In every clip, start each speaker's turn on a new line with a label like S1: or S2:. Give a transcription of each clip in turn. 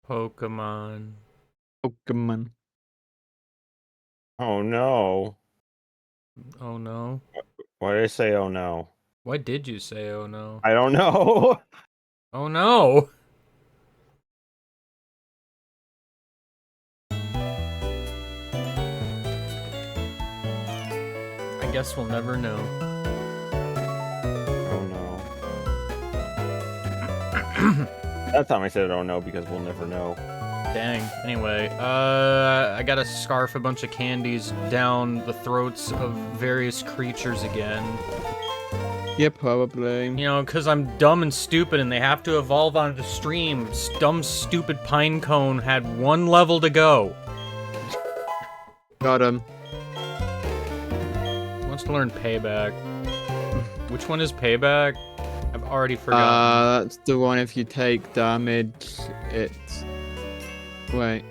S1: Pokemon.
S2: Pokemon.
S3: Oh no.
S1: Oh no.
S3: Why did I say oh no?
S1: Why did you say oh no?
S3: I don't know.
S1: Oh no! I guess we'll never know.
S3: Oh no. That time I said oh no because we'll never know.
S1: Dang. Anyway, I gotta scarf a bunch of candies down the throats of various creatures again.
S2: Yeah, probably.
S1: You know, because I'm dumb and stupid and they have to evolve on the stream. Dumb, stupid Pinecone had 1 level to go.
S2: Got him.
S1: Wants to learn Payback. Which one is Payback? I've already forgotten.
S2: That's the one if you take damage, it's... Wait.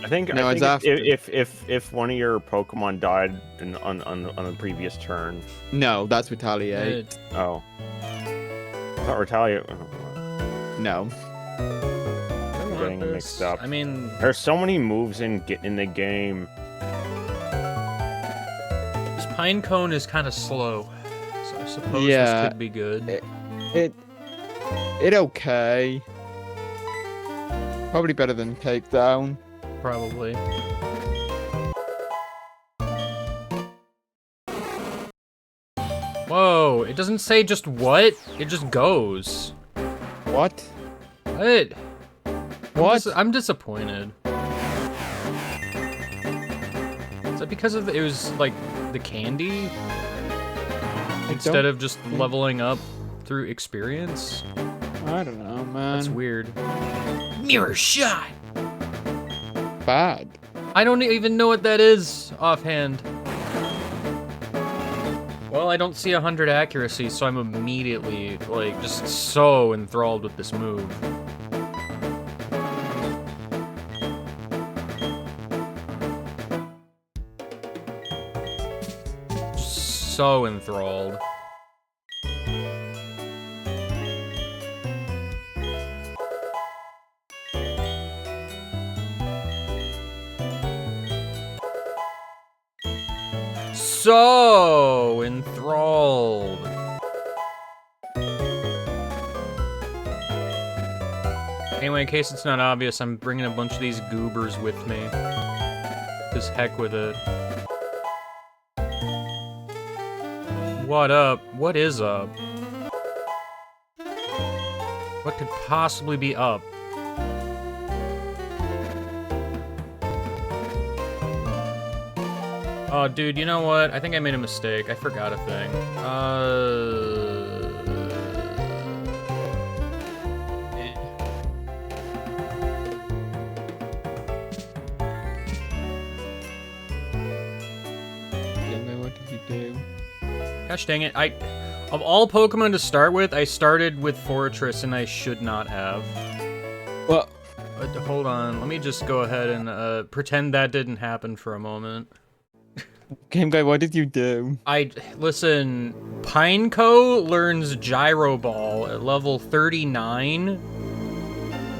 S3: I think
S2: it's after.
S3: if one of your Pokemon died on the previous turn.
S2: No, that's Retaliate.
S3: Oh. I thought Retaliate. Oh,
S2: No.
S3: I'm getting it mixed up.
S1: I mean,
S3: There's so many moves in the game.
S1: this Pinecone is kind of slow, so I suppose
S2: Yeah.
S1: this could be good.
S2: It okay. Probably better than Takedown.
S1: Probably. Whoa, it doesn't say just what, it just goes.
S2: What?
S1: What?
S2: What?
S1: I'm disappointed. Is that because of it was like the candy? Instead of just leveling up through experience?
S2: I don't know, man.
S1: That's weird. Mirror shot!
S2: Bad.
S1: I don't even know what that is offhand. Well, I don't see 100 accuracy, so I'm immediately, like, just so enthralled with this move. So enthralled. So enthralled. Anyway, in case it's not obvious, I'm bringing a bunch of these goobers with me. Just heck with it. What up? What is up? What could possibly be up? Oh, dude, you know what? I think I made a mistake. I forgot a thing.
S2: What did you do?
S1: Gosh dang it. Of all Pokemon to start with, I started with Fortress and I should not have.
S2: What?
S1: Hold on, let me just go ahead and pretend that didn't happen for a moment.
S2: Game Guy, what did you do?
S1: Listen, Pineco learns Gyro Ball at level 39.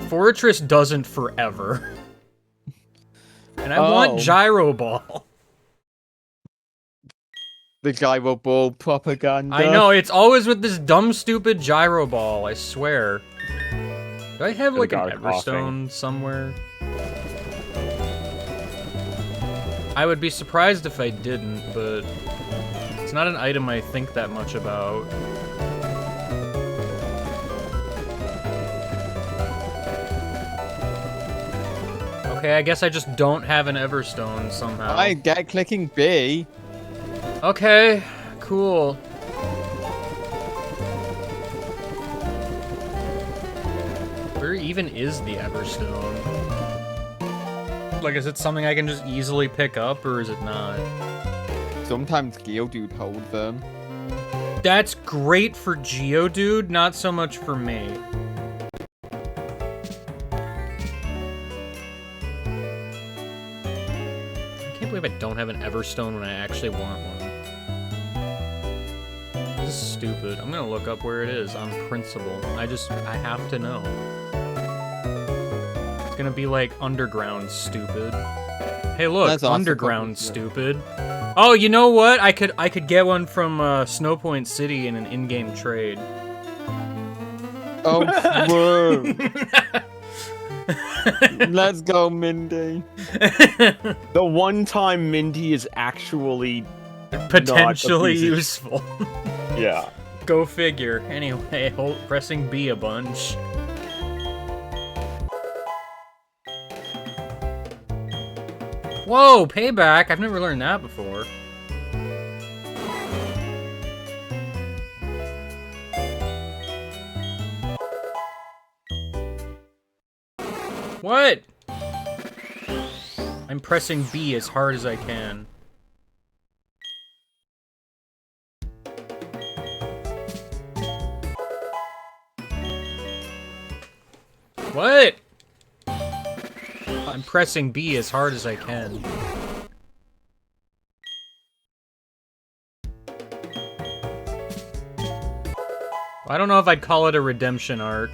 S1: Fortress doesn't forever. And I want Gyro Ball.
S2: The Gyro Ball propaganda.
S1: I know, it's always with this dumb, stupid Gyro Ball, I swear. Do I have, like, an Everstone somewhere? I would be surprised if I didn't, but it's not an item I think that much about. Okay, I guess I just don't have an Everstone somehow.
S2: I get clicking B.
S1: Okay, cool. Where even is the Everstone? Like, is it something I can just easily pick up, or is it not?
S2: Sometimes Geodude hold them.
S1: That's great for Geodude, not so much for me. I can't believe I don't have an Everstone when I actually want one. This is stupid. I'm gonna look up where it is on principle. I have to know. gonna be like underground stupid. Hey, look,
S2: That's also
S1: underground
S2: fucking
S1: stupid. Oh, you know what? I could get one from Snowpoint City in an in-game trade.
S2: Oh, whoa. Let's go, Mindy.
S3: The one time Mindy is actually
S1: Potentially
S3: piece of-
S1: useful.
S3: yeah.
S1: Go figure. Anyway, pressing B a bunch. Whoa, payback! I've never learned that before. What? I'm pressing B as hard as I can. What? I'm pressing B as hard as I can. I don't know if I'd call it a redemption arc.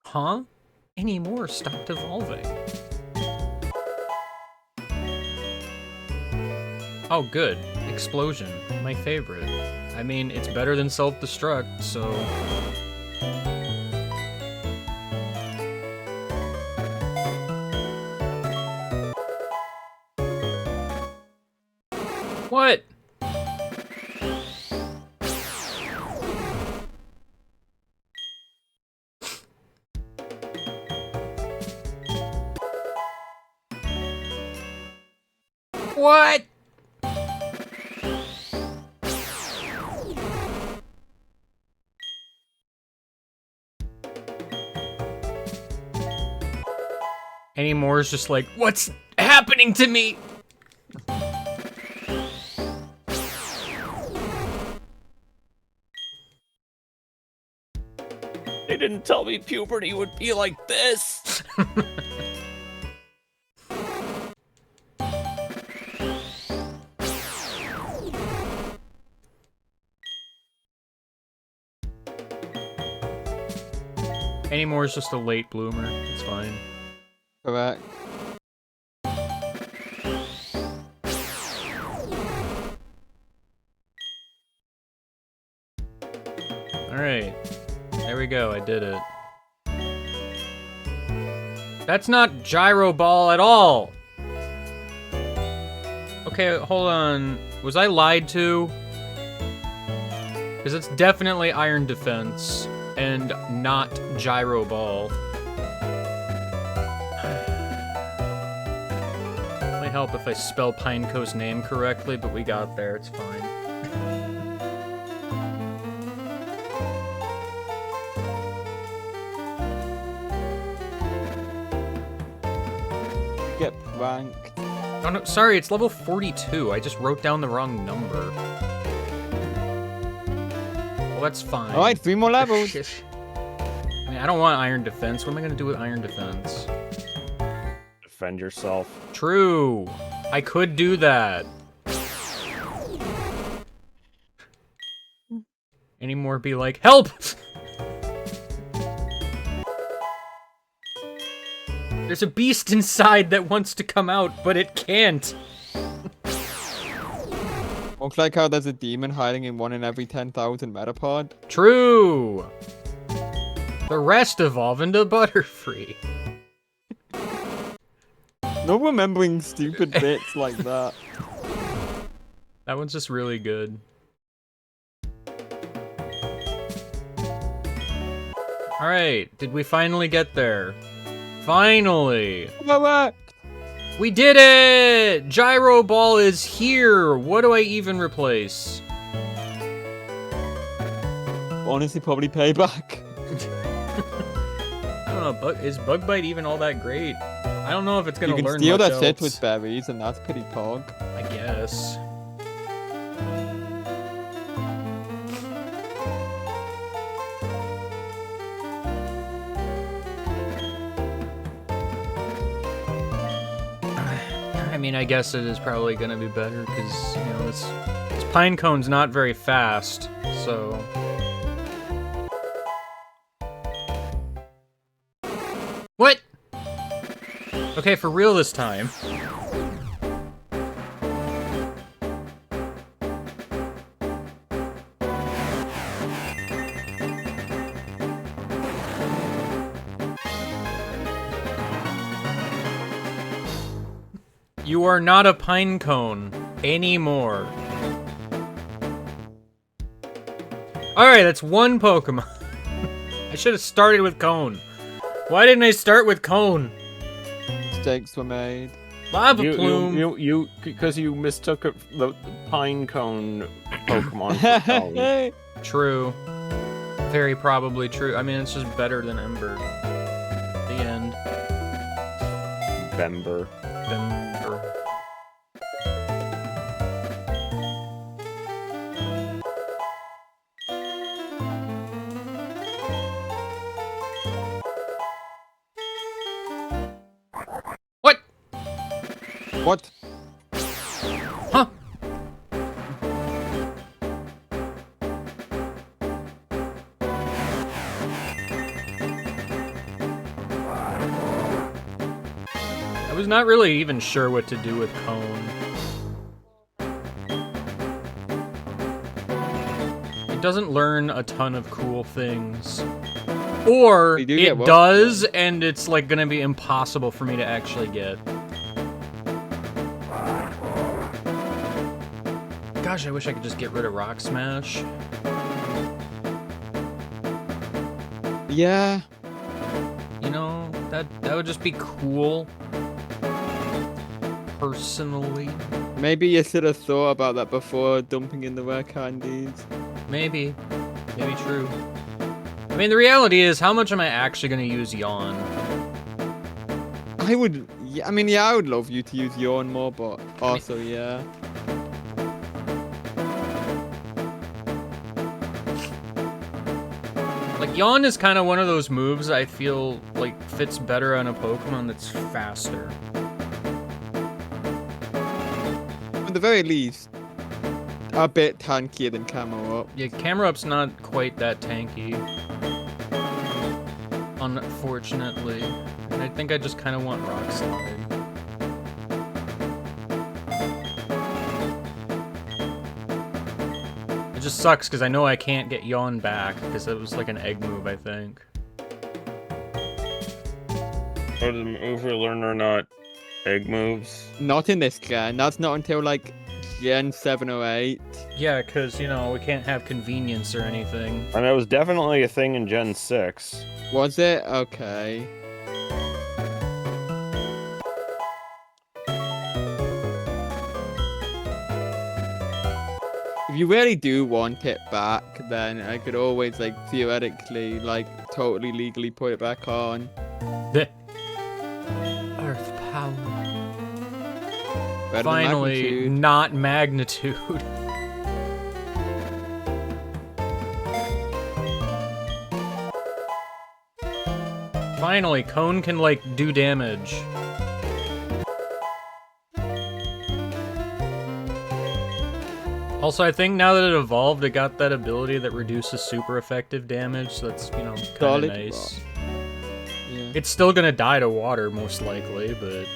S1: Huh? Any more stopped evolving. Oh, good. Explosion. My favorite. I mean, it's better than self-destruct, so... What? What? Any more is just like, what's happening to me?
S3: They didn't tell me puberty would be like this.
S1: Any more is just a late bloomer. It's fine.
S2: Correct.
S1: Alright. There we go, I did it. That's not gyro ball at all! Okay, hold on. Was I lied to? Because it's definitely iron defense, and not gyro ball. Might help if I spell Pineco's name correctly, but we got there, it's fine.
S2: Get pranked.
S1: Oh no, sorry, it's level 42. I just wrote down the wrong number. Well, that's fine.
S2: Alright, 3 more levels.
S1: I mean, I don't want iron defense. What am I gonna do with iron defense?
S3: Defend yourself.
S1: True. I could do that. Any more be like, help! There's a beast inside that wants to come out, but it can't.
S2: Looks like how there's a demon hiding in 1 in every 10,000 Metapod.
S1: True. The rest evolve into Butterfree.
S2: No remembering stupid bits like that.
S1: That one's just really good. Alright, did we finally get there? Finally! We did it! Gyro Ball is here! What do I even replace?
S2: Honestly, probably payback.
S1: I don't know, is Bug Bite even all that great? I don't know if it's gonna
S2: You can
S1: learn
S2: steal
S1: much
S2: that set
S1: else.
S2: with berries, and that's pretty pog.
S1: I guess. mean, I guess it is probably gonna be better, because, you know, this pinecone's not very fast, so... What? Okay, for real this time. You are not a pinecone anymore. Alright, that's one Pokemon. I should have started with Cone. Why didn't I start with Cone?
S2: Mistakes were made.
S1: Lava Plume.
S3: Because you mistook the Pinecone Pokemon for Cone.
S1: True. Very probably true. I mean, it's just better than Ember. The end.
S3: Bember.
S1: Bember. What?
S2: What?
S1: Huh? I was not really even sure what to do with Cone. It doesn't learn a ton of cool things. Or it does, and it's like gonna be impossible for me to actually get. Gosh, I wish I could just get rid of Rock Smash.
S2: Yeah.
S1: You know, that would just be cool. Personally.
S2: Maybe you should have thought about that before dumping in the rare candies.
S1: Maybe. Maybe true. I mean, the reality is, how much am I actually going to use Yawn?
S2: I would... Yeah, I mean, yeah, I would love you to use Yawn more, but also, yeah.
S1: Like, Yawn is kind of one of those moves I feel like fits better on a Pokemon that's faster.
S2: At the very least, a bit tankier than Camo Up.
S1: Yeah, Camera Up's not quite that tanky. Unfortunately. And I think I just kind of want Rock Slide. It just sucks because I know I can't get Yawn back because it was like an egg move, I think.
S3: Are the Overlearner not egg moves?
S2: Not in this gen. That's not until, like, Gen 7 or 8.
S1: Yeah, because, you know, we can't have convenience or anything.
S3: I mean, it was definitely a thing in Gen 6.
S2: Was it? Okay. If you really do want it back, then I could always, like, theoretically, like, totally legally put it back on.
S1: The Earth power.
S2: Better than
S1: Finally,
S2: Magnitude.
S1: not magnitude. Finally, Cone can, like, do damage. Also, I think now that it evolved, it got that ability that reduces super effective damage, so that's, you know, kind of
S2: Solid
S1: nice.
S2: Yeah.
S1: It's still gonna die to water, most likely, but...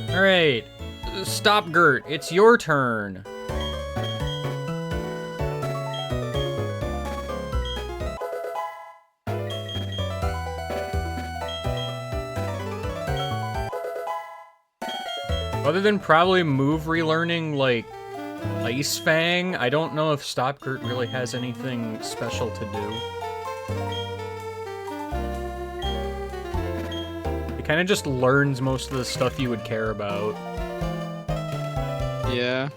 S1: Alright, stop Gert, it's your turn. Other than probably move relearning, like, Ice Fang, I don't know if Stop Gert really has anything special to do. It kind of just learns most of the stuff you would care about.
S2: Yeah.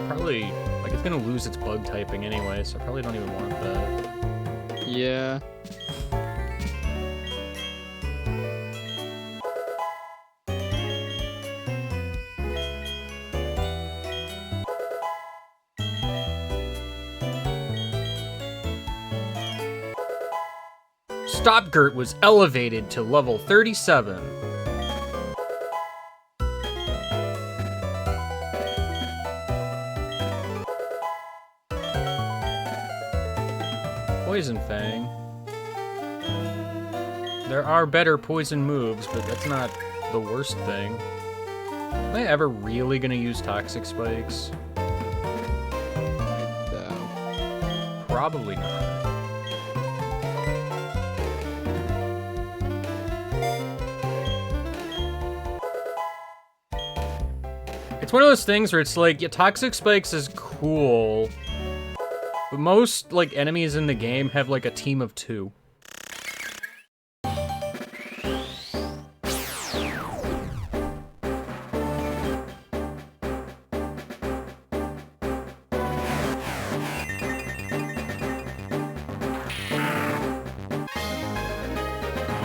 S1: Probably, like, it's gonna lose its bug typing anyway, so I probably don't even want that.
S2: Yeah.
S1: Stopgert was elevated to level 37. Poison Fang. There are better poison moves, but that's not the worst thing. Am I ever really gonna use Toxic Spikes? Probably not. It's one of those things where it's like, yeah, Toxic Spikes is cool, but most, like, enemies in the game have, like, a team of 2.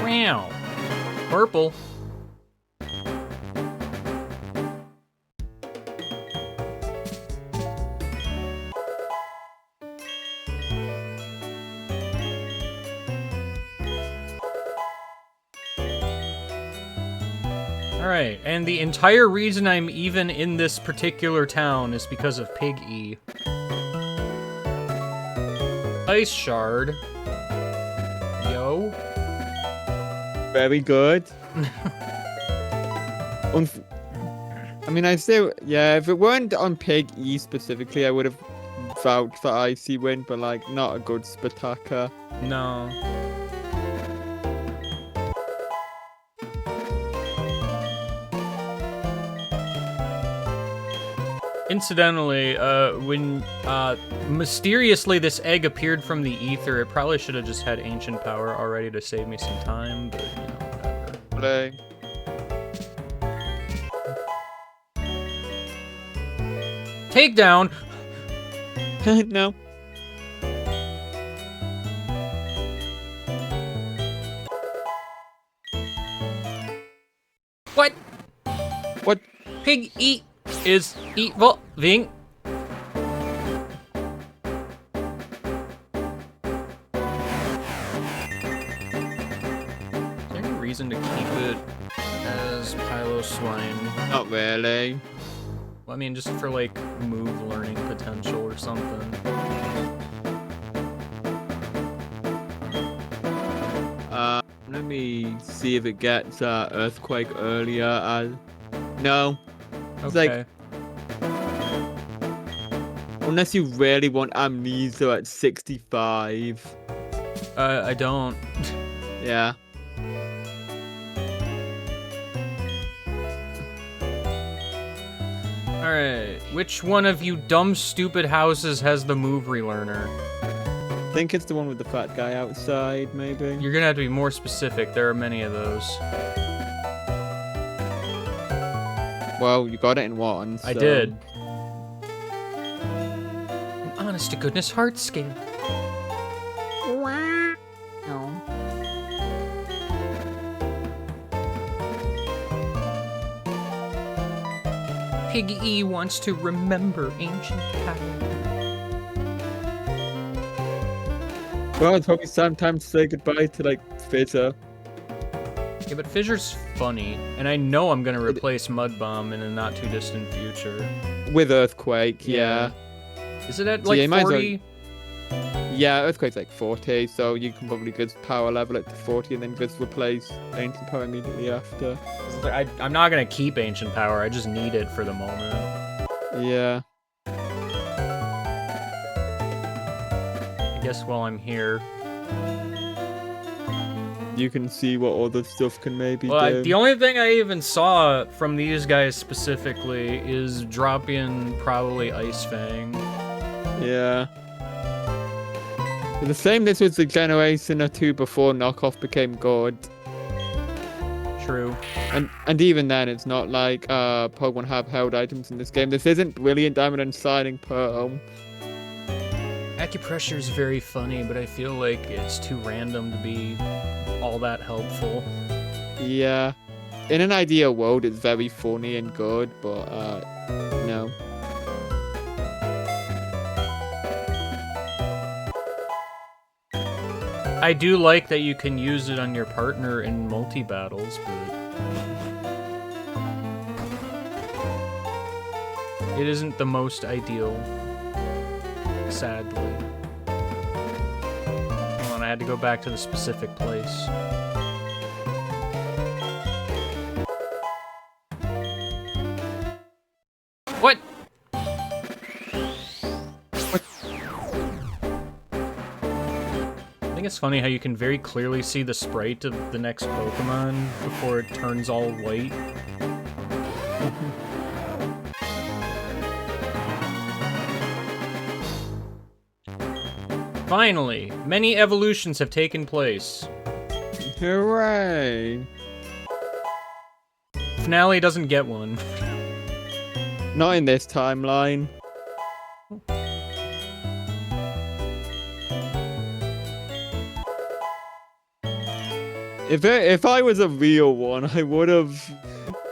S1: Wow. Purple. Alright, and the entire reason I'm even in this particular town is because of Pig E. Ice Shard. Yo.
S2: Very good. I mean, I say, yeah, if it weren't on Pig E specifically, I would have vouched for Icy Wind, but, like, not a good Spitaka.
S1: No. Incidentally, when mysteriously this egg appeared from the ether, it probably should have just had ancient power already to save me some time, but, you know, whatever.
S2: Play.
S1: Takedown!
S2: No.
S1: What?
S2: What?
S1: Pig E is evolving. Is there any reason to keep it as Piloswine?
S2: Not really.
S1: Well, I mean, just for, like, move learning potential or something.
S2: Let me see if it gets Earthquake earlier. No. It's
S1: Okay.
S2: like, unless you really want Amnesia at 65.
S1: I don't.
S2: Yeah.
S1: Alright, which one of you dumb, stupid houses has the move relearner?
S2: I think it's the one with the fat guy outside, maybe.
S1: You're gonna have to be more specific, there are many of those.
S2: Well, you got it in one.
S1: I
S2: so-
S1: did. An honest to goodness heart scale. Pig E wants to remember ancient power.
S2: Well, it's probably time to say goodbye to, like, Fizzer.
S1: Yeah, but Fissure's funny, and I know I'm gonna replace Mud Bomb in a not too distant future.
S2: With Earthquake, yeah.
S1: Is it at
S2: So
S1: like
S2: yeah, you might as well-
S1: 40?
S2: Yeah, Earthquake's like 40, so you can probably just power level it to 40 and then just replace Ancient Power immediately after.
S1: I'm not gonna keep Ancient Power, I just need it for the moment.
S2: Yeah.
S1: I guess while I'm here.
S2: You can see what other stuff can maybe
S1: Well,
S2: do.
S1: the only thing I even saw from these guys specifically is drop in probably Ice Fang.
S2: Yeah. The same, this was the generation or two before knockoff became good.
S1: True.
S2: And even then, it's not like Pokemon have held items in this game. This isn't Brilliant Diamond and Shining Pearl.
S1: Acupressure is very funny, but I feel like it's too random to be all that helpful.
S2: Yeah. In an ideal world, it's very funny and good, but no.
S1: I do like that you can use it on your partner in multi-battles, but... it isn't the most ideal, sadly. Hold on, I had to go back to the specific place. What? I think it's funny how you can very clearly see the sprite of the next Pokemon before it turns all white. Finally, many evolutions have taken place.
S2: Hooray!
S1: Finale doesn't get one.
S2: Not in this timeline. If I was a real one, I would have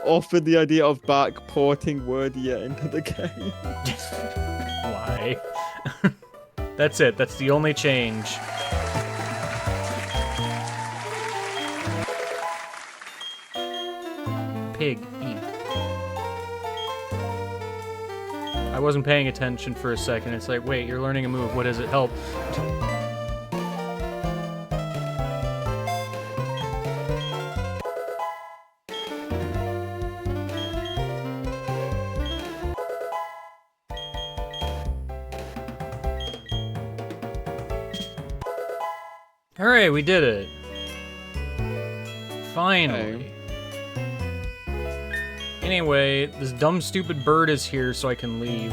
S2: offered the idea of backporting Wordia into the game.
S1: Why? That's it. That's the only change. Pig, eat. I wasn't paying attention for a second. It's like, wait, you're learning a move. What does it help? Alright, we did it. Finally. Anyway, this dumb stupid bird is here so I can leave.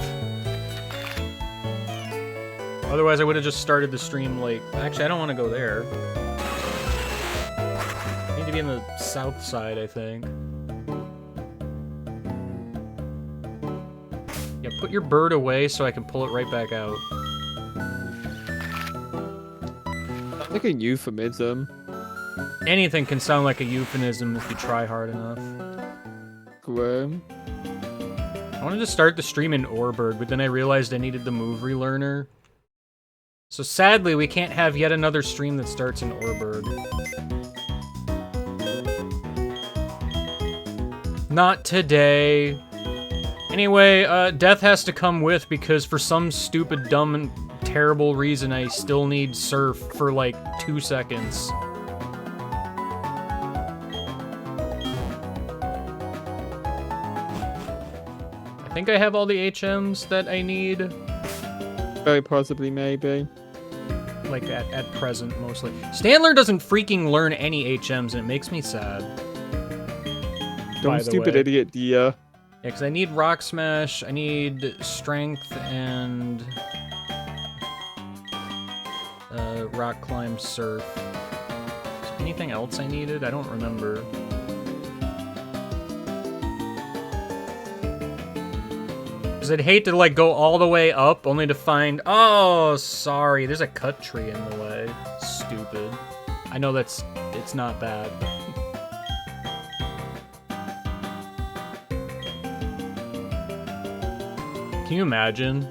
S1: Otherwise I would have just started the stream like... Actually, I don't want to go there. I need to be on the south side, I think. Yeah, put your bird away so I can pull it right back out.
S2: Like a euphemism.
S1: Anything can sound like a euphemism if you try hard enough.
S2: Grim.
S1: I wanted to start the stream in Orbird, but then I realized I needed the move relearner. So sadly, we can't have yet another stream that starts in Orbird. Not today. Anyway, Death has to come with because for some stupid, dumb, and terrible reason, I still need Surf for like 2 seconds. I think I have all the HMs that I need.
S2: Very possibly, maybe.
S1: Like at present, mostly. Standler doesn't freaking learn any HMs, and it makes me sad.
S2: Dumb stupid idiot, Dia.
S1: Yeah, because I need Rock Smash, I need Strength, and... Rock Climb, Surf. Anything else I needed? I don't remember. Because I'd hate to, like, go all the way up, only to find... Oh, sorry, there's a cut tree in the way. Stupid. I know that's... It's not bad. Can you imagine?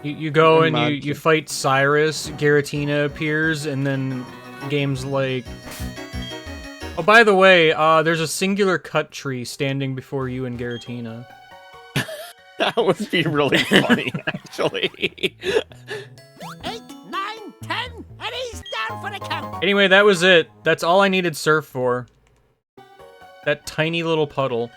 S1: You go and you fight Cyrus, Giratina appears, and then games like... Oh, by the way, there's a singular cut tree standing before you and Giratina.
S3: That would be really funny, actually.
S4: 8, 9, 10, and he's down for the count.
S1: Anyway, that was it. That's all I needed Surf for. That tiny little puddle.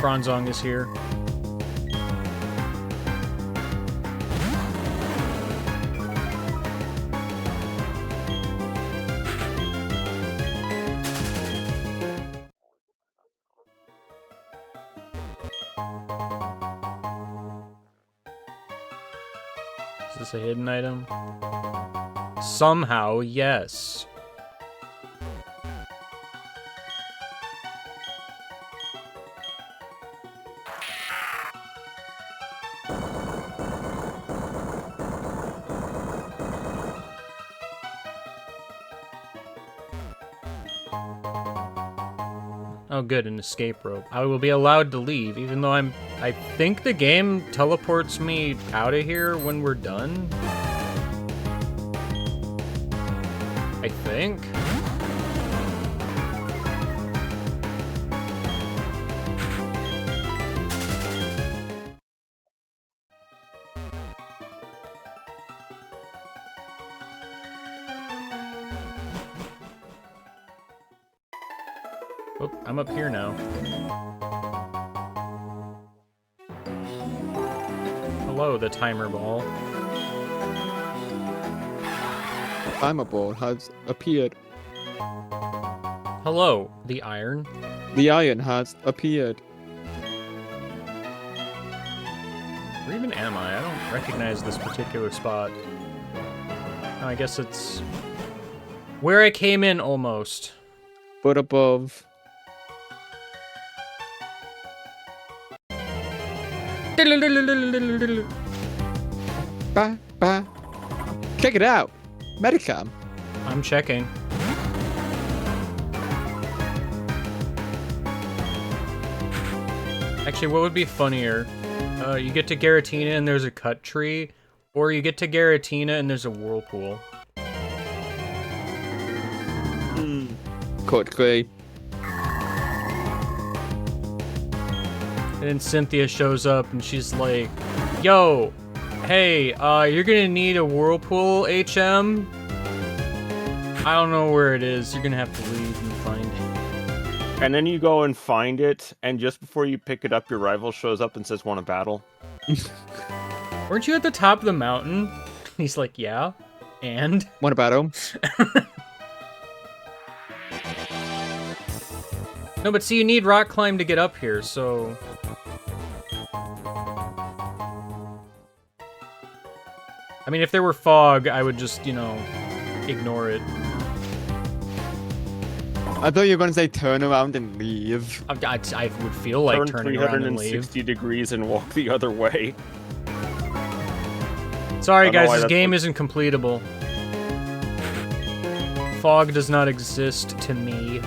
S1: Bronzong is here. Is this a hidden item? Somehow, yes. Oh, good, an escape rope. I will be allowed to leave, even though I think the game teleports me out of here when we're done. I think. Oh, I'm up here now. Hello, the timer ball.
S2: The timer ball has appeared.
S1: Hello, the iron.
S2: The iron has appeared.
S1: Where even am I? I don't recognize this particular spot. Oh, I guess it's where I came in almost.
S2: But above. Ba, ba. Check it out. Medicam.
S1: I'm checking. Actually, what would be funnier? You get to Garatina and there's a cut tree, or you get to Garatina and there's a whirlpool.
S2: Cut tree.
S1: And then Cynthia shows up and she's like, yo, hey, you're gonna need a whirlpool, HM? I don't know where it is. You're gonna have to leave and find it.
S3: And then you go and find it, and just before you pick it up, your rival shows up and says, "Want a battle?"
S1: Weren't you at the top of the mountain? He's like, yeah, and?
S2: What about him?
S1: No, but see, you need rock climb to get up here, so... I mean, if there were fog, I would just, you know, ignore it.
S2: I thought you were going to say turn around and leave.
S1: I would feel like turning around and leave.
S3: 360 degrees and walk the other way.
S1: Sorry, guys, this game isn't completable. Fog does not exist to me.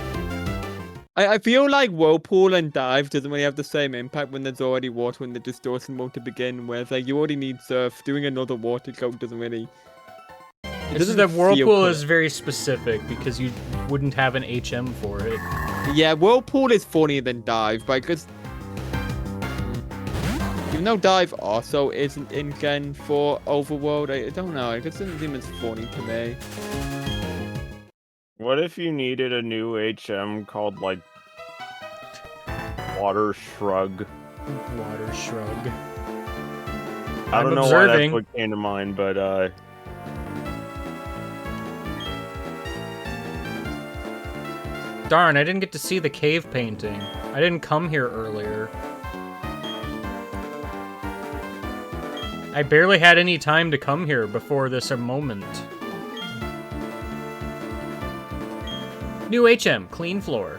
S2: I feel like whirlpool and dive doesn't really have the same impact when there's already water in the distortion mode to begin with. Like, you already need surf. Doing another water code doesn't really...
S1: It's just that whirlpool is very specific because you wouldn't have an HM for it.
S2: Yeah, whirlpool is funnier than dive, but because... Even though dive also isn't in Gen 4 Overworld, I don't know. It doesn't seem as funny to me.
S3: What if you needed a new HM called, like, Water Shrug?
S1: Water Shrug.
S3: I don't know why that's what came to mind, but,
S1: Darn, I didn't get to see the cave painting. I didn't come here earlier. I barely had any time to come here before this moment. New HM, clean floor.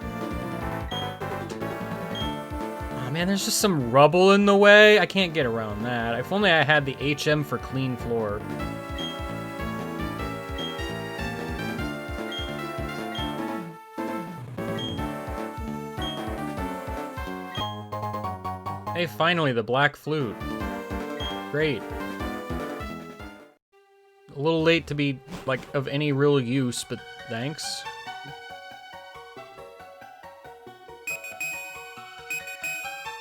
S1: Oh man, there's just some rubble in the way. I can't get around that. If only I had the HM for clean floor. Hey, finally, the black flute. Great. A little late to be, like, of any real use, but thanks.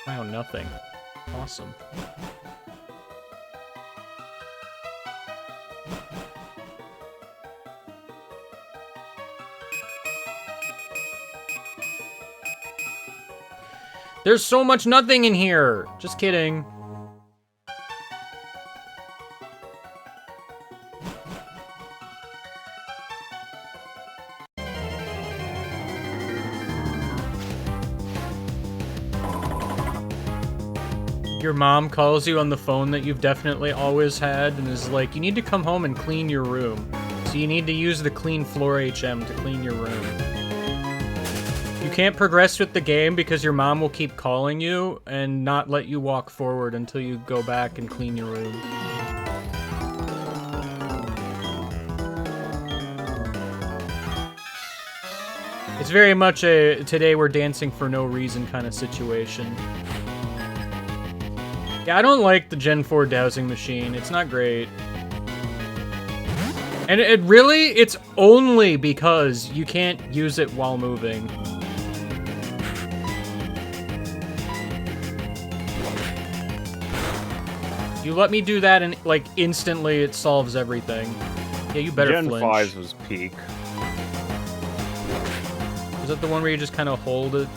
S1: Wow, nothing. Awesome. There's so much nothing in here! Just kidding. Your mom calls you on the phone that you've definitely always had and is like, you need to come home and clean your room. So you need to use the clean floor HM to clean your room. You can't progress with the game because your mom will keep calling you and not let you walk forward until you go back and clean your room. It's very much a today we're dancing for no reason kind of situation. Yeah, I don't like the Gen 4 dowsing machine. It's not great. And it's only because you can't use it while moving. You let me do that and, like, instantly it solves everything. Yeah, you better
S3: Gen
S1: flinch.
S3: 5 was peak.
S1: Is that the one where you just kind of hold it?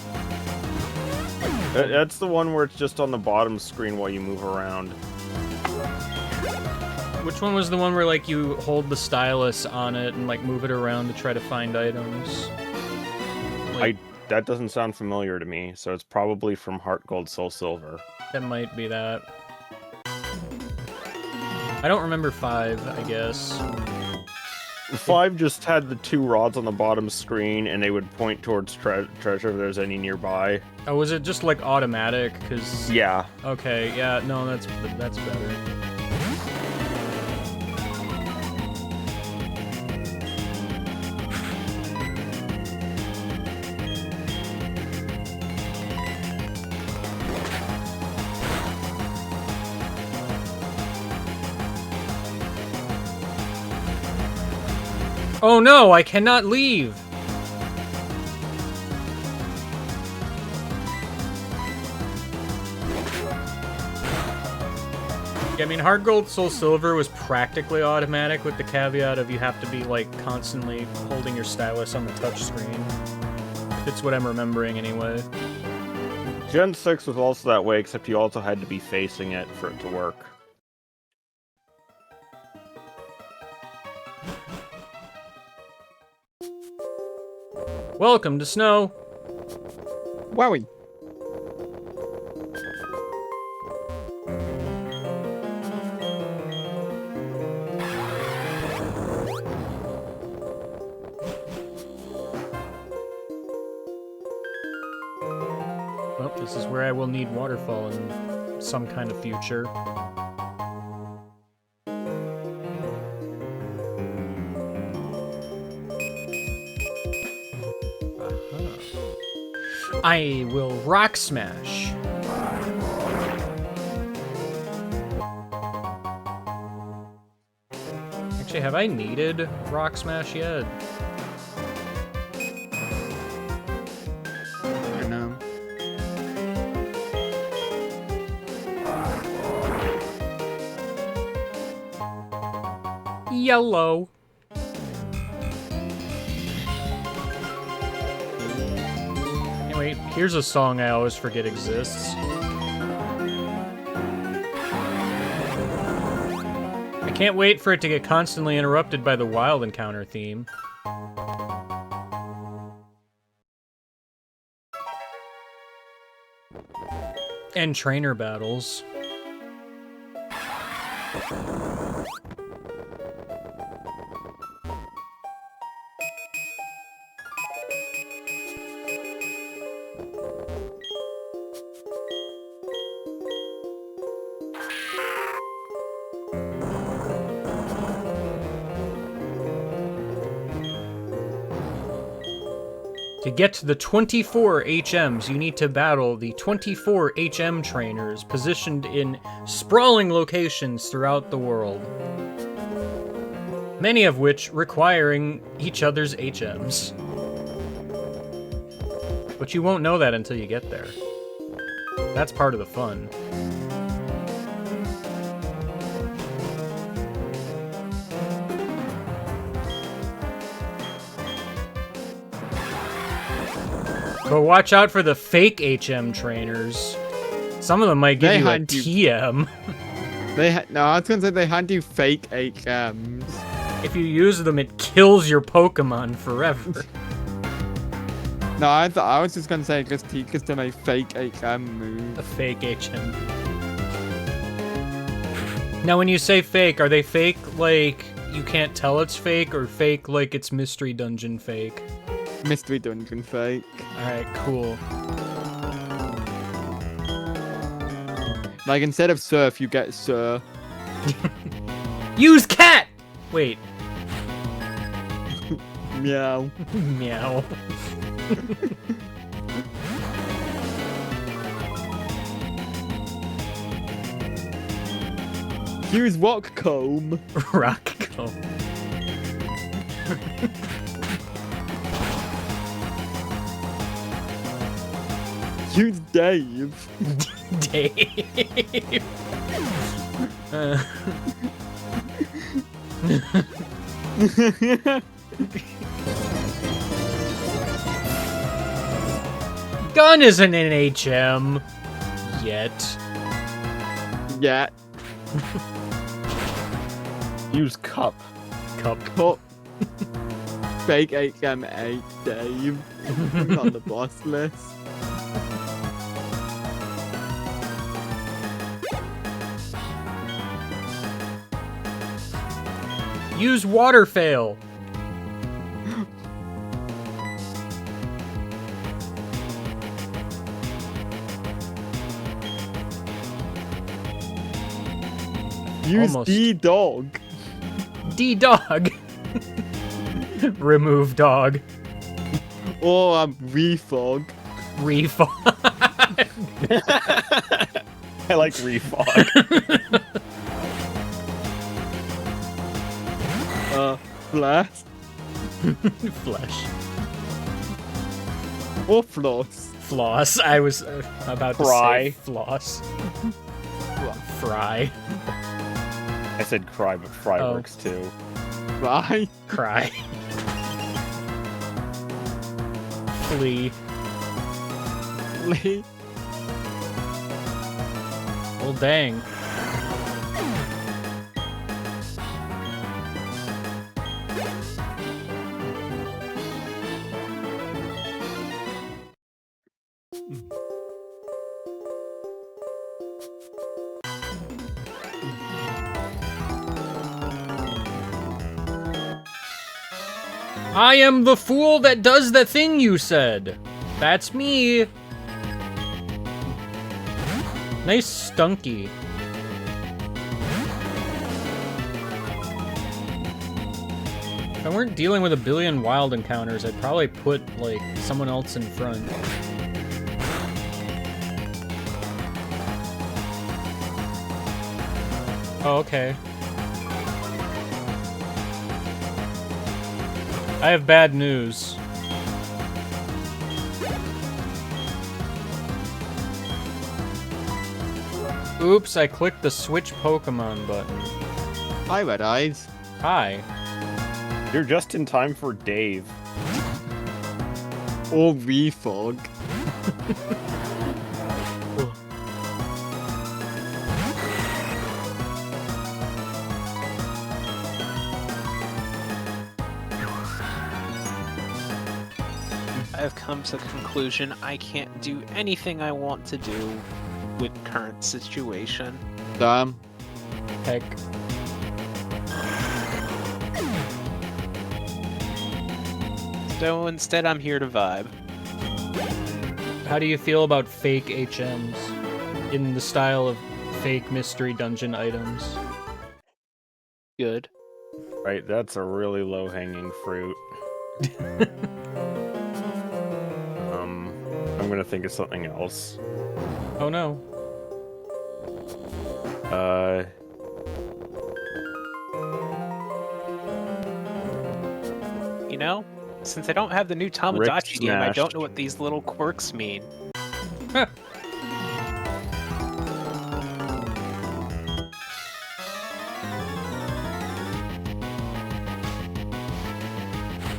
S3: That's the one where it's just on the bottom screen while you move around.
S1: Which one was the one where, like, you hold the stylus on it and, like, move it around to try to find items? Like,
S3: That doesn't sound familiar to me, so it's probably from Heart Gold Soul Silver.
S1: that might be that. I don't remember 5, I guess.
S3: 5 just had the 2 rods on the bottom screen, and they would point towards treasure if there's any nearby.
S1: Oh, was it just, like, automatic? Cause...
S3: Yeah.
S1: Okay, yeah, no, that's better. Oh no, I cannot leave! Yeah, I mean, Hard Gold Soul Silver was practically automatic with the caveat of you have to be, like, constantly holding your stylus on the touch screen. It's what I'm remembering anyway.
S3: Gen 6 was also that way, except you also had to be facing it for it to work.
S1: Welcome to Snow!
S2: Wowie.
S1: Well, this is where I will need Waterfall in some kind of future. I will Rock Smash. Actually, have I needed Rock Smash yet?
S2: I know.
S1: Yellow. Anyway, here's a song I always forget exists. I can't wait for it to get constantly interrupted by the Wild Encounter theme. And trainer battles. To get to the 24 HMs, you need to battle the 24 HM trainers positioned in sprawling locations throughout the world. Many of which requiring each other's HMs. But you won't know that until you get there. That's part of the fun. But watch out for the fake HM trainers. Some of them might give you a TM.
S2: No, I was gonna say they hunt you fake HMs.
S1: If you use them, it kills your Pokemon forever.
S2: No, I was just gonna say just teach them a fake HM move.
S1: A fake HM. Now, when you say fake, are they fake like you can't tell it's fake, or fake like it's Mystery Dungeon fake?
S2: Mystery Dungeon fake.
S1: Alright, cool.
S2: Like, instead of surf, you get sir.
S1: Use cat! Wait.
S2: Meow.
S1: Meow.
S2: Use rock comb.
S1: Rock comb.
S2: Use Dave.
S1: Dave. Gun isn't an HM yet.
S2: Yeah.
S3: Use cup.
S1: Cup.
S2: Cut. Fake HM8 Dave. On the boss list.
S1: Use water fail.
S2: Use
S1: Almost.
S2: D-Dog.
S1: D-dog. Remove dog.
S2: Or Refog.
S1: Refog.
S3: I like refog.
S2: Flash.
S1: Flesh.
S2: Or Floss.
S1: Floss. I was about to
S3: Fry.
S1: say floss. Fry.
S3: I said cry, but fry
S1: Oh.
S3: works too.
S2: Right?
S1: Cry. Flee.
S2: Lee.
S1: Well, dang. I am the fool that does the thing you said. That's me. Nice stunky. If I weren't dealing with a billion wild encounters, I'd probably put, like, someone else in front. Oh, okay. I have bad news. Oops, I clicked the switch Pokemon button.
S2: Hi, Red Eyes.
S1: Hi.
S3: You're just in time for Dave.
S2: Or Refog.
S5: I've come to the conclusion I can't do anything I want to do with current situation.
S2: Damn.
S1: Heck.
S5: So instead I'm here to vibe.
S1: How do you feel about fake HMs? In the style of fake mystery dungeon items?
S5: Good.
S3: Right, that's a really low-hanging fruit. I'm gonna think of something else.
S1: Oh no.
S5: You know, since I don't have the new Tamagotchi game, I don't know what these little quirks mean.
S1: Huh.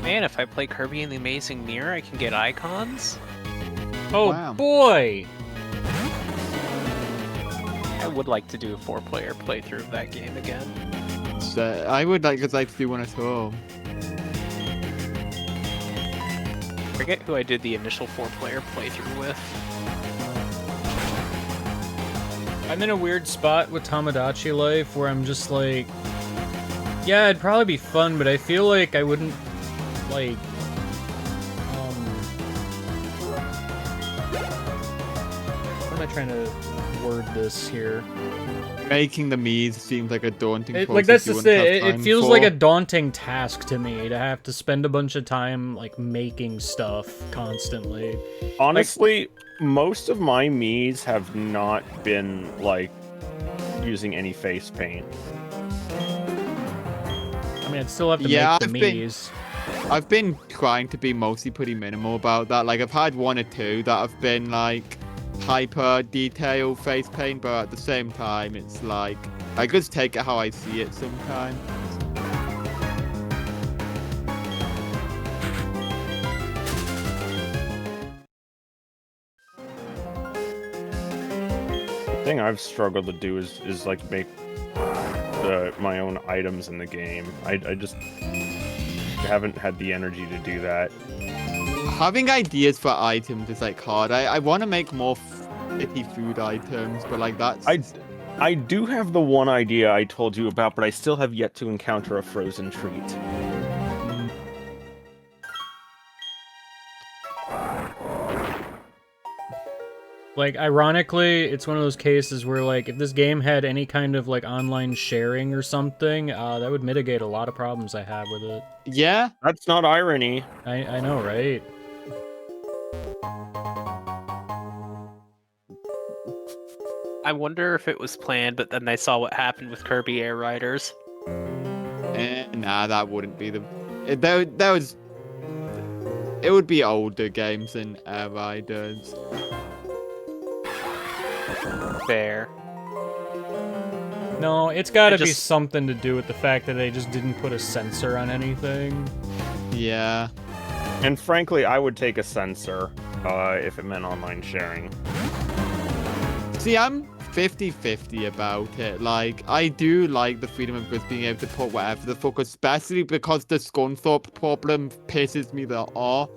S5: Man, if I play Kirby and the Amazing Mirror, I can get icons?
S1: Oh
S2: Wow.
S1: boy!
S5: I would like to do a 4-player playthrough of that game again.
S2: So, I would like to do one at home.
S5: Forget who I did the initial 4-player playthrough with.
S1: I'm in a weird spot with Tamagotchi life where I'm just like, yeah, it'd probably be fun, but I feel like I wouldn't, like, how am I trying to word this here?
S2: Making the Mii's seems like a daunting process.
S1: Like, that's
S2: you
S1: the
S2: wouldn't have
S1: thing. It
S2: time
S1: feels
S2: for.
S1: like a daunting task to me to have to spend a bunch of time, like, making stuff constantly.
S3: Honestly, most of my Mii's have not been, like, using any face paint.
S1: I mean, I'd still have to
S2: Yeah,
S1: make the Mii's.
S2: I've been trying to be mostly pretty minimal about that. Like, I've had one or two that have been, like, hyper detailed face paint, but at the same time, it's like, I just take it how I see it sometimes.
S3: The thing I've struggled to do is like make my own items in the game. I just haven't had the energy to do that.
S2: Having ideas for items is like hard. I want to make more fitty food items, but like that's.
S3: I do have the one idea I told you about, but I still have yet to encounter a frozen treat.
S1: Like, ironically, it's one of those cases where, like, if this game had any kind of, like, online sharing or something, that would mitigate a lot of problems I have with it.
S2: Yeah?
S3: That's not irony.
S1: I know, right?
S5: I wonder if it was planned, but then they saw what happened with Kirby Air Riders.
S2: Nah, that wouldn't be the. That was. It would be older games than Air Riders.
S5: Fair.
S1: No, it's gotta be something to do with the fact that they just didn't put a sensor on anything.
S2: Yeah.
S3: And frankly, I would take a sensor if it meant online sharing.
S2: See, I'm 50-50 about it. Like, I do like the freedom of just being able to put whatever the fuck, especially because the Scunthorpe problem pisses me off.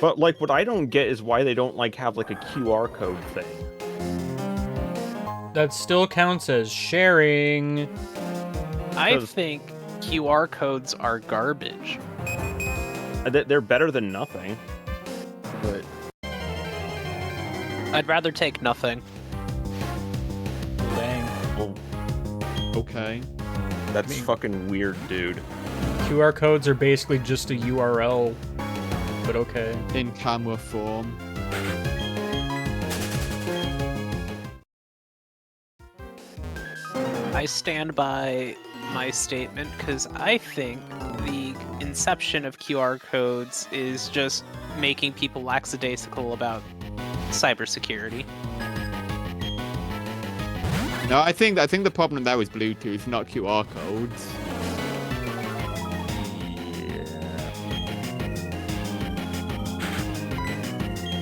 S3: But, like, what I don't get is why they don't, like, have, like, a QR code thing.
S1: That still counts as sharing.
S5: I think QR codes are garbage.
S3: They're better than nothing.
S2: But
S5: I'd rather take nothing.
S1: Dang.
S3: Well,
S2: okay.
S3: that's fucking weird, dude.
S1: QR codes are basically just a URL, but okay.
S2: In camera form.
S5: I stand by my statement because I think the inception of QR codes is just making people lackadaisical about cybersecurity.
S2: No, I think the problem there was Bluetooth, not QR codes.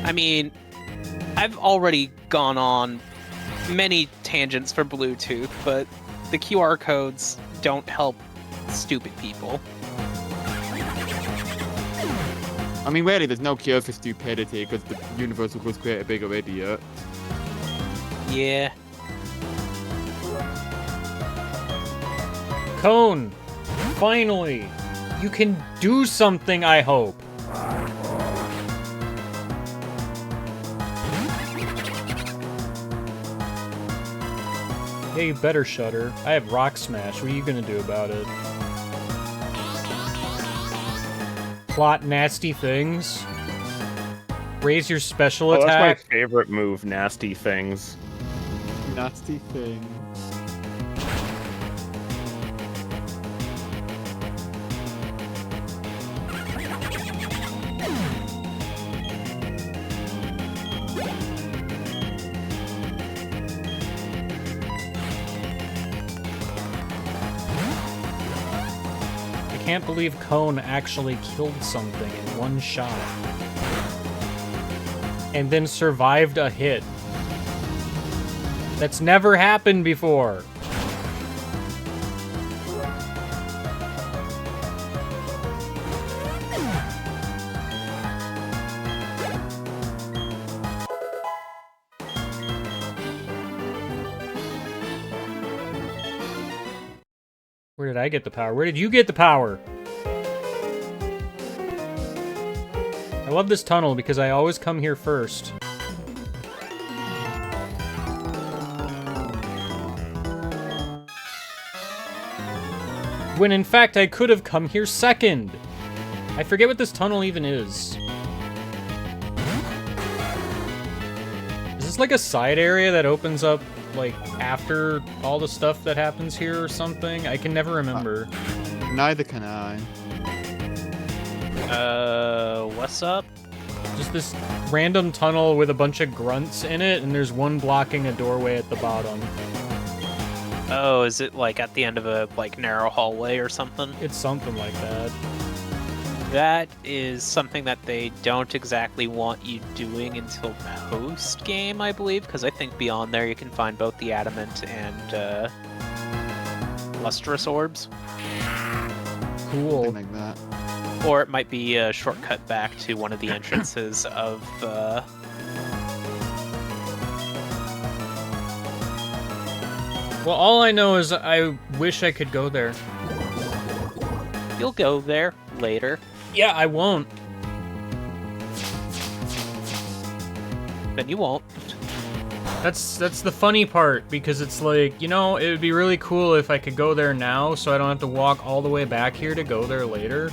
S5: I mean, I've already gone on many tangents for Bluetooth, but the QR codes don't help stupid people.
S2: I mean, really, there's no cure for stupidity because the universe will just create a bigger idiot.
S5: Yeah.
S1: Cone! Finally! You can do something, I hope! Yeah, you better, Shutter. I have Rock Smash. What are you gonna do about it? Plot nasty things? Raise your special attack?
S3: That's my favorite move, nasty things.
S2: Nasty thing.
S1: I can't believe Cone actually killed something in one shot. And then survived a hit. That's never happened before. Where did I get the power? Where did you get the power? I love this tunnel because I always come here first. When in fact I could have come here second. I forget what this tunnel even is. Is this like a side area that opens up like after all the stuff that happens here or something? I can never remember.
S2: Neither can I.
S5: What's up?
S1: Just this random tunnel with a bunch of grunts in it, and there's one blocking a doorway at the bottom.
S5: Oh, is it like at the end of a like narrow hallway or something?
S1: It's something like that.
S5: That is something that they don't exactly want you doing until post-game, I believe, because I think beyond there you can find both the adamant and lustrous orbs.
S1: Cool.
S2: Something like that.
S5: Or it might be a shortcut back to one of the entrances of
S1: Well, all I know is I wish I could go there.
S5: You'll go there later.
S1: Yeah, I won't.
S5: Then you won't.
S1: That's the funny part, because it's like, you know, it would be really cool if I could go there now so I don't have to walk all the way back here to go there later.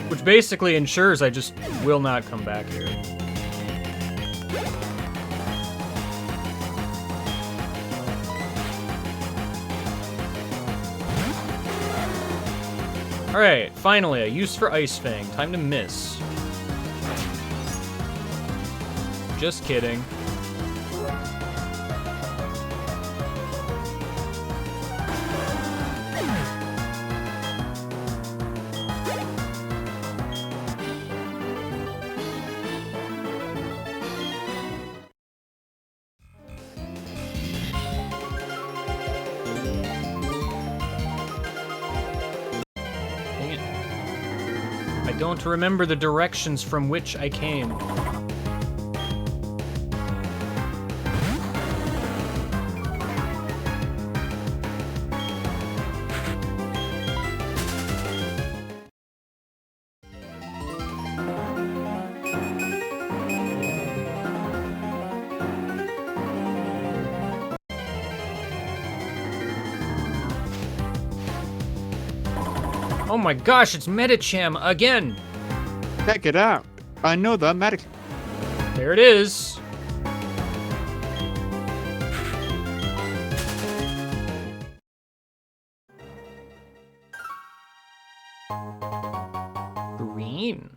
S1: Which basically ensures I just will not come back here. Alright, finally, a use for Ice Fang. Time to miss. Just kidding. I don't remember the directions from which I came. Oh my gosh, it's Medicham again!
S2: Check it out. Another medic.
S1: There it is. Green.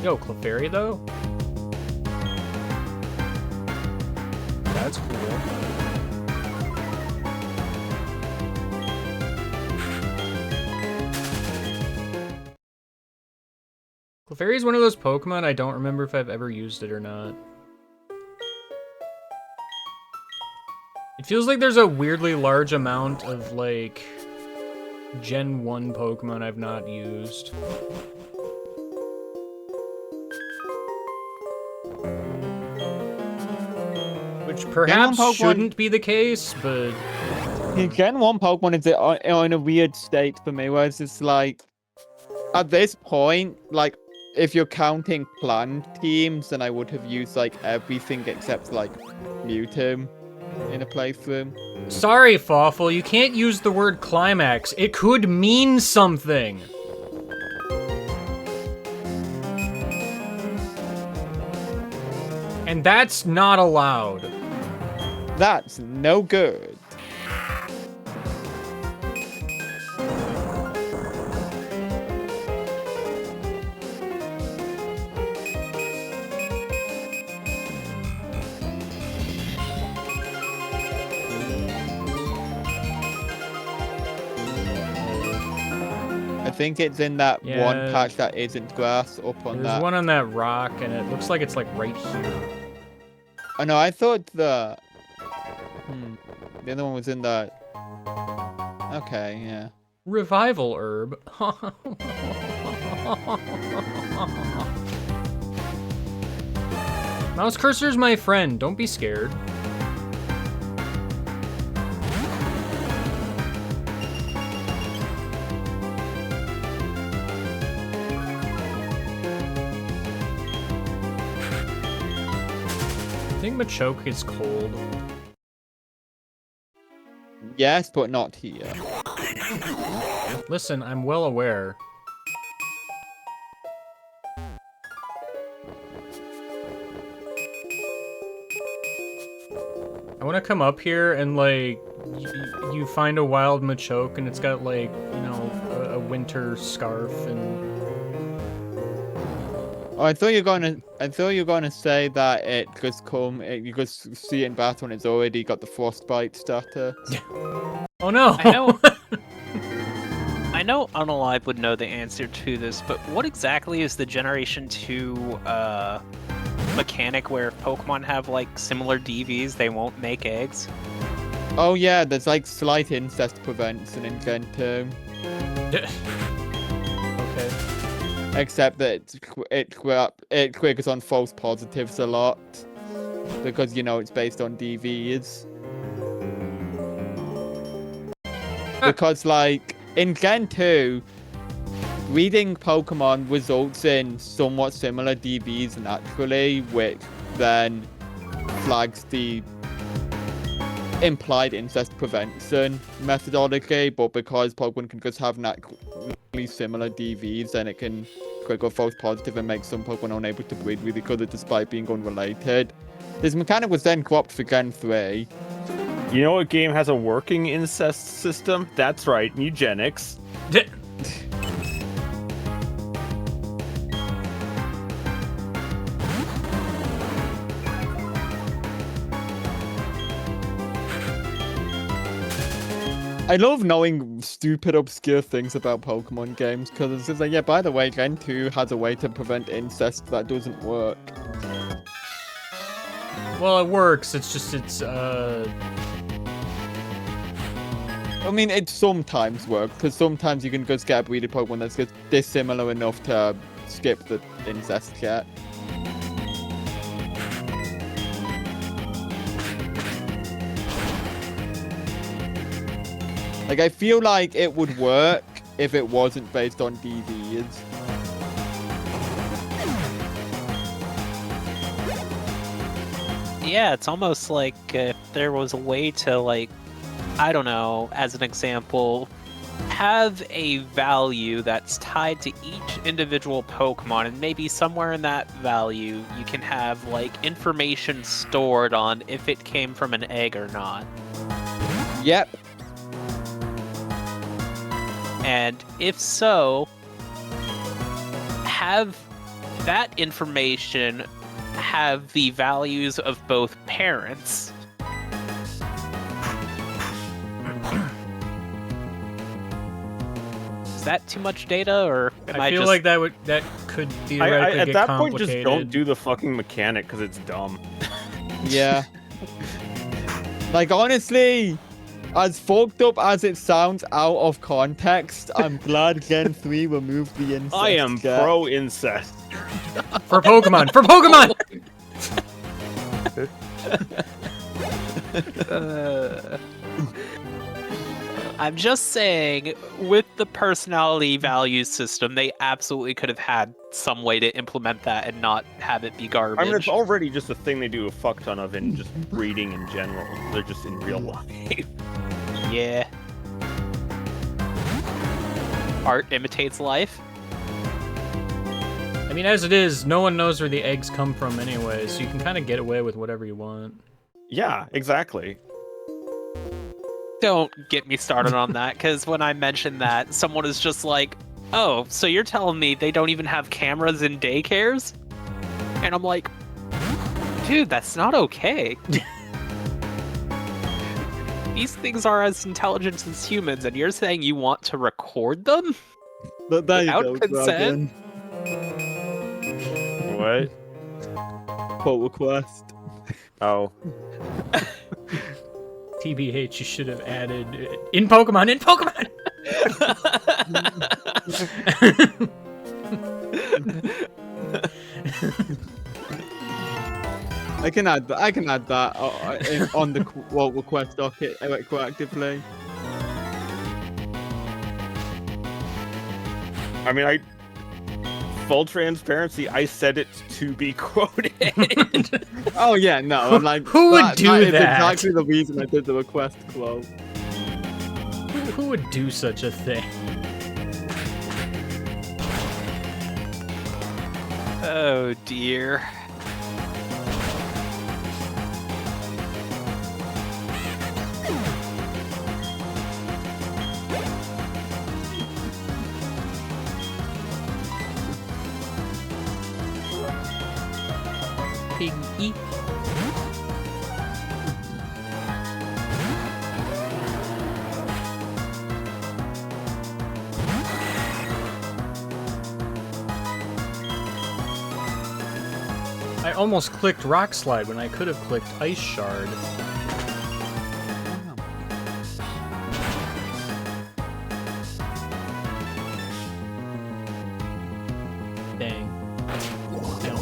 S1: Yo, Clefairy though? That's cool. Clefairy is one of those Pokemon I don't remember if I've ever used it or not. It feels like there's a weirdly large amount of, like, Gen 1 Pokemon I've not used. Which perhaps shouldn't be the case, but...
S2: Gen 1 Pokemon is in a weird state for me, whereas it's like... At this point, like, if you're counting planned teams, then I would have used, like, everything except, like, Mewtwo in a playthrough.
S1: Sorry, Fawful, you can't use the word climax. It could mean something. And that's not allowed.
S2: That's no good. I think it's in that one patch that isn't grass up on that.
S1: There's one on that rock, and it looks like it's like right here.
S2: Oh no, I thought the other one was in the... Okay, yeah.
S1: Revival herb. Mouse Cursor's my friend. Don't be scared. think Machoke is cold.
S2: Yes, but not here.
S1: Listen, I'm well aware. I want to come up here and, like, you find a wild Machoke and it's got, like, you know, a winter scarf and...
S2: Oh, I thought you were gonna say that you just see it in battle and it's already got the frostbite starter.
S1: Oh no!
S5: I know Unalive would know the answer to this, but what exactly is the Generation 2 mechanic where if Pokemon have like similar DVs, they won't make eggs?
S2: Oh yeah, there's like slight incest prevention in Gen 2.
S1: Okay.
S2: Except that it triggers on false positives a lot. Because, you know, it's based on DVs. Because, like, in Gen 2, breeding Pokemon results in somewhat similar DVs naturally, which then flags the implied incest prevention methodology, but because Pokemon can just have naturally similar DVs, then it can trigger false positive and make some Pokemon unable to breed with each other despite being unrelated. This mechanic was then cropped for Gen 3.
S3: You know what game has a working incest system? That's right, eugenics.
S2: I love knowing stupid, obscure things about Pokemon games, because it's just like, yeah, by the way, Gen 2 has a way to prevent incest that doesn't work.
S1: Well, it works, it's just,
S2: I mean, it sometimes works, because sometimes you can just get a breeded Pokemon that's just dissimilar enough to skip the incest check. Like, I feel like it would work if it wasn't based on DVs.
S5: Yeah, it's almost like if there was a way to, like, I don't know, as an example, have a value that's tied to each individual Pokemon, and maybe somewhere in that value you can have, like, information stored on if it came from an egg or not.
S2: Yep.
S5: And if so, have that information have the values of both parents. Is that too much data, or am
S1: I feel
S5: just...
S1: like that could theoretically
S3: At
S1: get
S3: that
S1: complicated.
S3: point, just don't do the fucking mechanic, because it's dumb.
S2: Yeah. Like, honestly, as fucked up as it sounds out of context, I'm glad Gen 3 removed the incest.
S3: I am pro-incest.
S1: For Pokemon! For Pokemon!
S5: I'm just saying, with the personality value system, they absolutely could have had some way to implement that and not have it be garbage.
S3: I mean, it's already just a thing they do a fuck ton of in just breeding in general. They're just in real life.
S5: Yeah. Art imitates life.
S1: I mean, as it is, no one knows where the eggs come from anyway, so you can kind of get away with whatever you want.
S3: Yeah, exactly.
S5: Don't get me started on that, because when I mentioned that, someone is just like, oh, so you're telling me they don't even have cameras in daycares? And I'm like, dude, that's not okay. These things are as intelligent as humans, and you're saying you want to record them?
S2: But there
S5: Without
S2: you go,
S5: consent?
S3: What?
S2: Quote request.
S3: Oh.
S1: TBH, you should have added in Pokemon, in Pokemon!
S2: I can add that on the quote request docket retroactively.
S3: I mean, I full transparency, I said it to be quoted.
S2: Oh yeah, no, I'm like,
S1: Who would do
S2: that? Is
S1: that?
S2: exactly the reason I did the request quote.
S1: Who would do such a thing?
S5: Oh dear.
S1: Piggy. I almost clicked Rock Slide when I could have clicked Ice Shard. Dang. Down.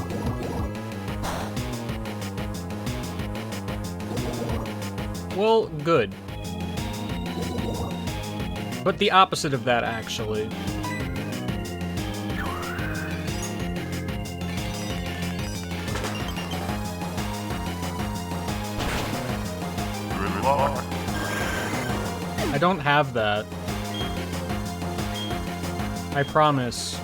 S1: Well, good. But the opposite of that, actually. I don't have that. I promise.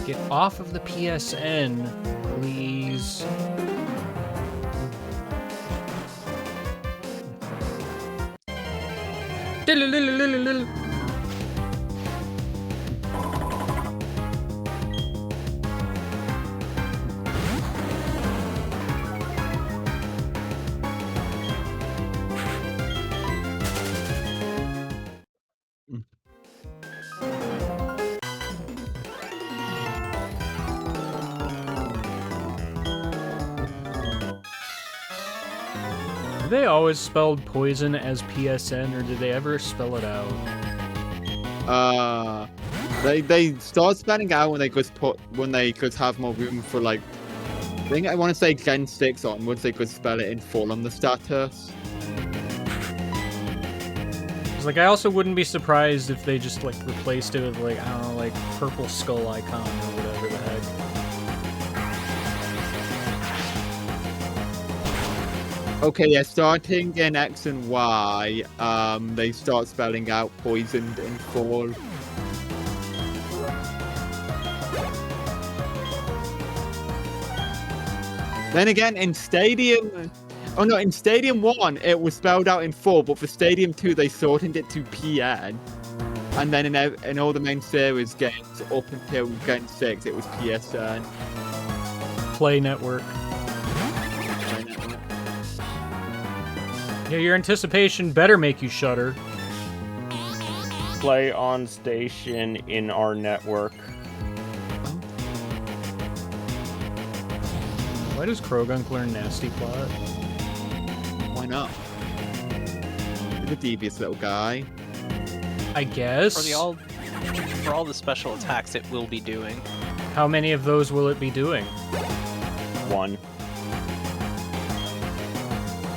S1: Get off of the PSN, please. Did they always spelled poison as PSN, or did they ever spell it out?
S2: They start spelling out when they could have more room for like. I think I want to say Gen 6 onwards they could spell it in full on the status.
S1: 'Cause, like, I also wouldn't be surprised if they just like replaced it with like, I don't know, like purple skull icon or whatever the heck.
S2: Okay, yeah, starting in X and Y, they start spelling out poisoned in full. Then again, in Stadium... Oh no, in Stadium 1, it was spelled out in full, but for Stadium 2, they shortened it to PN. And then in all the main series games, up until Gen 6, it was PSN.
S1: Play Network. Yeah, your anticipation better make you shudder.
S3: Play on station in our network.
S1: Why does Krogunk learn Nasty Plot?
S2: Why not? He's a devious little guy.
S1: I guess.
S5: For all the special attacks it will be doing.
S1: How many of those will it be doing?
S3: One.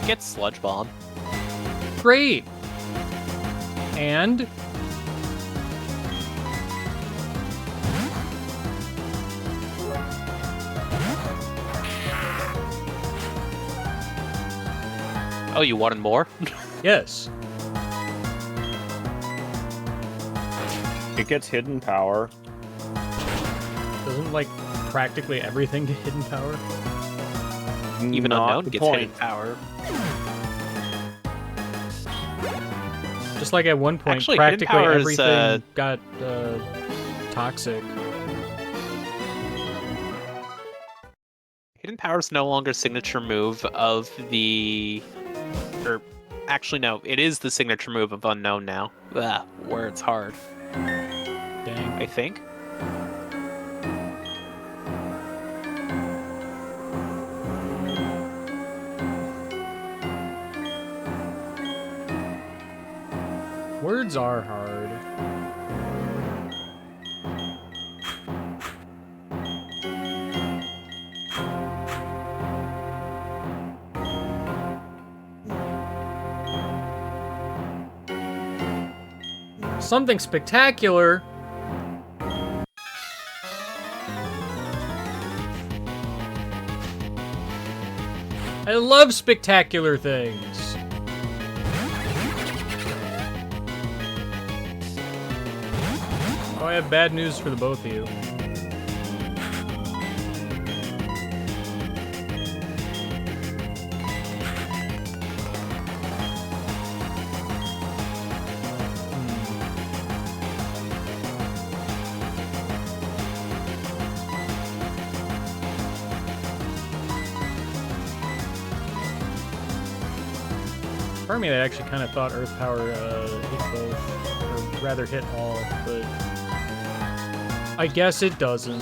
S5: Get Sludge Bomb.
S1: Great! And?
S5: Oh, you wanted more?
S1: Yes.
S3: It gets hidden power.
S1: Doesn't, like, practically everything get hidden power?
S5: Even
S3: Not
S5: Unknown
S3: the
S5: gets
S3: point.
S5: hidden power.
S1: Just like at one point,
S5: Actually, hidden
S1: practically
S5: power is,
S1: everything got, toxic.
S5: Hidden Power is no longer signature move of the... Or, actually, no. It is the signature move of Unknown now. Ugh, where it's hard.
S1: Dang.
S5: I think.
S1: Words are hard. Something spectacular. I love spectacular things. Oh, I have bad news for the both of you. Part of me that actually kind of thought Earth Power hit both, or rather hit all, but I guess it doesn't.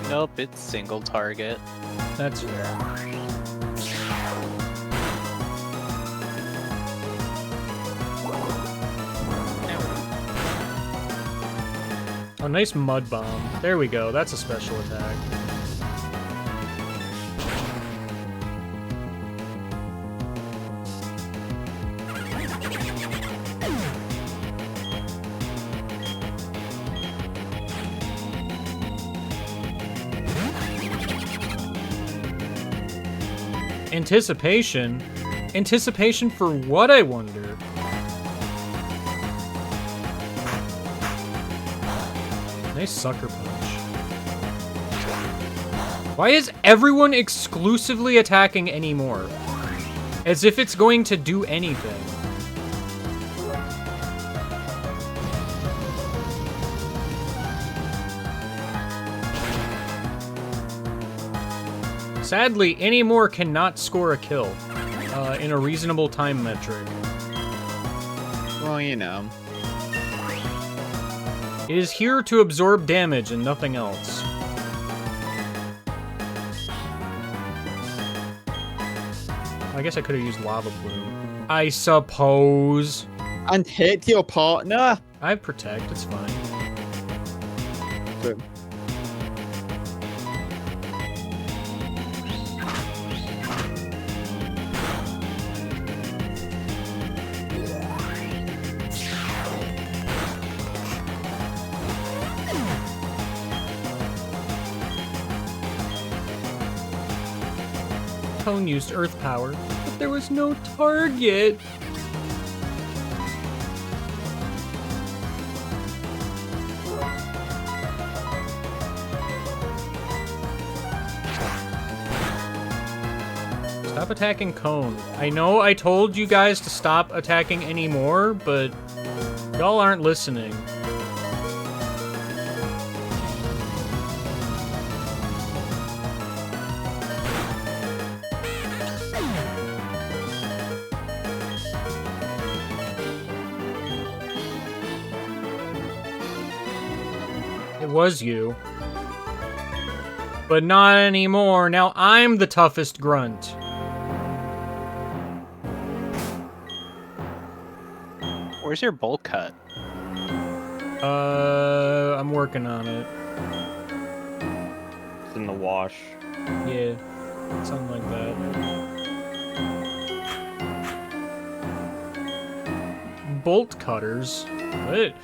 S5: Nope, it's single target.
S1: That's fair. Oh, nice mud bomb. There we go. That's a special attack. Anticipation? Anticipation for what, I wonder? Nice sucker punch. Why is everyone exclusively attacking anymore? As if it's going to do anything. Sadly, any more cannot score a kill in a reasonable time metric.
S2: Well, you know.
S1: It is here to absorb damage and nothing else. I guess I could have used Lava Plume. I suppose.
S2: And hit your partner.
S1: I have Protect, it's fine.
S2: Boom.
S1: Cone used Earth Power, but there was no target. Stop attacking Cone. I know I told you guys to stop attacking anymore, but y'all aren't listening. It was you. But not anymore. Now I'm the toughest grunt.
S5: Where's your bolt cut?
S1: I'm working on it.
S3: It's in the wash.
S1: Yeah, something like that. Bolt cutters? What?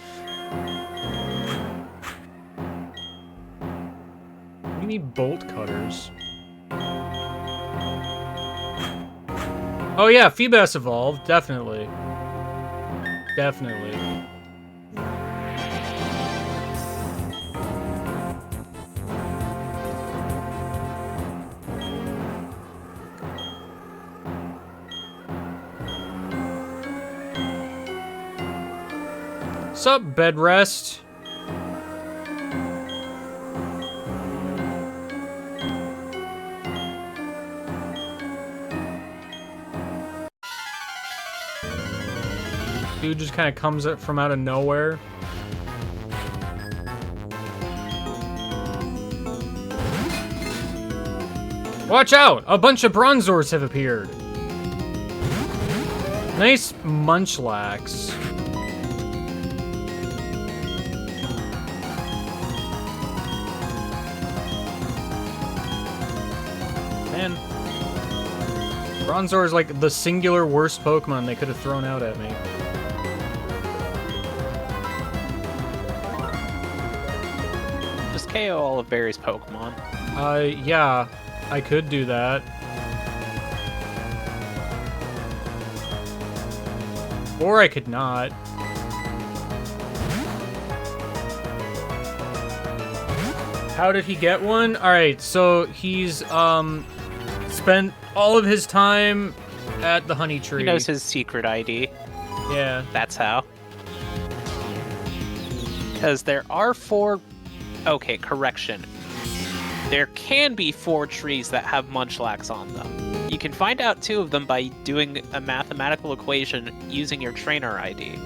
S1: What do you mean bolt cutters? Oh yeah, Feebas evolved, definitely. Definitely. Sup, Bedrest? Dude just kind of comes up from out of nowhere. Watch out! A bunch of Bronzors have appeared. Nice Munchlax. Man. Bronzor is like the singular worst Pokemon they could have thrown out at me.
S5: KO all of Barry's Pokemon.
S1: Yeah, I could do that. Or I could not. How did he get one? Alright, so he's, spent all of his time at the honey tree.
S5: He knows his secret ID.
S1: Yeah.
S5: That's how. Because there are 4... Okay, correction. There can be 4 trees that have Munchlax on them. You can find out 2 of them by doing a mathematical equation using your trainer ID.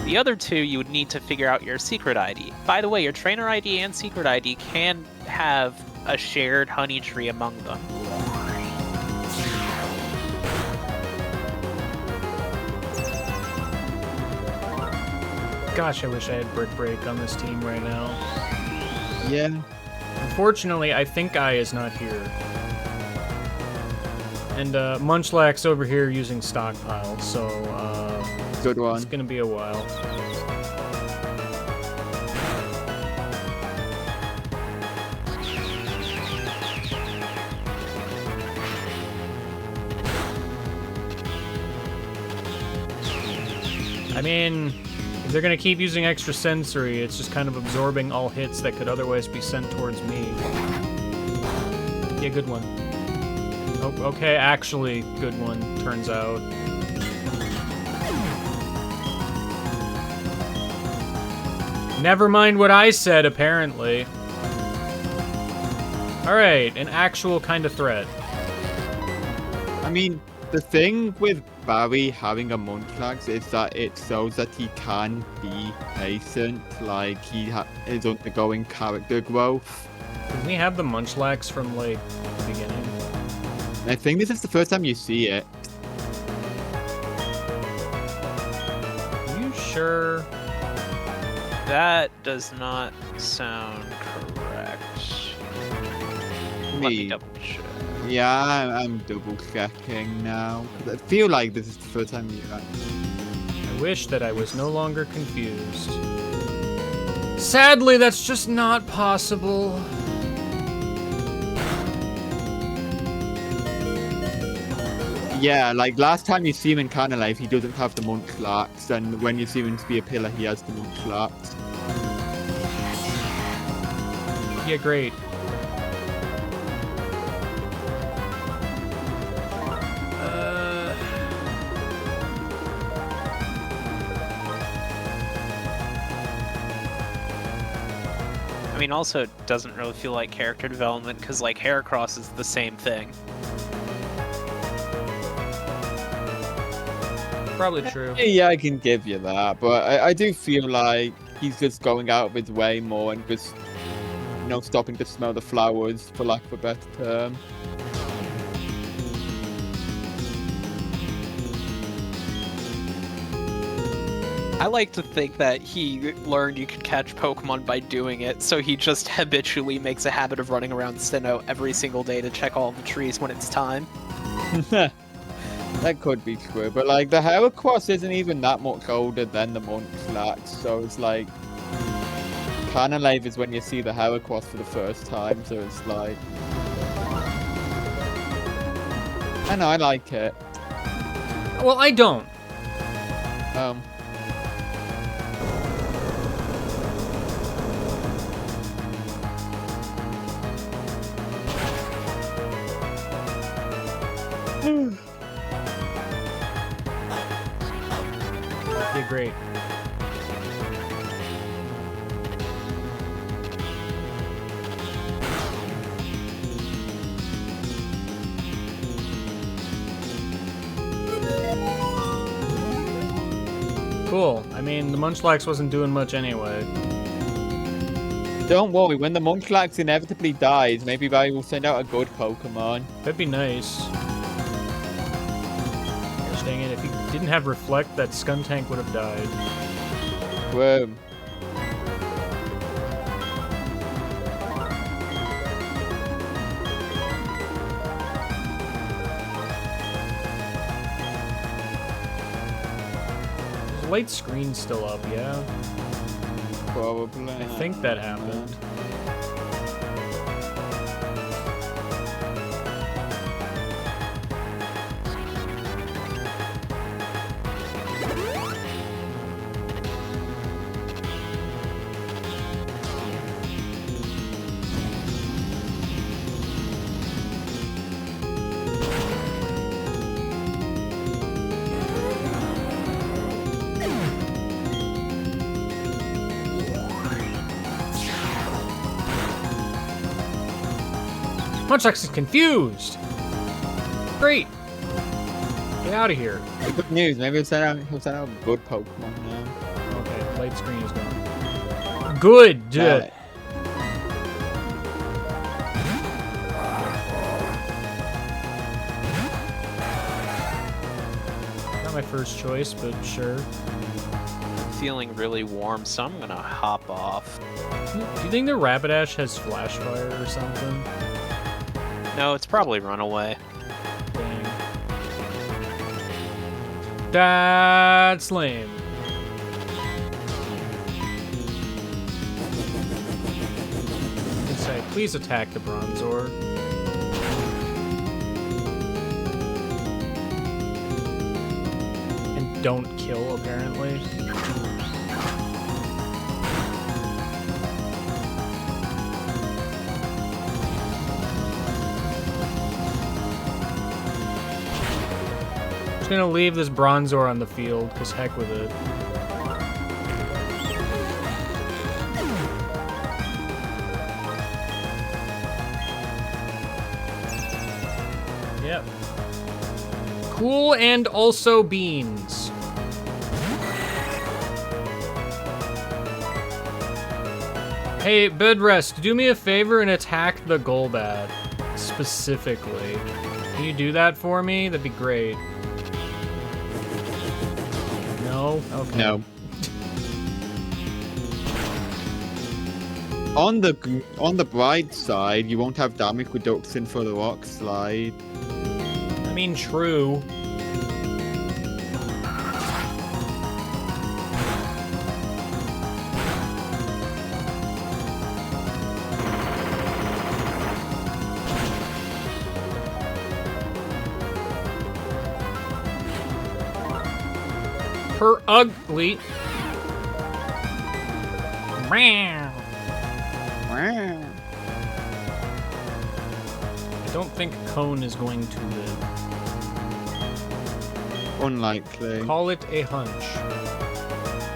S5: The other 2, you would need to figure out your secret ID. By the way, your trainer ID and secret ID can have a shared honey tree among them.
S1: Gosh, I wish I had Brick Break on this team right now.
S2: Yeah.
S1: Unfortunately, I think I is not here. And Munchlax over here using Stockpile, so
S2: Good one.
S1: it's gonna be a while. I mean, if they're gonna keep using extra sensory, it's just kind of absorbing all hits that could otherwise be sent towards me. Yeah, good one. Oh, okay, actually, good one, turns out. Never mind what I said, apparently. Alright, an actual kind of threat.
S2: I mean, the thing with Barry having a Munchlax is that it shows that he can be patient, like he is undergoing character growth.
S1: Did we have the Munchlax from, like, the beginning?
S2: And I think this is the first time you see it.
S1: Are you sure?
S5: That does not sound correct. Let me double check.
S2: Yeah, I'm double checking now. 'Cause I feel like this is the first time you.
S1: I wish that I was no longer confused. Sadly, that's just not possible.
S2: Yeah, like last time you see him in Kind of Life, he doesn't have the Munchlax, and when you see him to be a pillar, he has the Munchlax.
S1: Yeah, great.
S5: I mean, also, it doesn't really feel like character development, because, like, Heracross is the same thing.
S1: Probably true.
S2: Yeah, I can give you that, but I do feel like he's just going out of his way more and just, you know, stopping to smell the flowers, for lack of a better term.
S5: I like to think that he learned you could catch Pokemon by doing it, so he just habitually makes a habit of running around Sinnoh every single day to check all the trees when it's time.
S2: That could be true, but like the Heracross isn't even that much older than the Munchlax, so it's like Kind Life is when you see the Heracross for the first time, so it's like I know, I like it.
S1: Well, I don't. Yeah, great. Cool. I mean, the Munchlax wasn't doing much anyway.
S2: Don't worry, when the Munchlax inevitably dies, maybe Barry will send out a good Pokemon.
S1: That'd be nice. Gosh dang it, if he didn't have Reflect, that Skuntank would have died.
S2: Whoa.
S1: His light screen's still up, yeah?
S2: Probably.
S1: I think that happened. Munchlax is confused. Great. Get out of here.
S2: Good news. Maybe he'll send out a good Pokemon now.
S1: Okay, light screen is gone. Good. Not my first choice, but sure.
S5: Feeling really warm, so I'm gonna hop off.
S1: Do you think the Rapidash has Flash Fire or something?
S5: No, it's probably Runaway.
S1: Dang. That's lame. Say, please attack the Bronzor. And don't kill, apparently. Just gonna leave this Bronzor on the field, because heck with it. Yep. Cool, and also beans. Hey, Bedrest, do me a favor and attack the Golbat, specifically. Can you do that for me? That'd be great. No? Okay.
S2: No. On the bright side, you won't have damage reduction for the Rock Slide.
S1: I mean, true. Per ugly. Meow. I don't think Cone is going to live.
S2: Unlikely.
S1: Call it a hunch.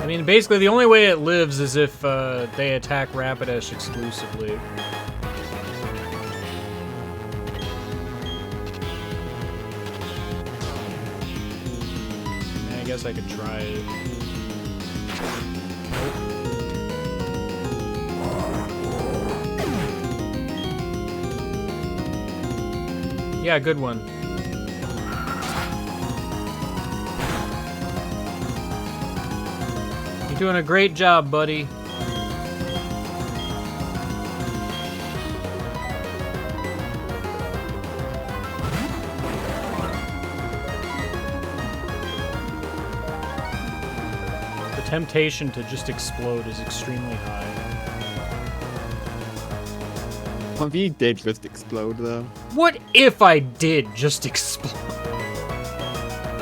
S1: I mean, basically, the only way it lives is if they attack Rapidash exclusively. I guess I could try it. Yeah, good one. You're doing a great job, buddy. The temptation to just explode is extremely high.
S2: What if you did just explode, though?
S1: What if I did just explode?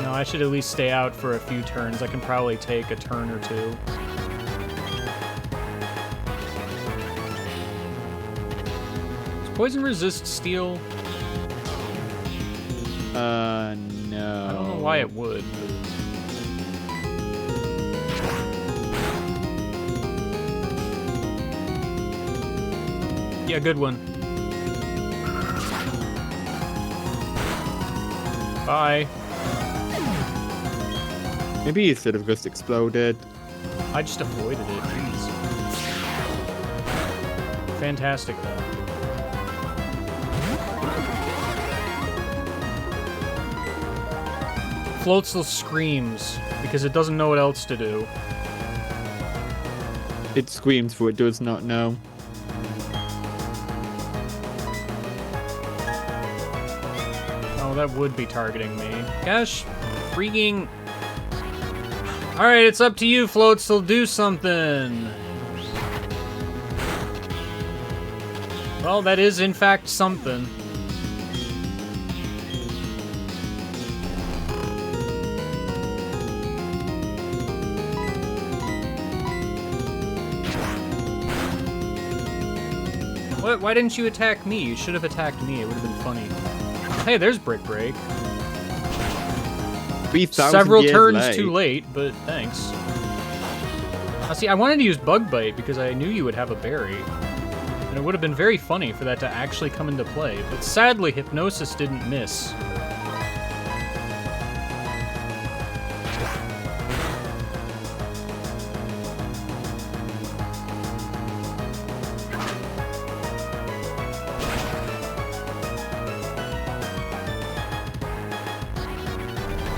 S1: No, I should at least stay out for a few turns. I can probably take a turn or two. Does poison resist steel?
S2: No.
S1: I don't know why it would. But... yeah, good one. Bye.
S2: Maybe you should have just exploded.
S1: I just avoided it, jeez. Fantastic, though. Floatzel screams, because it doesn't know what else to do.
S2: It screams for it does not know.
S1: Oh, that would be targeting me. Gosh, freaking... Alright, it's up to you, Floatzel. Do something. Well, that is, in fact, something. What? Why didn't you attack me? You should have attacked me. It would have been funny. Hey, there's Brick Break.
S2: 3,000
S1: Several
S2: years
S1: turns
S2: late.
S1: too late, but thanks. See, I wanted to use Bug Bite because I knew you would have a berry. And it would have been very funny for that to actually come into play, but sadly, Hypnosis didn't miss.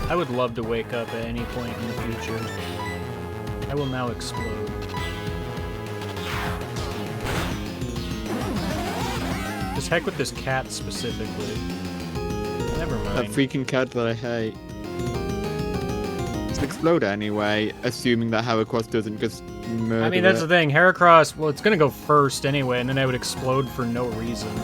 S1: I would love to wake up at any point in the future. I will now explode. Just heck with this cat specifically. Never mind.
S2: That freaking cat that I hate. Just explode anyway, assuming that Heracross doesn't just murder
S1: I mean, that's
S2: it.
S1: the thing. Heracross, well, it's gonna go first anyway, and then I would explode for no reason.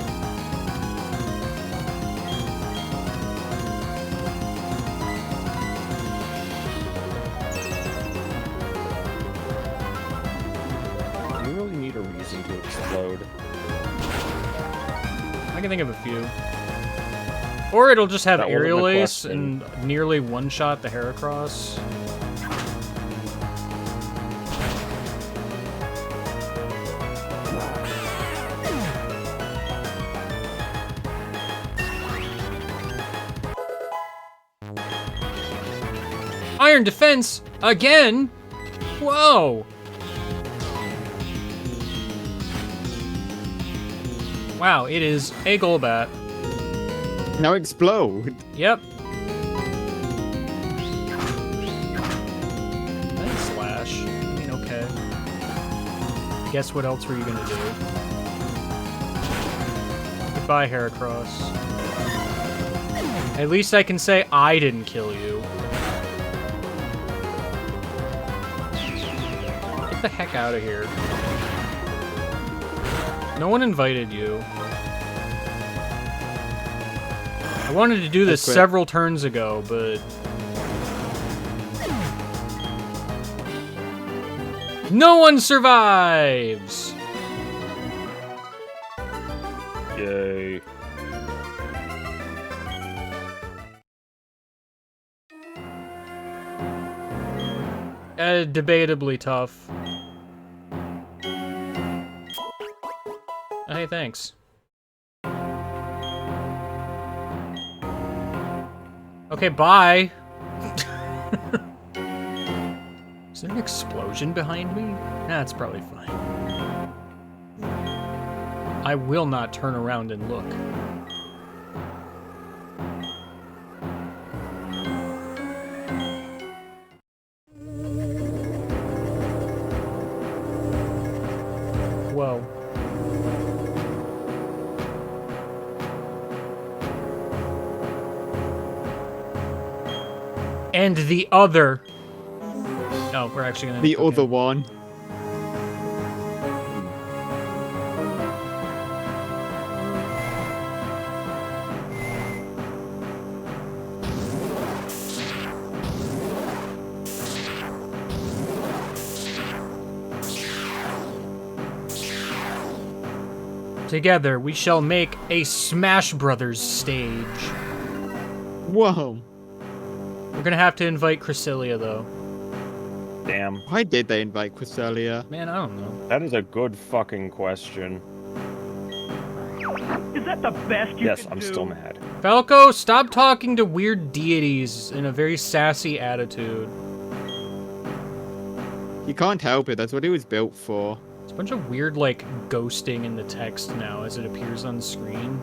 S3: You really need a reason to explode.
S1: I can think of a few. Or it'll just have
S3: That wasn't
S1: Aerial
S3: my
S1: Ace
S3: question.
S1: and nearly one-shot the Heracross. Iron Defense again? Whoa! Wow, it is a Golbat.
S2: Now explode!
S1: Yep. Nice slash. I mean, okay. Guess what else were you gonna do? Goodbye, Heracross. At least I can say I didn't kill you. Get the heck out of here. No one invited you. I wanted to do this
S2: I quit.
S1: several turns ago, but... No one survives!
S3: Yay.
S1: Debatably tough. Hey, thanks. Okay, bye. Is there an explosion behind me? That's probably fine. I will not turn around and look. Whoa. And the other. Oh, we're actually gonna.
S2: The
S1: okay.
S2: other one.
S1: Together, we shall make a Smash Brothers stage.
S2: Whoa.
S1: We're gonna have to invite Cresselia, though.
S3: Damn.
S2: Why did they invite Cresselia?
S1: Man, I don't know.
S3: That is a good fucking question.
S4: Is that the best you
S3: Yes,
S4: can
S3: I'm
S4: do?
S3: still mad.
S1: Falco, stop talking to weird deities in a very sassy attitude.
S2: He can't help it, that's what he was built for.
S1: It's a bunch of weird, like, ghosting in the text now as it appears on screen.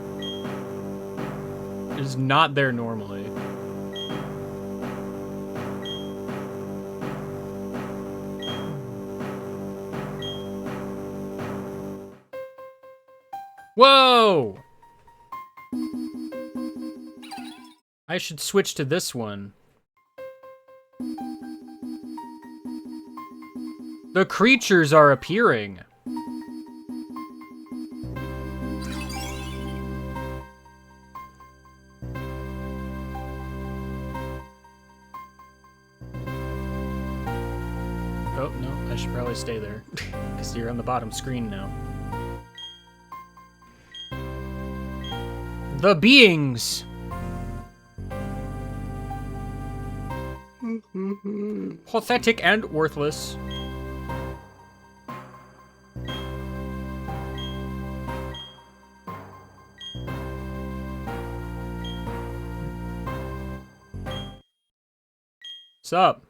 S1: It is not there normally. Whoa! I should switch to this one. The creatures are appearing. Oh, no, I should probably stay there, because you're on the bottom screen now. The beings! Pathetic and worthless. Sup?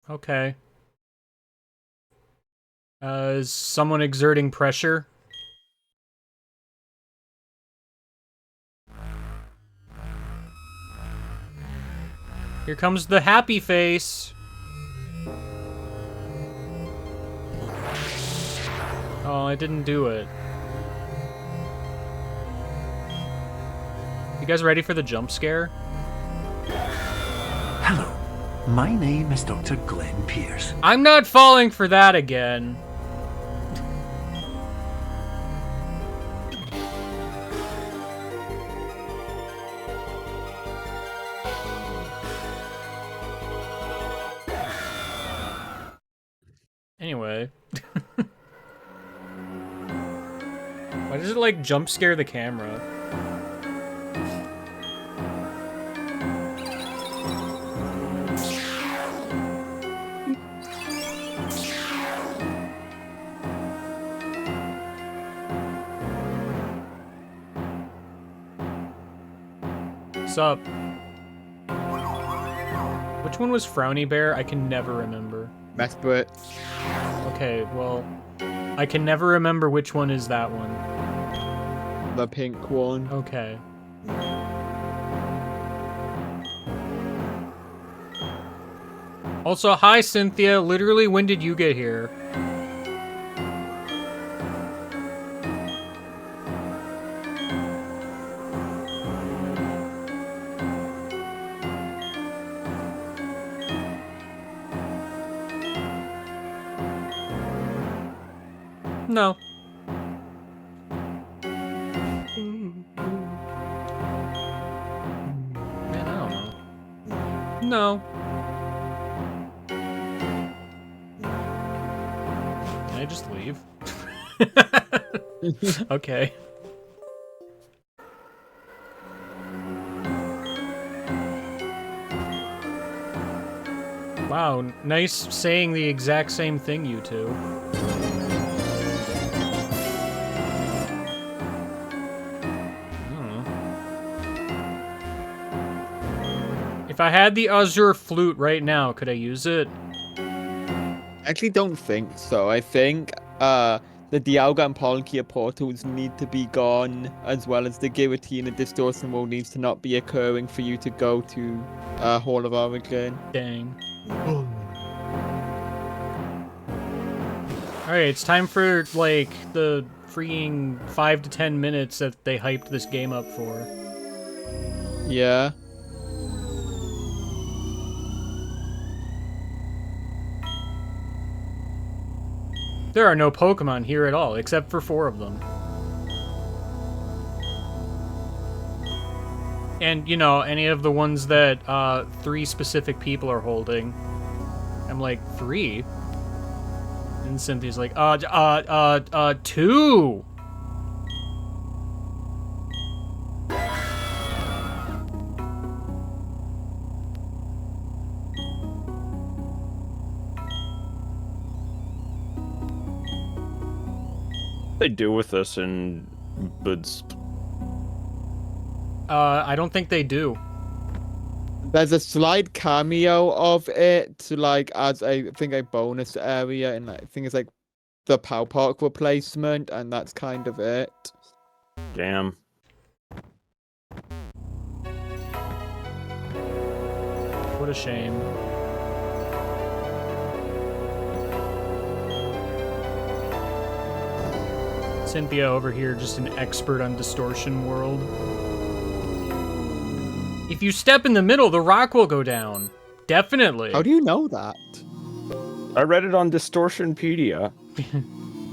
S1: Okay. Is someone exerting pressure? Here comes the happy face. Oh, I didn't do it. You guys ready for the jump scare?
S6: Hello, my name is Dr. Glenn Pierce.
S1: I'm not falling for that again. Anyway. Why does it, like, jump scare the camera? What's up? Which one was Frowny Bear? I can never remember.
S2: Mesprit.
S1: Okay, well, I can never remember which one is that one.
S2: The pink one.
S1: Okay. Also, hi Cynthia. Literally, when did you get here? No. Man, I don't know. No. Can I just leave? Okay. Wow, nice saying the exact same thing, you two. If I had the Azure Flute right now, could I use it?
S2: I actually don't think so. I think the Dialga and Palkia portals need to be gone, as well as the Guillotine and Distortion Wall needs to not be occurring for you to go to Hall of Origin.
S1: Dang. Alright, it's time for, like, the freeing 5 to 10 minutes that they hyped this game up for.
S2: Yeah.
S1: There are no Pokemon here at all, except for 4 of them. And, you know, any of the ones that 3 specific people are holding. I'm like, 3? And Cynthia's like, 2!
S3: They do with this in Buds.
S1: I don't think they do.
S2: There's a slight cameo of it, like, as I think a bonus area, and I think it's like the Pow Park replacement, and that's kind of it.
S3: Damn.
S1: What a shame. Cynthia over here, just an expert on Distortion World. If you step in the middle, the rock will go down. Definitely.
S2: How do you know that?
S3: I read it on Distortionpedia.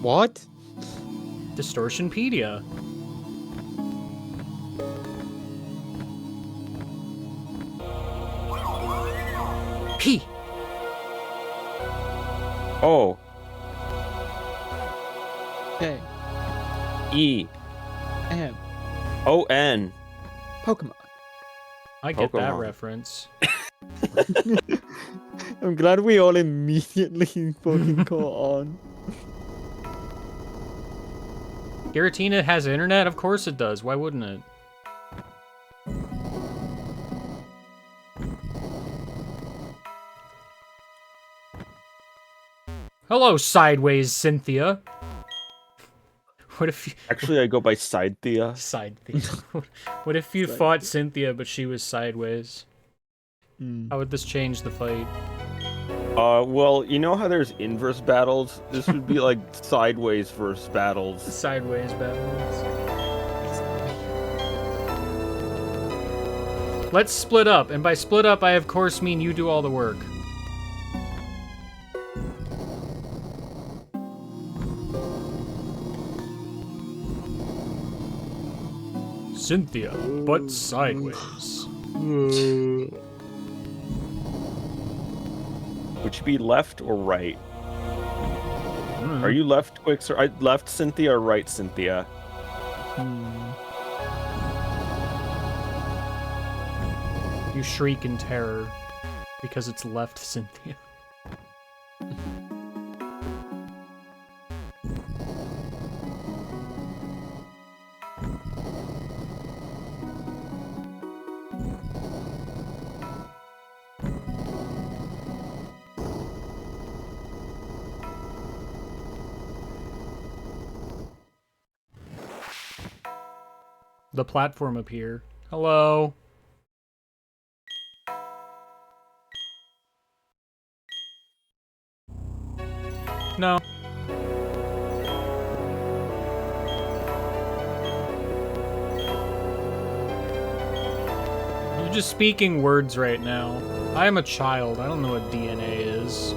S2: What?
S1: Distortionpedia. P.
S3: Oh.
S2: K.
S3: E.
S2: M.
S3: O-N.
S2: Pokemon.
S1: I get that
S3: Pokemon.
S1: reference.
S2: I'm glad we all immediately fucking caught on.
S1: Giratina has internet? Of course it does. Why wouldn't it? Hello, Sideways Cynthia. What if you...
S3: Actually, I go by Side Thea.
S1: Side Thea. What if you fought Cynthia, but she was sideways? How would this change the fight?
S3: Well, you know how there's inverse battles? This would be like sideways versus battles.
S1: Sideways battles. Let's split up, and by split up, I of course mean you do all the work. Cynthia, but sideways.
S3: Would you be left or right? Are you left, Quicks, or left Cynthia or right Cynthia?
S1: You shriek in terror because it's left Cynthia. The platform up here. Hello. No. You're just speaking words right now. I am a child. I don't know what DNA is.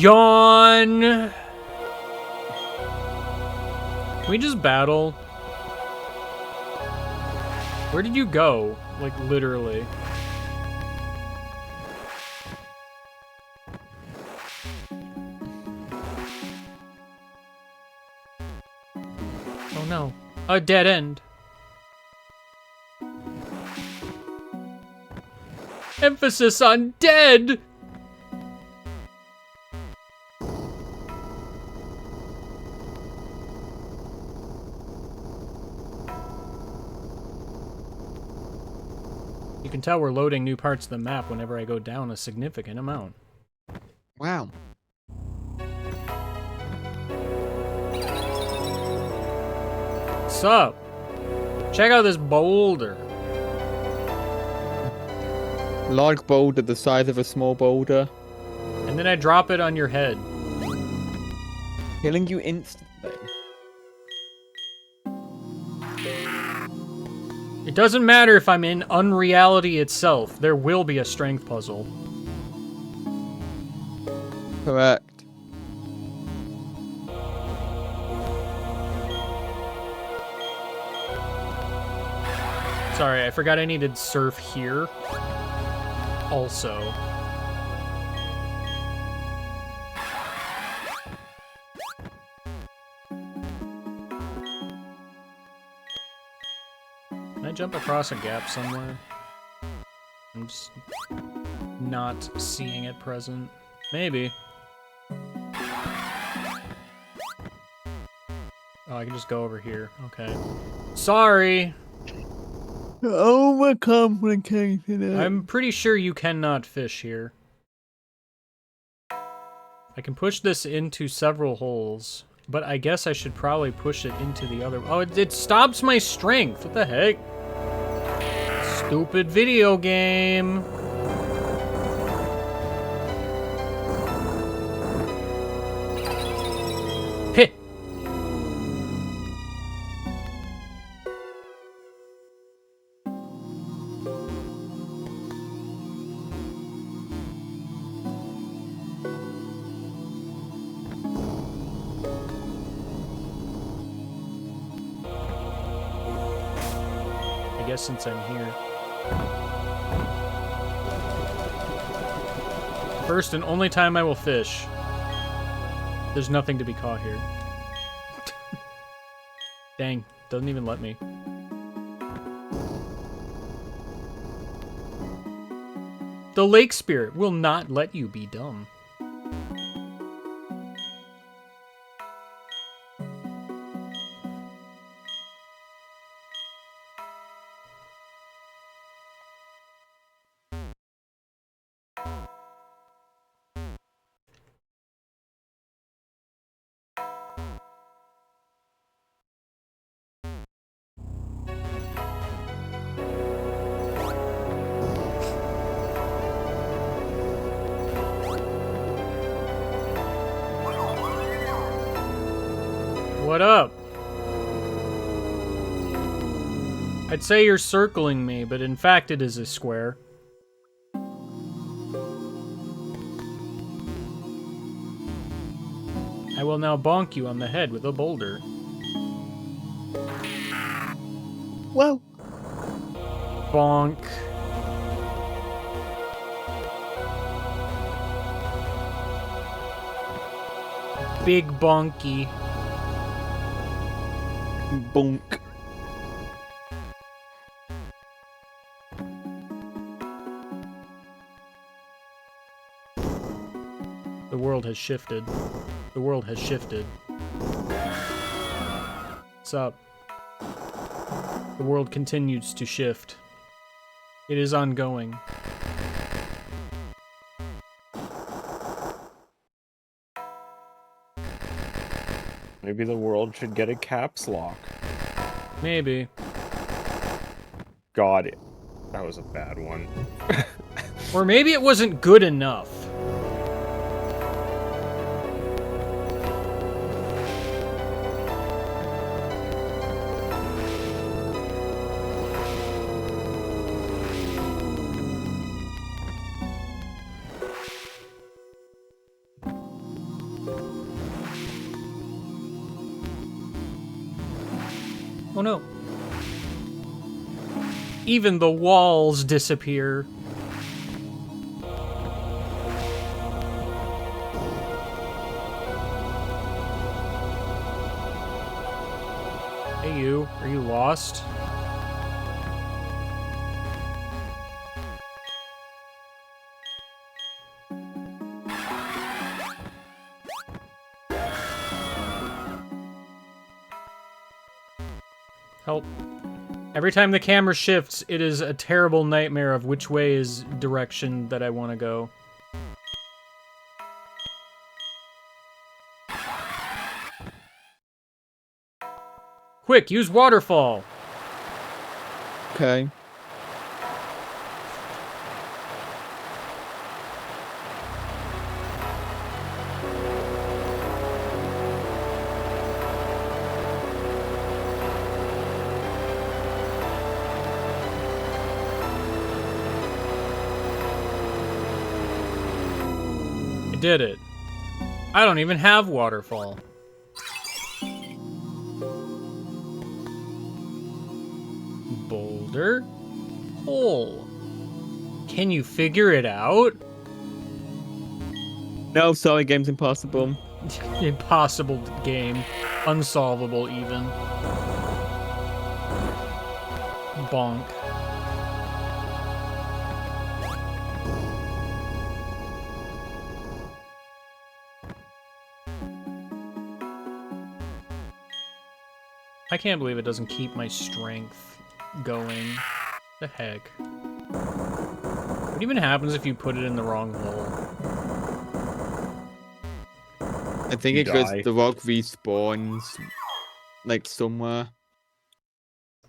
S1: Yawn! Can we just battle? Where did you go? Like, literally. Oh no. A dead end. Emphasis on dead! You can tell we're loading new parts of the map whenever I go down a significant amount.
S2: Wow.
S1: What's up? Check out this boulder.
S2: Large boulder the size of a small boulder.
S1: And then I drop it on your head.
S2: Killing you instantly.
S1: It doesn't matter if I'm in unreality itself. There will be a strength puzzle.
S2: Correct.
S1: Sorry, I forgot I needed surf here. Also. Can I jump across a gap somewhere? I'm just not seeing it present. Maybe. Oh, I can just go over here. Okay. Sorry!
S2: Overcomplicated.
S1: I'm pretty sure you cannot fish here. I can push this into several holes, but I guess I should probably push it into the other... Oh, it stops my strength! What the heck? Stupid video game! Heh! I guess since I'm here. First and only time I will fish. There's nothing to be caught here. Dang, doesn't even let me. The lake spirit will not let you be dumb. What up? I'd say you're circling me, but in fact it is a square. I will now bonk you on the head with a boulder.
S2: Whoa.
S1: Bonk. Big bonky.
S2: Bonk.
S1: The world has shifted. The world has shifted. What's up? The world continues to shift. It is ongoing.
S3: Maybe the world should get a caps lock.
S1: Maybe.
S3: God, that was a bad one.
S1: Or maybe it wasn't good enough. Oh no. Even the walls disappear. Hey you, are you lost? Help. Every time the camera shifts, it is a terrible nightmare of which way is direction that I want to go. Quick, use waterfall.
S2: Okay.
S1: I did it. I don't even have waterfall. Boulder? Hole. Can you figure it out?
S2: No, sorry, game's impossible.
S1: Impossible game. Unsolvable even. Bonk. I can't believe it doesn't keep my strength going. The heck? What even happens if you put it in the wrong hole?
S2: I think
S3: You
S2: it goes,
S3: die.
S2: the rock respawns, like, somewhere.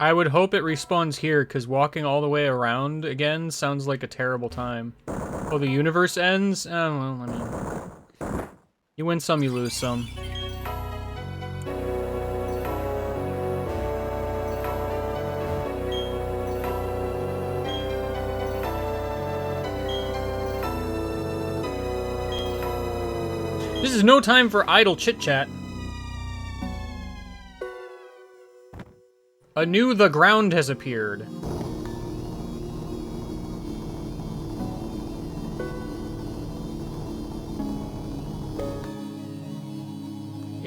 S1: I would hope it respawns here, because walking all the way around again sounds like a terrible time. Oh, the universe ends? Oh, well, I mean... You win some, you lose some. This is no time for idle chit-chat. Anew the ground has appeared.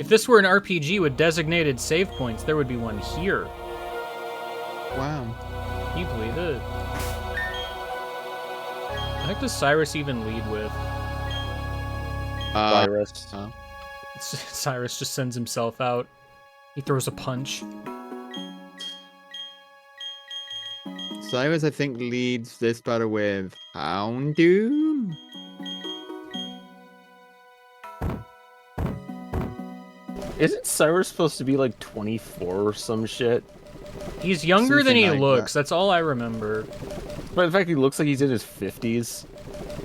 S1: If this were an RPG with designated save points, there would be one here.
S2: Wow.
S1: Can you believe it? The heck does Cyrus even lead with?
S3: Virus.
S1: Cyrus just sends himself out. He throws a punch.
S2: Cyrus, I think, leads this battle with Houndoom.
S3: Isn't Cyrus supposed to be like 24 or some shit?
S1: He's younger than he
S2: Something like
S1: looks.
S2: that.
S1: That's all I remember.
S3: But in fact, he looks like he's in his 50s.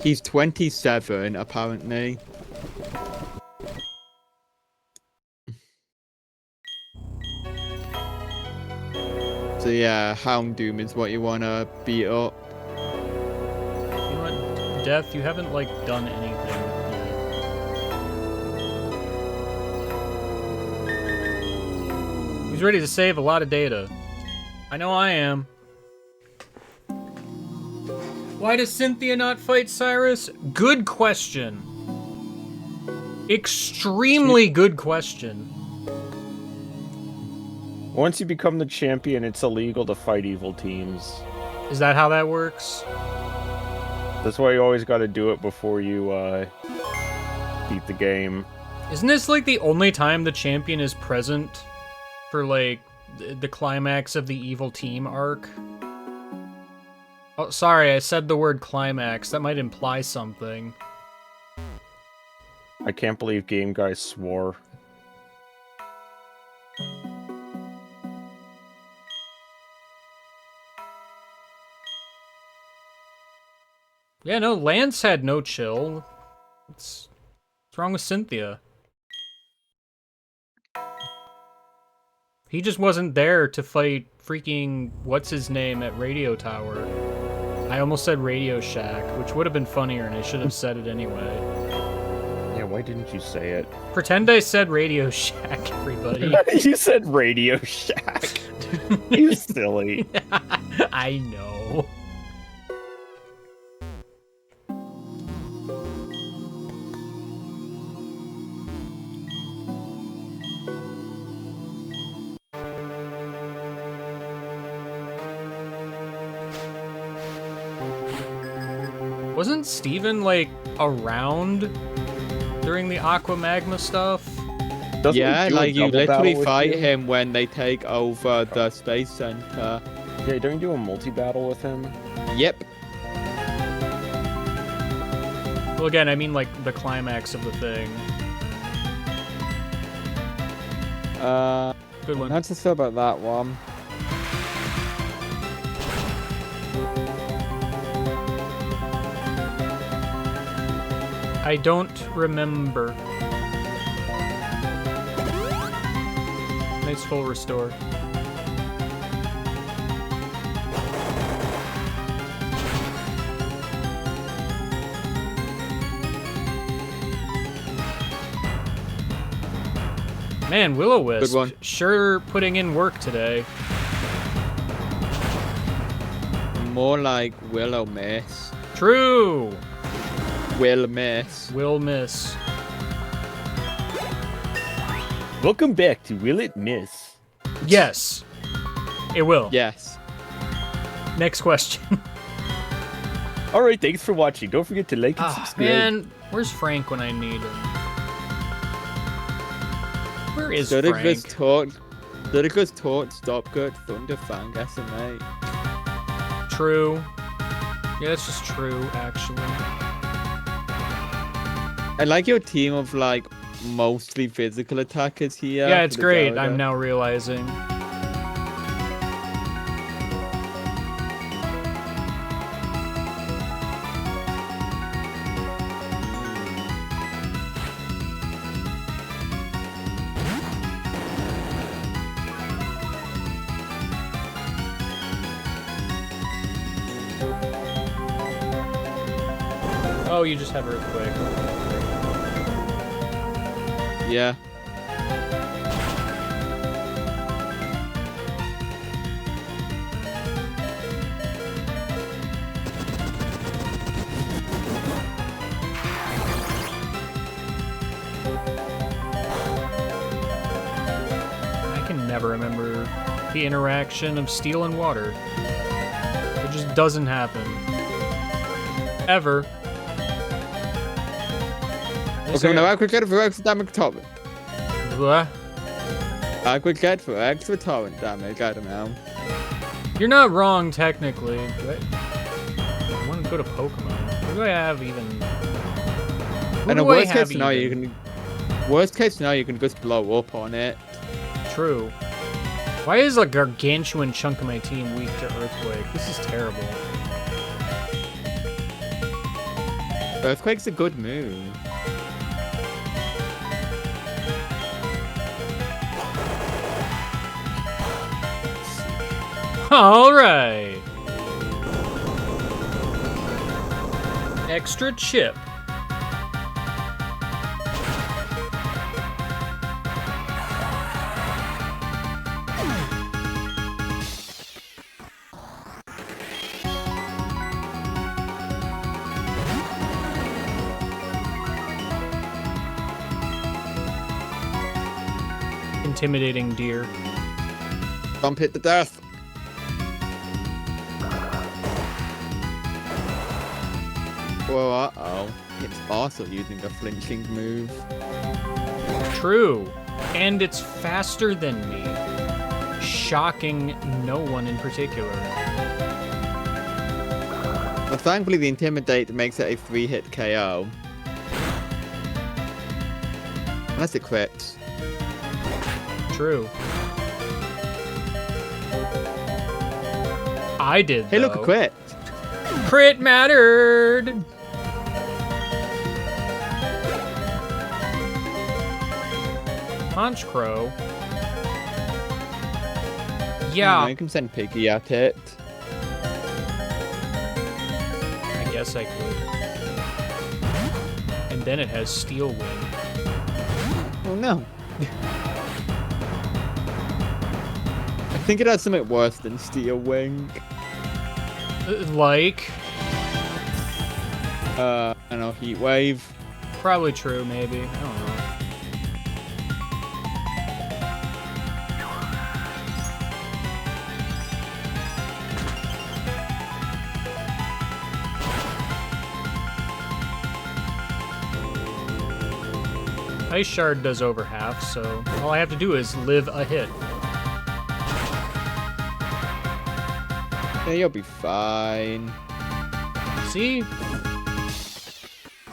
S2: He's 27, apparently. So yeah, Houndoom is what you want to beat up.
S1: You know what, Death, you haven't, like, done anything yet. He's ready to save a lot of data. I know I am. Why does Cynthia not fight Cyrus? Good question. Extremely good question.
S3: Once you become the champion, it's illegal to fight evil teams.
S1: Is that how that works?
S3: That's why you always got to do it before you beat the game.
S1: Isn't this like the only time the champion is present for like the climax of the evil team arc? Oh, sorry, I said the word climax. That might imply something.
S3: I can't believe Game Guy swore.
S1: Yeah, no, Lance had no chill. What's wrong with Cynthia? He just wasn't there to fight freaking what's-his-name at Radio Tower. I almost said Radio Shack, which would have been funnier, and I should have said it anyway.
S3: Yeah, why didn't you say it?
S1: Pretend I said Radio Shack, everybody.
S3: You said Radio Shack. You silly.
S1: I know. Wasn't Steven, like, around during the Aqua Magma stuff?
S3: Doesn't he
S2: Yeah,
S3: do a
S2: like you
S3: double
S2: literally
S3: battle with
S2: fight
S3: you?
S2: him when they take over the space center.
S3: Yeah, don't you do a multi-battle with him?
S2: Yep.
S1: Well, again, I mean, like, the climax of the thing. Good one.
S2: Not to say about that one.
S1: I don't remember. Nice full restore. Man, Will-O-Wisp,
S2: Good one.
S1: sure putting in work today.
S2: More like Willow Miss.
S1: True!
S2: Will miss.
S1: Will miss.
S3: Welcome back to Will It Miss?
S1: Yes. It will.
S2: Yes.
S1: Next question.
S3: Alright, thanks for watching. Don't forget to like and
S1: Ah,
S3: subscribe.
S1: man, where's Frank when I need him? Where is Frank?
S2: Ludicrous taught Stopgut Thunderfang SMA.
S1: True. Yeah, that's just true, actually.
S2: I like your team of like mostly physical attackers here.
S1: Yeah,
S2: for
S1: it's
S2: the
S1: great.
S2: Zelda.
S1: I'm now realizing. Oh, you just have Earthquake.
S2: Yeah.
S1: never remember the interaction of steel and water. It just doesn't happen. Ever.
S2: Okay, now I could get for extra damage torrent.
S1: Blah.
S2: I could get for extra torrent damage, I don't know.
S1: You're not wrong, technically. I want to go to Pokemon. What do I have even? Who
S2: And a
S1: do I
S2: worst case
S1: have
S2: scenario,
S1: even?
S2: you can just blow up on it.
S1: True. Why is a gargantuan chunk of my team weak to Earthquake? This is terrible.
S2: Earthquake's a good move.
S1: All right. Extra chip. Intimidating deer.
S2: Bump hit to death. Whoa, uh-oh. It's also using a flinching move.
S1: True. And it's faster than me. Shocking no one in particular.
S2: But thankfully the Intimidate makes it a 3-hit KO. Unless it crits.
S1: True. I did,
S2: Hey, look, a
S1: though.
S2: crit.
S1: Crit mattered! Honchcrow. Yeah,
S2: You can send Piggy at it.
S1: I guess I could. And then it has Steel Wing.
S2: Oh no. I think it has something worse than Steel Wing.
S1: Like?
S2: I don't know, Heat Wave.
S1: Probably true, maybe. I don't know. Ice Shard does over half, so all I have to do is live a hit.
S2: Yeah, you'll be fine.
S1: See?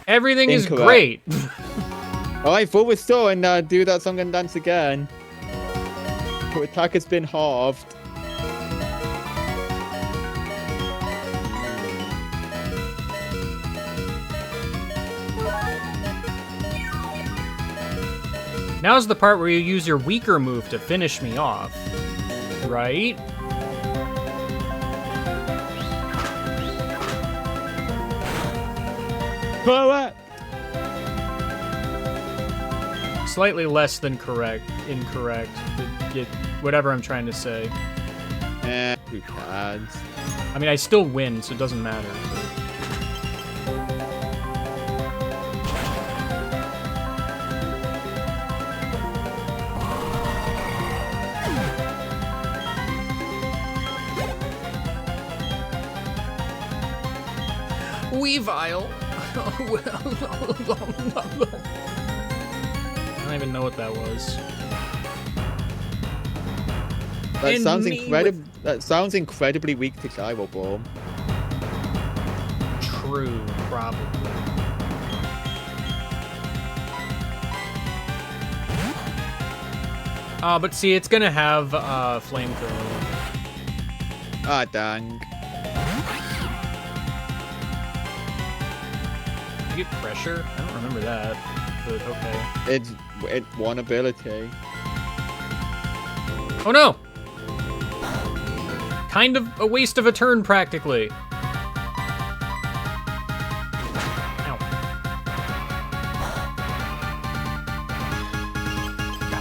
S1: Everything is
S2: Incorrect.
S1: great.
S2: Alright, full restore and do that song and dance again. Your attack has been halved.
S1: Now's the part where you use your weaker move to finish me off. Right?
S2: Correct.
S1: Slightly less than correct. Incorrect. Whatever I'm trying to say.
S2: Who cares?
S1: I mean, I still win, so it doesn't matter. Weavile. I don't even know what that was.
S2: That
S1: And
S2: sounds
S1: me
S2: incredible. That sounds incredibly weak to Gyro Ball.
S1: True, probably. But see, it's gonna have Flamethrower.
S2: Ah, dang.
S1: You get pressure? I don't remember that, but okay.
S2: It's one ability.
S1: Oh no! Kind of a waste of a turn, practically. Ow.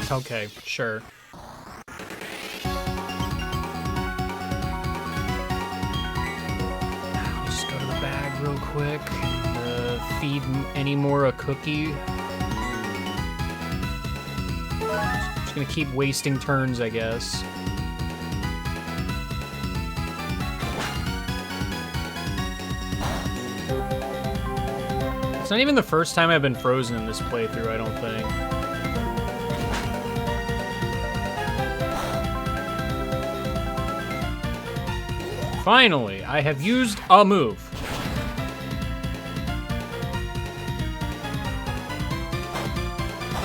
S1: Okay, sure. Just go to the bag real quick. Feed any more a cookie. Just gonna keep wasting turns, I guess. It's not even the first time I've been frozen in this playthrough, I don't think. Finally, I have used a move.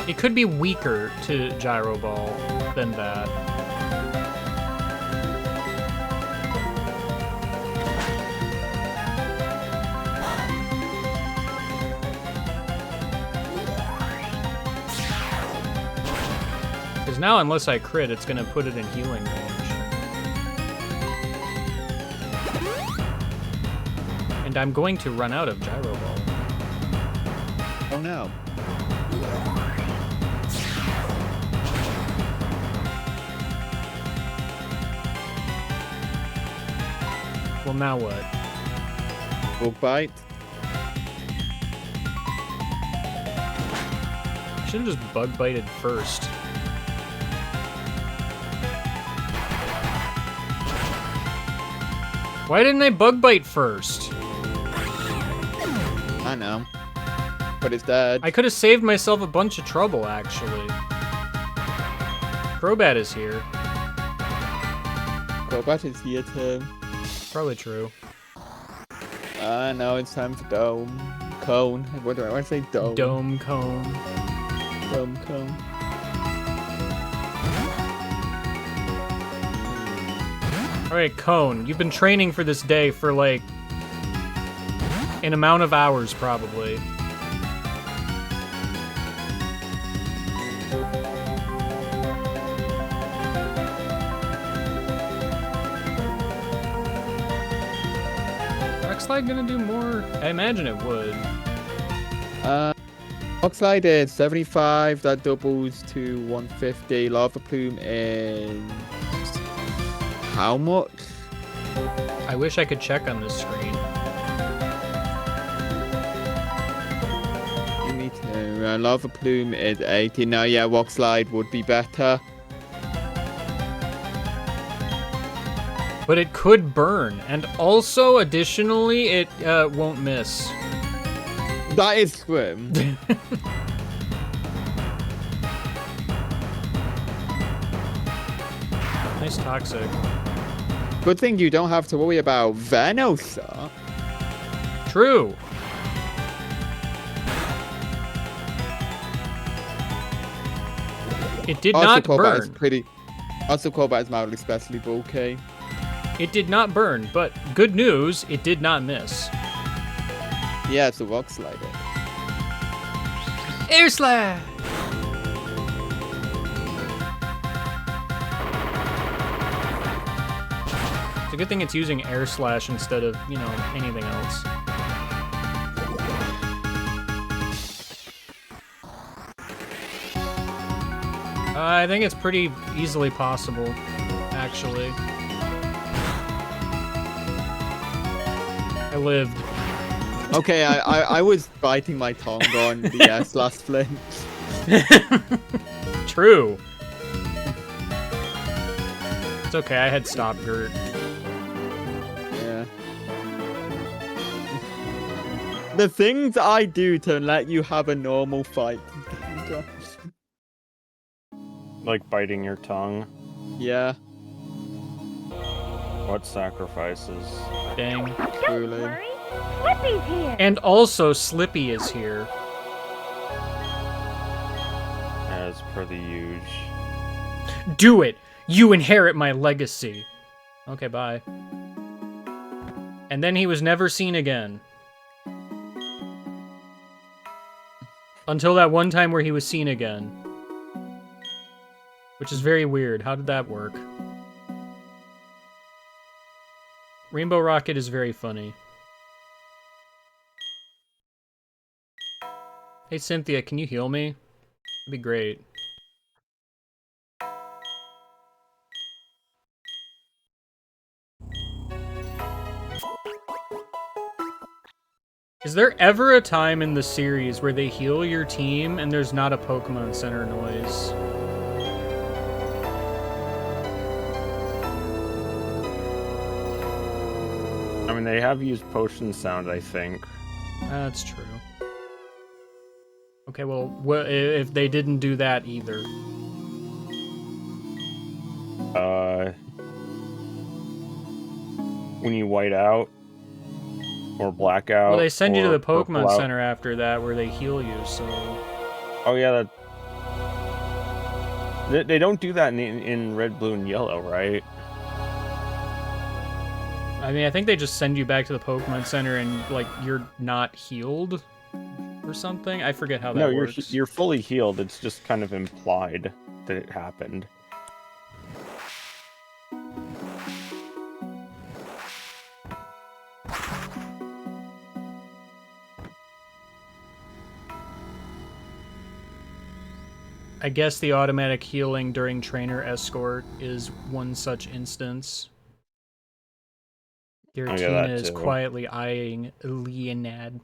S1: It could be weaker to Gyro Ball than that. Because now, unless I crit, it's going to put it in healing range. And I'm going to run out of Gyro Ball.
S2: Oh no.
S1: Well, now what?
S2: Bug bite.
S1: I should have just bug bited first. Why didn't I bug bite first?
S2: I know. But it's dead.
S1: I could have saved myself a bunch of trouble, actually. Crobat is here.
S2: Crobat is here too.
S1: Probably true.
S2: No, it's time for Dome. Cone. What do I want to say? Dome.
S1: Dome Cone.
S2: Dome Cone.
S1: Alright, Cone. You've been training for this day for, like, an amount of hours, probably. Slide gonna do more? I imagine it would.
S2: Rock Slide is 75, that doubles to 150. Lava Plume is how much?
S1: I wish I could check on this screen.
S2: Me too. Lava Plume is 80. Now, yeah, Rock Slide would be better.
S1: But it could burn, and also, additionally, it won't miss.
S2: That is true.
S1: Nice Toxic.
S2: Good thing you don't have to worry about Venosa.
S1: True. It did not burn.
S2: Also, Crobat is mildly especially bulky.
S1: It did not burn, but good news, it did not miss.
S2: Yeah, it's a Rock Slider.
S1: Air Slash! It's a good thing it's using Air Slash instead of, you know, anything else. I think it's pretty easily possible, actually. I lived.
S2: Okay, I was biting my tongue on the last flint.
S1: True. It's okay, I had Stop Gert.
S2: Yeah. The things I do to let you have a normal fight.
S3: Like biting your tongue.
S2: Yeah.
S3: What sacrifices?
S1: Dang.
S4: Don't worry, Slippy's here.
S1: And also, Slippy is here.
S3: As per the huge.
S1: Do it! You inherit my legacy. Okay, bye. And then he was never seen again. Until that one time where he was seen again. Which is very weird. How did that work? Rainbow Rocket is very funny. Hey Cynthia, can you heal me? That'd be great. Is there ever a time in the series where they heal your team and there's not a Pokemon Center noise?
S3: they have used potion sound, I think.
S1: That's true. Okay, well, if they didn't do that either?
S3: When you white out or black out.
S1: Well, they send you to
S3: or
S1: the
S3: purple
S1: Pokemon
S3: out.
S1: Center after that, where they heal you. So.
S3: Oh yeah, they don't do that in Red, Blue, and Yellow, right?
S1: I mean, I think they just send you back to the Pokemon Center and, like, you're not healed or something. I forget how that works.
S3: No, you're fully healed. It's just kind of implied that it happened.
S1: I guess the automatic healing during trainer escort is one such instance. Giratina is quietly eyeing Leonad.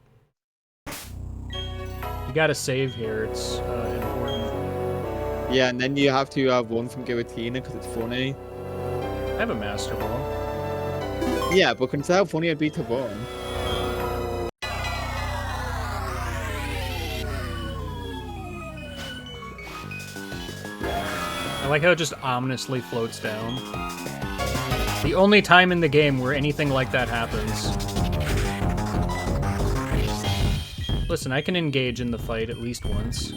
S1: You gotta save here, it's important.
S2: Yeah, and then you have to have one from Giratina because it's funny.
S1: I have a Master Ball.
S2: Yeah, but consider how funny it'd be to run.
S1: I like how it just ominously floats down. The only time in the game where anything like that happens. Listen, I can engage in the fight at least once.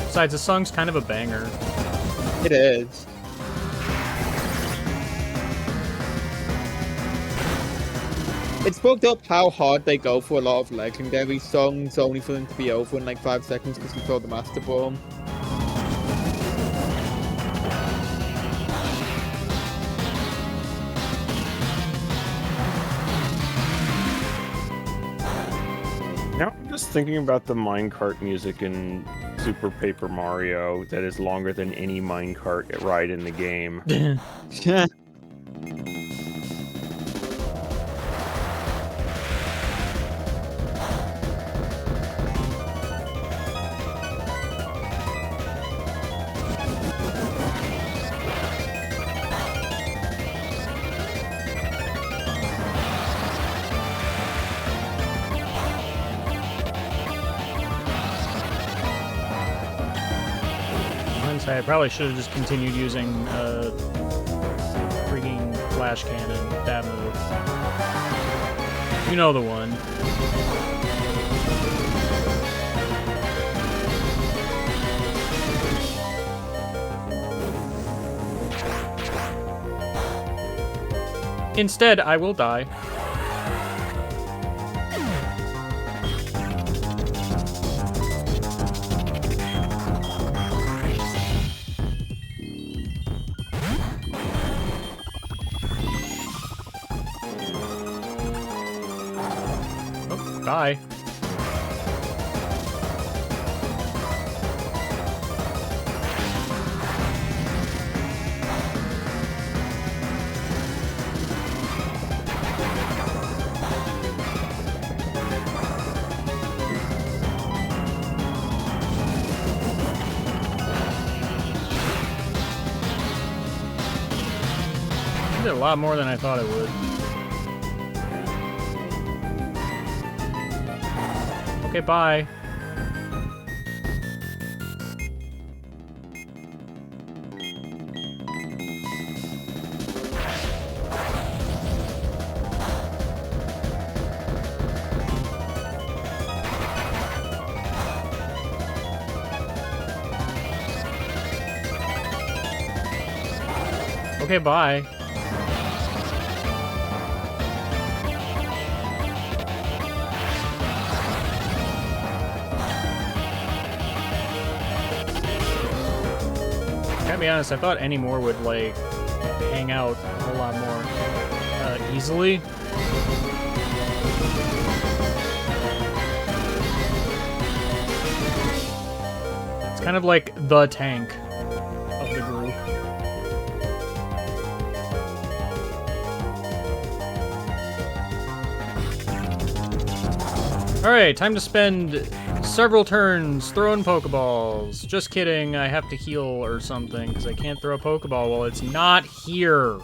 S1: Besides, the song's kind of a banger.
S2: It is. It's fucked up how hard they go for a lot of legendary songs, only for them to be over in like 5 seconds because you throw the Master Ball.
S3: Now I'm just thinking about the minecart music in Super Paper Mario that is longer than any minecart ride in the game.
S1: I probably should have just continued using freaking flash cannon, that move. You know the one. Instead, I will die. Bye. I did a lot more than I thought it would. Okay, bye. Okay, bye. To be honest, I thought any more would, like, hang out a whole lot more easily. It's kind of like the tank of the group. Alright, time to spend several turns throwing Pokeballs. Just kidding, I have to heal or something, because I can't throw a Pokeball while it's not here.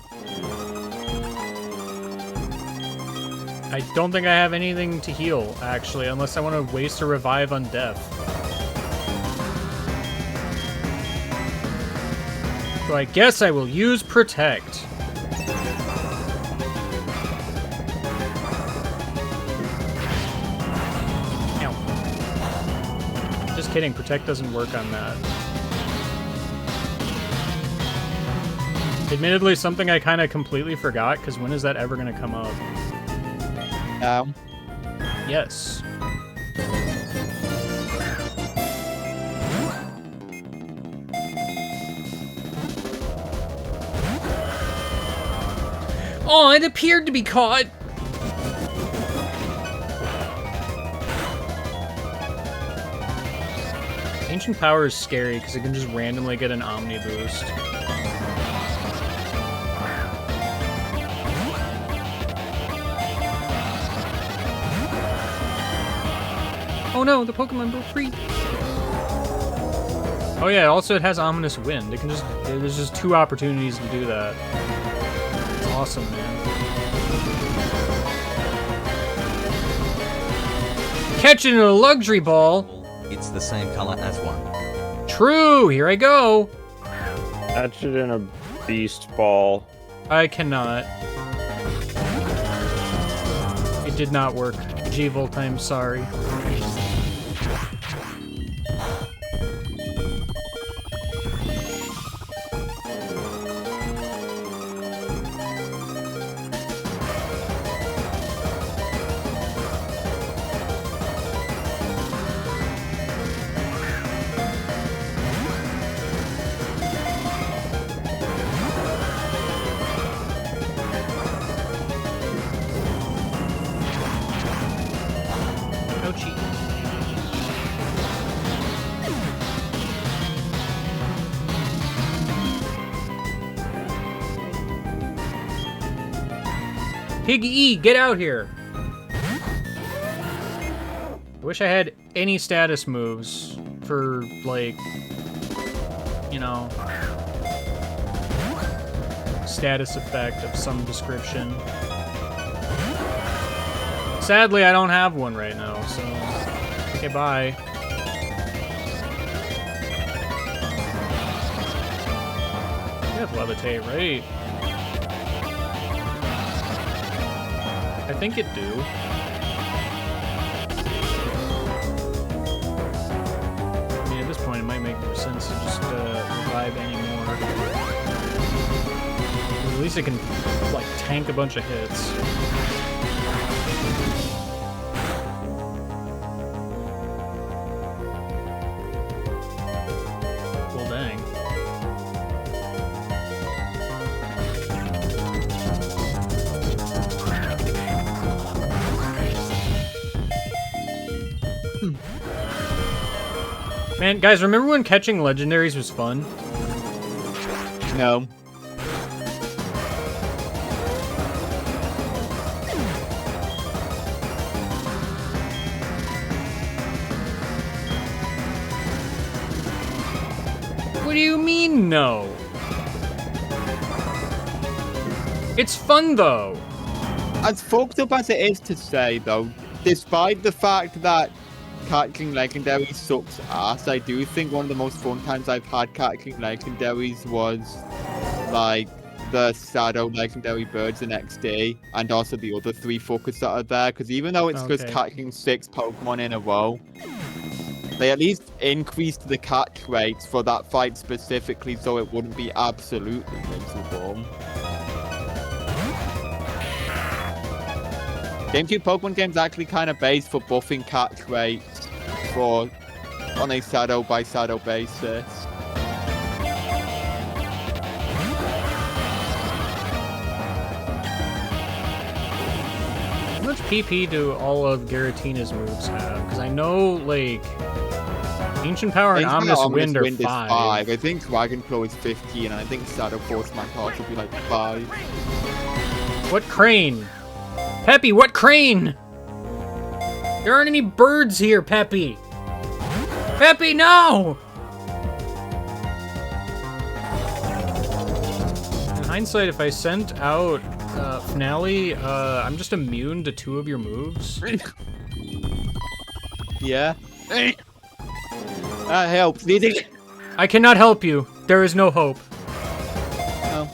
S1: I don't think I have anything to heal, actually, unless I want to waste a revive on death. So I guess I will use Protect. Ow. Just kidding, Protect doesn't work on that. Admittedly, something I kind of completely forgot, because when is that ever going to come up? Yes. Oh, it appeared to be caught. Ancient Power is scary because it can just randomly get an Omni boost. Oh no, the Pokemon broke free. Oh yeah, also it has Ominous Wind. It can just, there's just 2 opportunities to do that. It's awesome, man. Catching a luxury ball.
S7: It's the same color as one.
S1: True, here I go.
S3: Catch it in a beast ball.
S1: I cannot. It did not work. G-Volt, I'm sorry. Piggy E, get out here! I wish I had any status moves for, like, you know, status effect of some description. Sadly, I don't have one right now, so okay, bye. I have Levitate, right? I think it do. I mean, at this point, it might make more sense to just revive anymore. At least it can, like, tank a bunch of hits. Well, dang. Man, guys, remember when catching legendaries was fun?
S2: No.
S1: What do you mean, no? It's fun, though.
S2: As fucked up as it is to say, though, despite the fact that catching legendaries sucks ass, I do think one of the most fun times I've had catching legendaries was like the Shadow legendary birds the next day, and also the other 3 focus that are there, because even though it's just catching 6 Pokemon in a row, they at least increased the catch rates for that fight specifically so it wouldn't be absolutely miserable. GameCube Pokemon games actually kind of based for buffing catch rates for on a shadow by shadow basis.
S1: How much PP do all of Giratina's moves have? Because I know, like, Ancient Power and Ominous Wind are 5.
S2: Is 5. I think Dragon Claw is 15, and I think Shadow Force my heart will be like 5.
S1: What crane? Peppy, what crane? There aren't any birds here, Peppy. Peppy, no! In hindsight, if I sent out Finale, I'm just immune to 2 of your moves.
S2: Yeah. That helps.
S1: I cannot help you. There is no hope.
S2: No.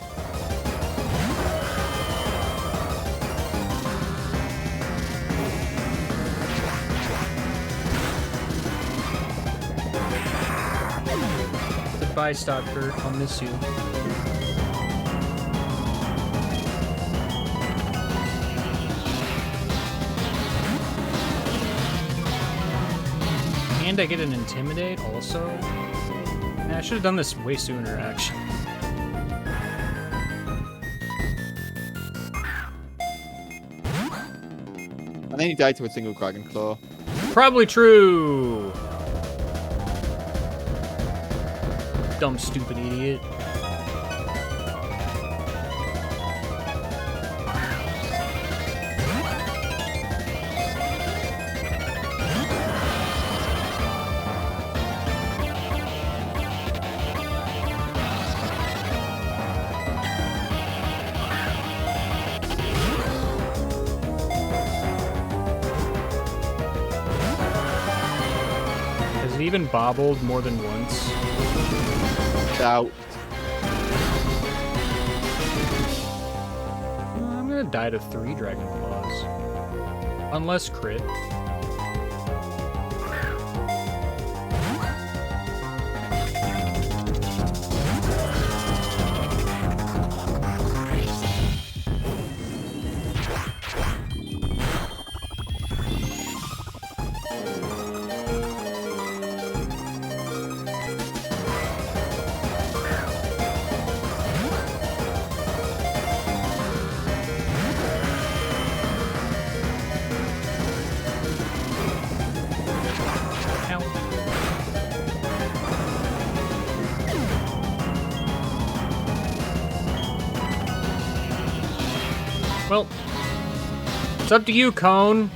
S1: Goodbye, Stockford. I'll miss you. And I get an Intimidate also? I should have done this way sooner, actually.
S2: I think he died to a single Dragon Claw.
S1: Probably true! Dumb, stupid idiot. Has it even bobbled more than once?
S2: Doubt.
S1: I'm gonna die to 3 Dragon Claws. Unless crit. Well, it's up to you, Cone.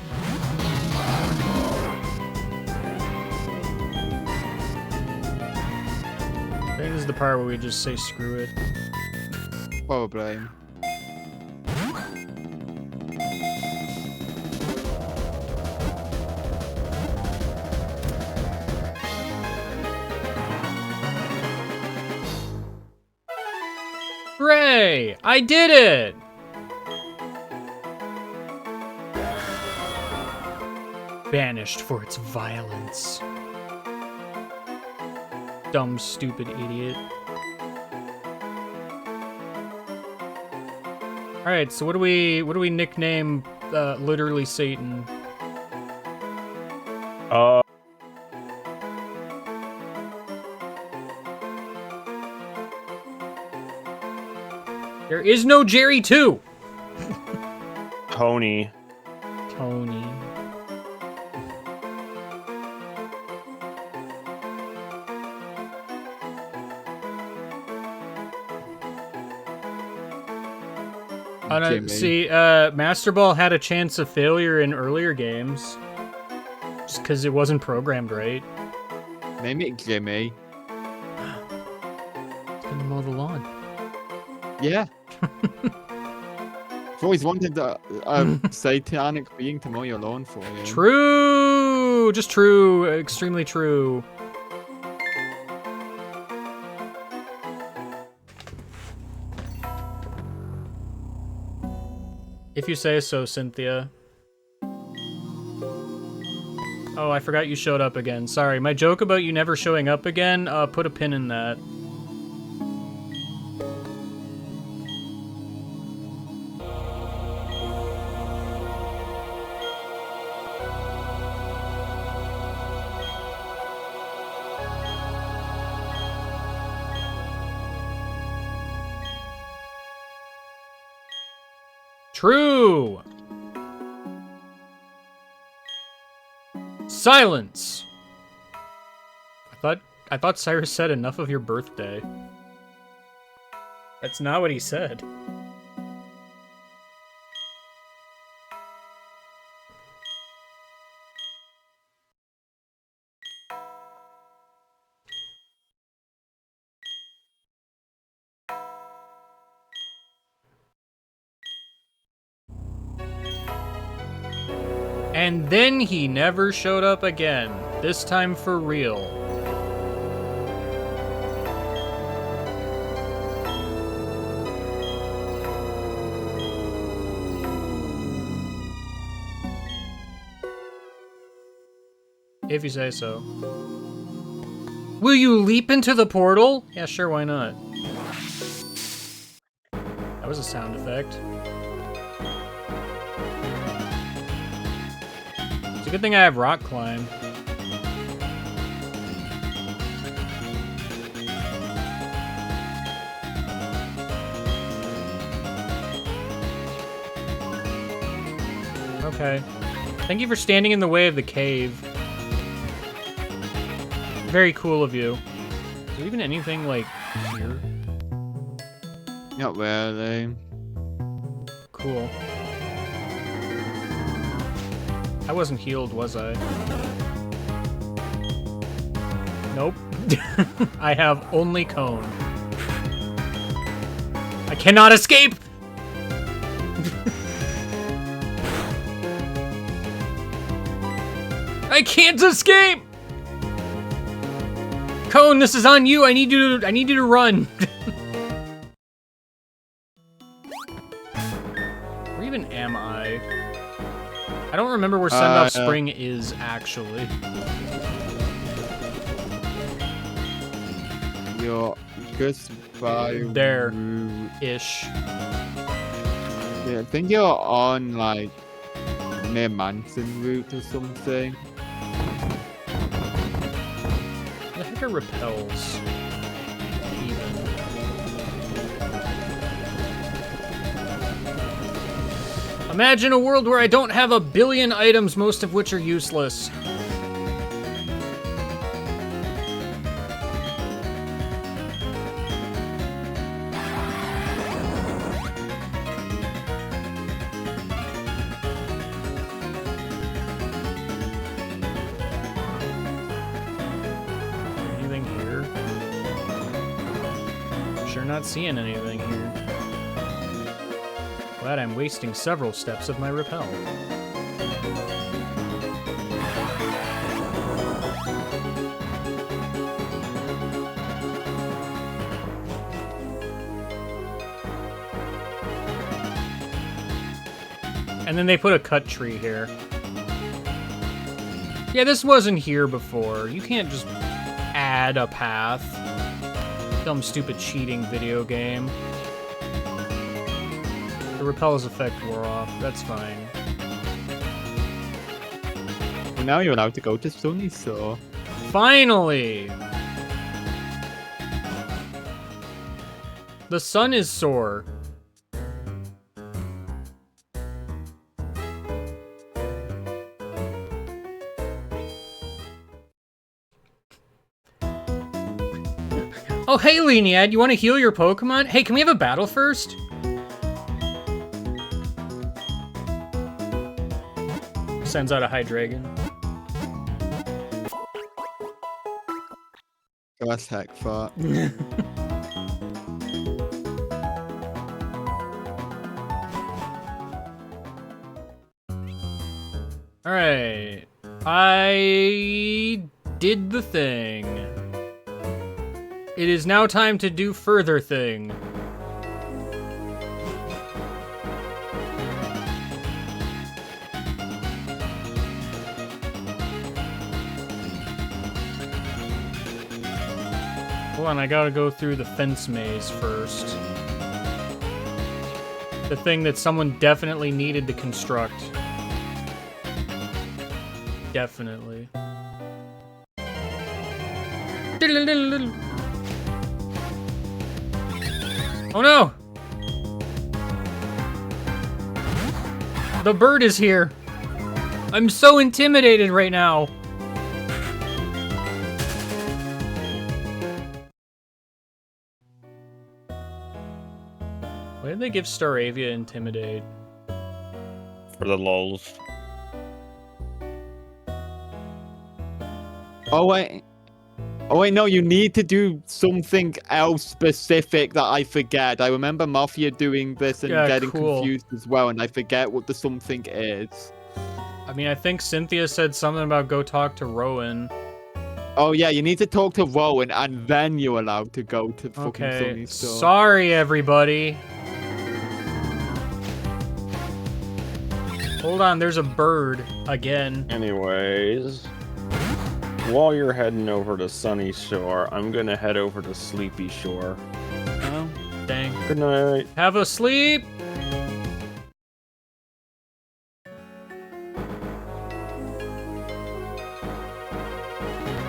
S1: I think this is the part where we just say screw it.
S2: Probably.
S1: Hooray! I did it! Banished for its violence. Dumb, stupid idiot. Alright, so what do we nickname literally Satan? There is no Jerry 2!
S3: Tony.
S1: Tony.
S2: Jimmy.
S1: See, Master Ball had a chance of failure in earlier games. Just because it wasn't programmed right.
S2: Name it Jimmy.
S1: It's gonna mow the lawn.
S2: Yeah. I've always wanted a satanic being to mow your lawn for you.
S1: True! Just true. Extremely true. If you say so, Cynthia. Oh, I forgot you showed up again. Sorry, my joke about you never showing up again, put a pin in that. True! Silence! I thought Cyrus said enough of your birthday. That's not what he said. And then he never showed up again. This time for real. If you say so. Will you leap into the portal? Yeah, sure, why not? That was a sound effect. It's a good thing I have rock climb. Okay. Thank you for standing in the way of the cave. Very cool of you. Is there even anything, like, here?
S2: Not really.
S1: Cool. I wasn't healed, was I? Nope. I have only cone. I cannot escape! I can't escape! Cone, this is on you. I need you to run. Where even am I? I don't remember where Send-Off Spring is, actually.
S2: You're just by
S1: there-ish.
S2: Yeah, I think you're on, like, near Manson route or something.
S1: The heck are repels? Even. Imagine a world where I don't have a billion items, most of which are useless. Anything here? Sure not seeing anything here. Glad I'm wasting several steps of my repel. And then they put a cut tree here. Yeah, this wasn't here before. You can't just add a path. Dumb, stupid, cheating video game. The repel's effect wore off. That's fine.
S2: Well, now you're allowed to go to Sunny, so...
S1: Finally! The sun is sore. Oh, hey, Leniad, you want to heal your Pokemon? Hey, can we have a battle first? Sends out a Hydreigon.
S2: That's heck far.
S1: Alright. I did the thing. It is now time to do further thing. Hold on, I gotta go through the fence maze first. The thing that someone definitely needed to construct. Definitely. Oh no! The bird is here! I'm so intimidated right now! Why did they give Staravia Intimidate?
S3: For the lulz.
S2: Oh wait. Oh wait, no, you need to do something else specific that I forget. I remember Mafia doing this and getting confused as well, and I forget what the something is.
S1: I mean, I think Cynthia said something about go talk to Rowan.
S2: Oh yeah, you need to talk to Rowan and then you're allowed to go to fucking
S1: Okay,
S2: Sunny's store.
S1: sorry everybody. Hold on, there's a bird again.
S3: Anyways, while you're heading over to Sunny Shore, I'm gonna head over to Sleepy Shore.
S1: Oh, dang.
S3: Good night.
S1: Have a sleep.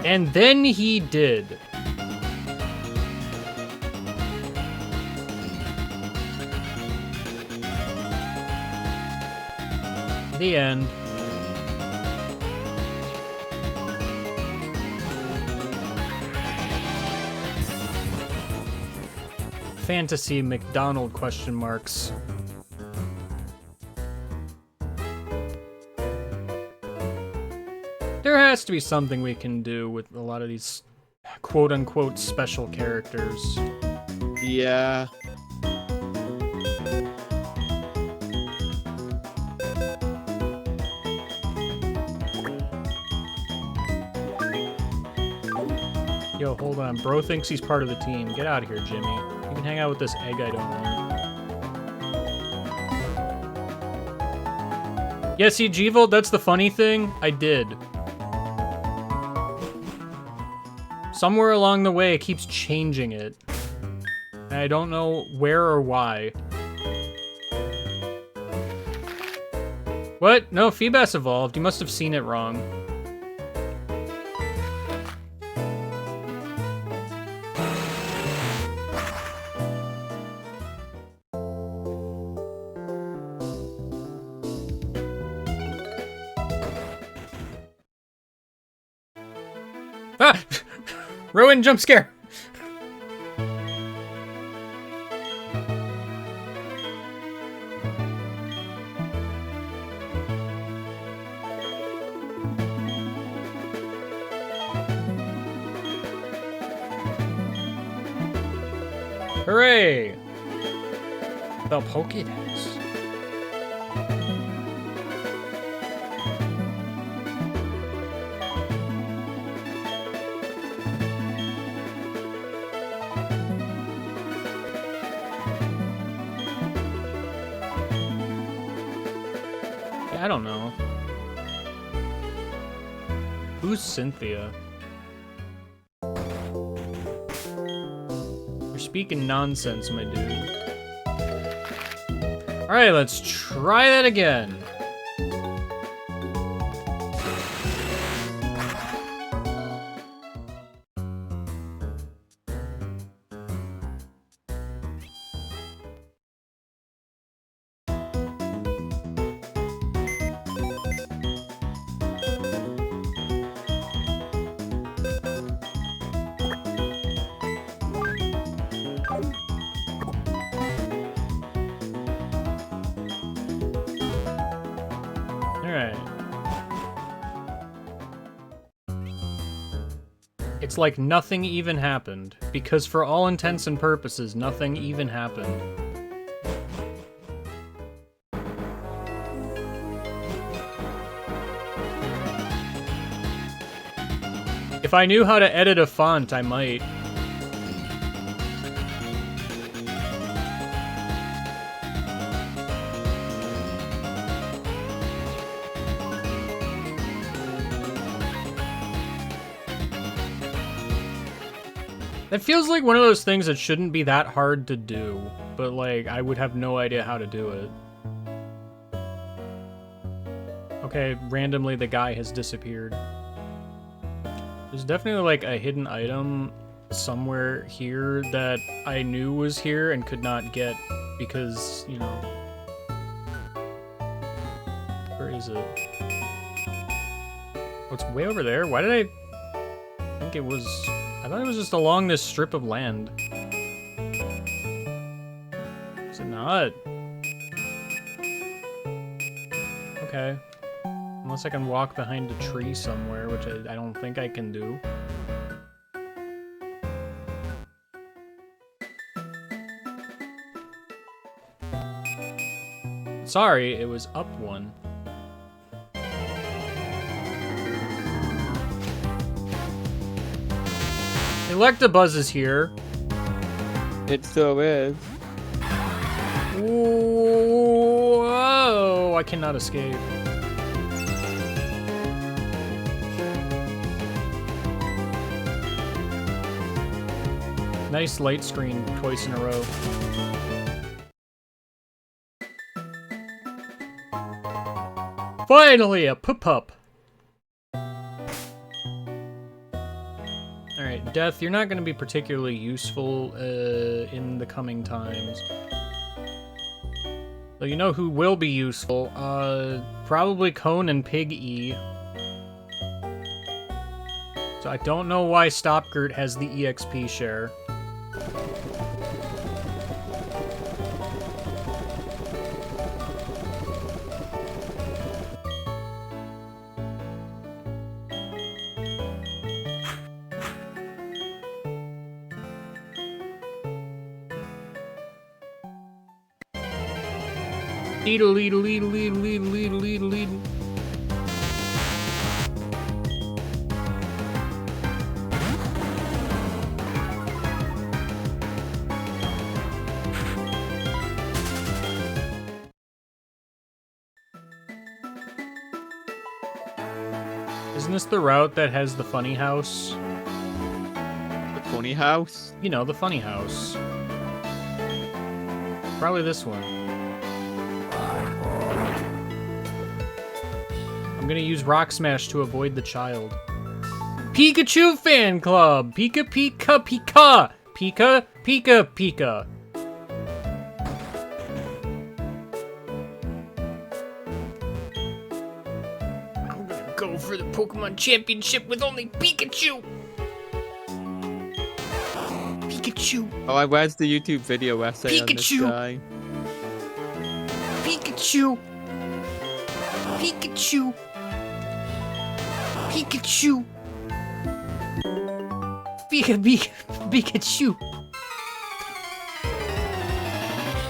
S1: And then he did. The end. Fantasy McDonald question marks. There has to be something we can do with a lot of these quote-unquote special characters.
S2: Yeah.
S1: Yo, hold on. Bro thinks he's part of the team. Get out of here, Jimmy. You can hang out with this egg I don't want. Yeah, see, G-Volt, that's the funny thing. I did. Somewhere along the way, it keeps changing it. And I don't know where or why. What? No, Feebas evolved. You must have seen it wrong. Ah! Rowan jump scare! Hooray! The Pokédex. I don't know. Who's Cynthia? You're speaking nonsense, my dude. Alright, let's try that again. It's like nothing even happened, because for all intents and purposes, nothing even happened. If I knew how to edit a font, I might. It feels like one of those things that shouldn't be that hard to do, but like, I would have no idea how to do it. Okay, randomly the guy has disappeared. There's definitely like a hidden item somewhere here that I knew was here and could not get because, you know... Where is it? Oh, it's way over there? Why did I think it was... I thought it was just along this strip of land. Is it not? Okay. Unless I can walk behind a tree somewhere, which I don't think I can do. Sorry, it was up one. Electabuzz is here.
S2: It so is.
S1: Whoa! I cannot escape. Nice light screen twice in a row. Finally, a pup. Alright, Death, you're not going to be particularly useful in the coming times. So you know who will be useful? Probably Cone and Pig-E. So I don't know why Stopgert has the EXP share. Lead. Isn't this the route that has the funny house?
S2: The funny house?
S1: You know, the funny house. Probably this one. I'm gonna use Rock Smash to avoid the child. Pikachu fan club! Pika Pika Pika! Pika Pika Pika! I'm gonna go for the Pokemon Championship with only Pikachu! Pikachu!
S2: Oh, where's the YouTube video essay on this
S1: Pikachu!
S2: guy?
S1: Pikachu! Pikachu! Pikachu! Pikachu!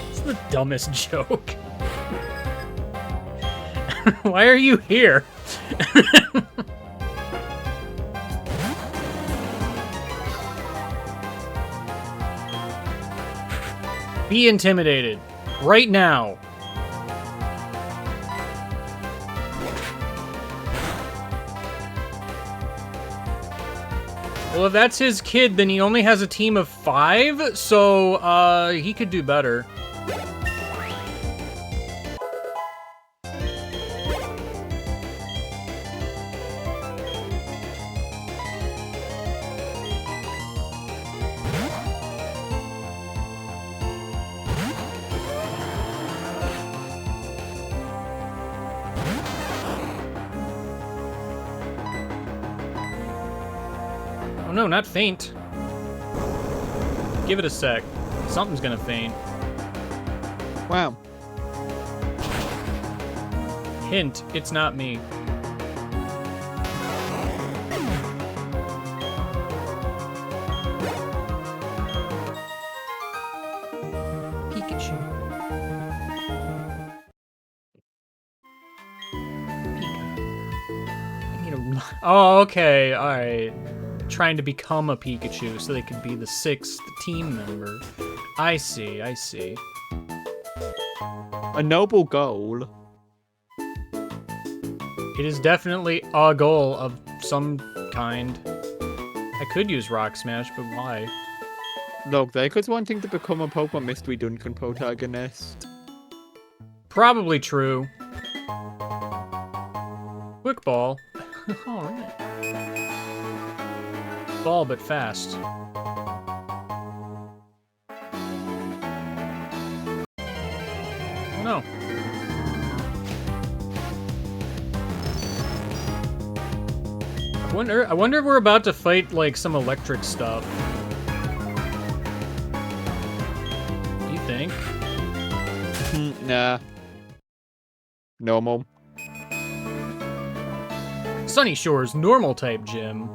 S1: It's the dumbest joke. Why are you here? Be intimidated. Right now. Well, if that's his kid, then he only has a team of 5, so, he could do better. Oh no, not faint. Give it a sec. Something's gonna faint.
S2: Wow.
S1: Hint, it's not me. Pikachu. I need a... Oh, okay, alright. Trying to become a Pikachu so they could be the 6th team member. I see.
S2: A noble goal.
S1: It is definitely a goal of some kind. I could use Rock Smash, but why?
S2: Look, they're just wanting to become a Pokemon Mystery Dungeon protagonist.
S1: Probably true. Quick Ball. Alright. Ball, but fast. Oh no. I wonder if we're about to fight, like, some electric stuff. You think?
S2: Nah. Normal.
S1: Sunny Shore's normal type gym.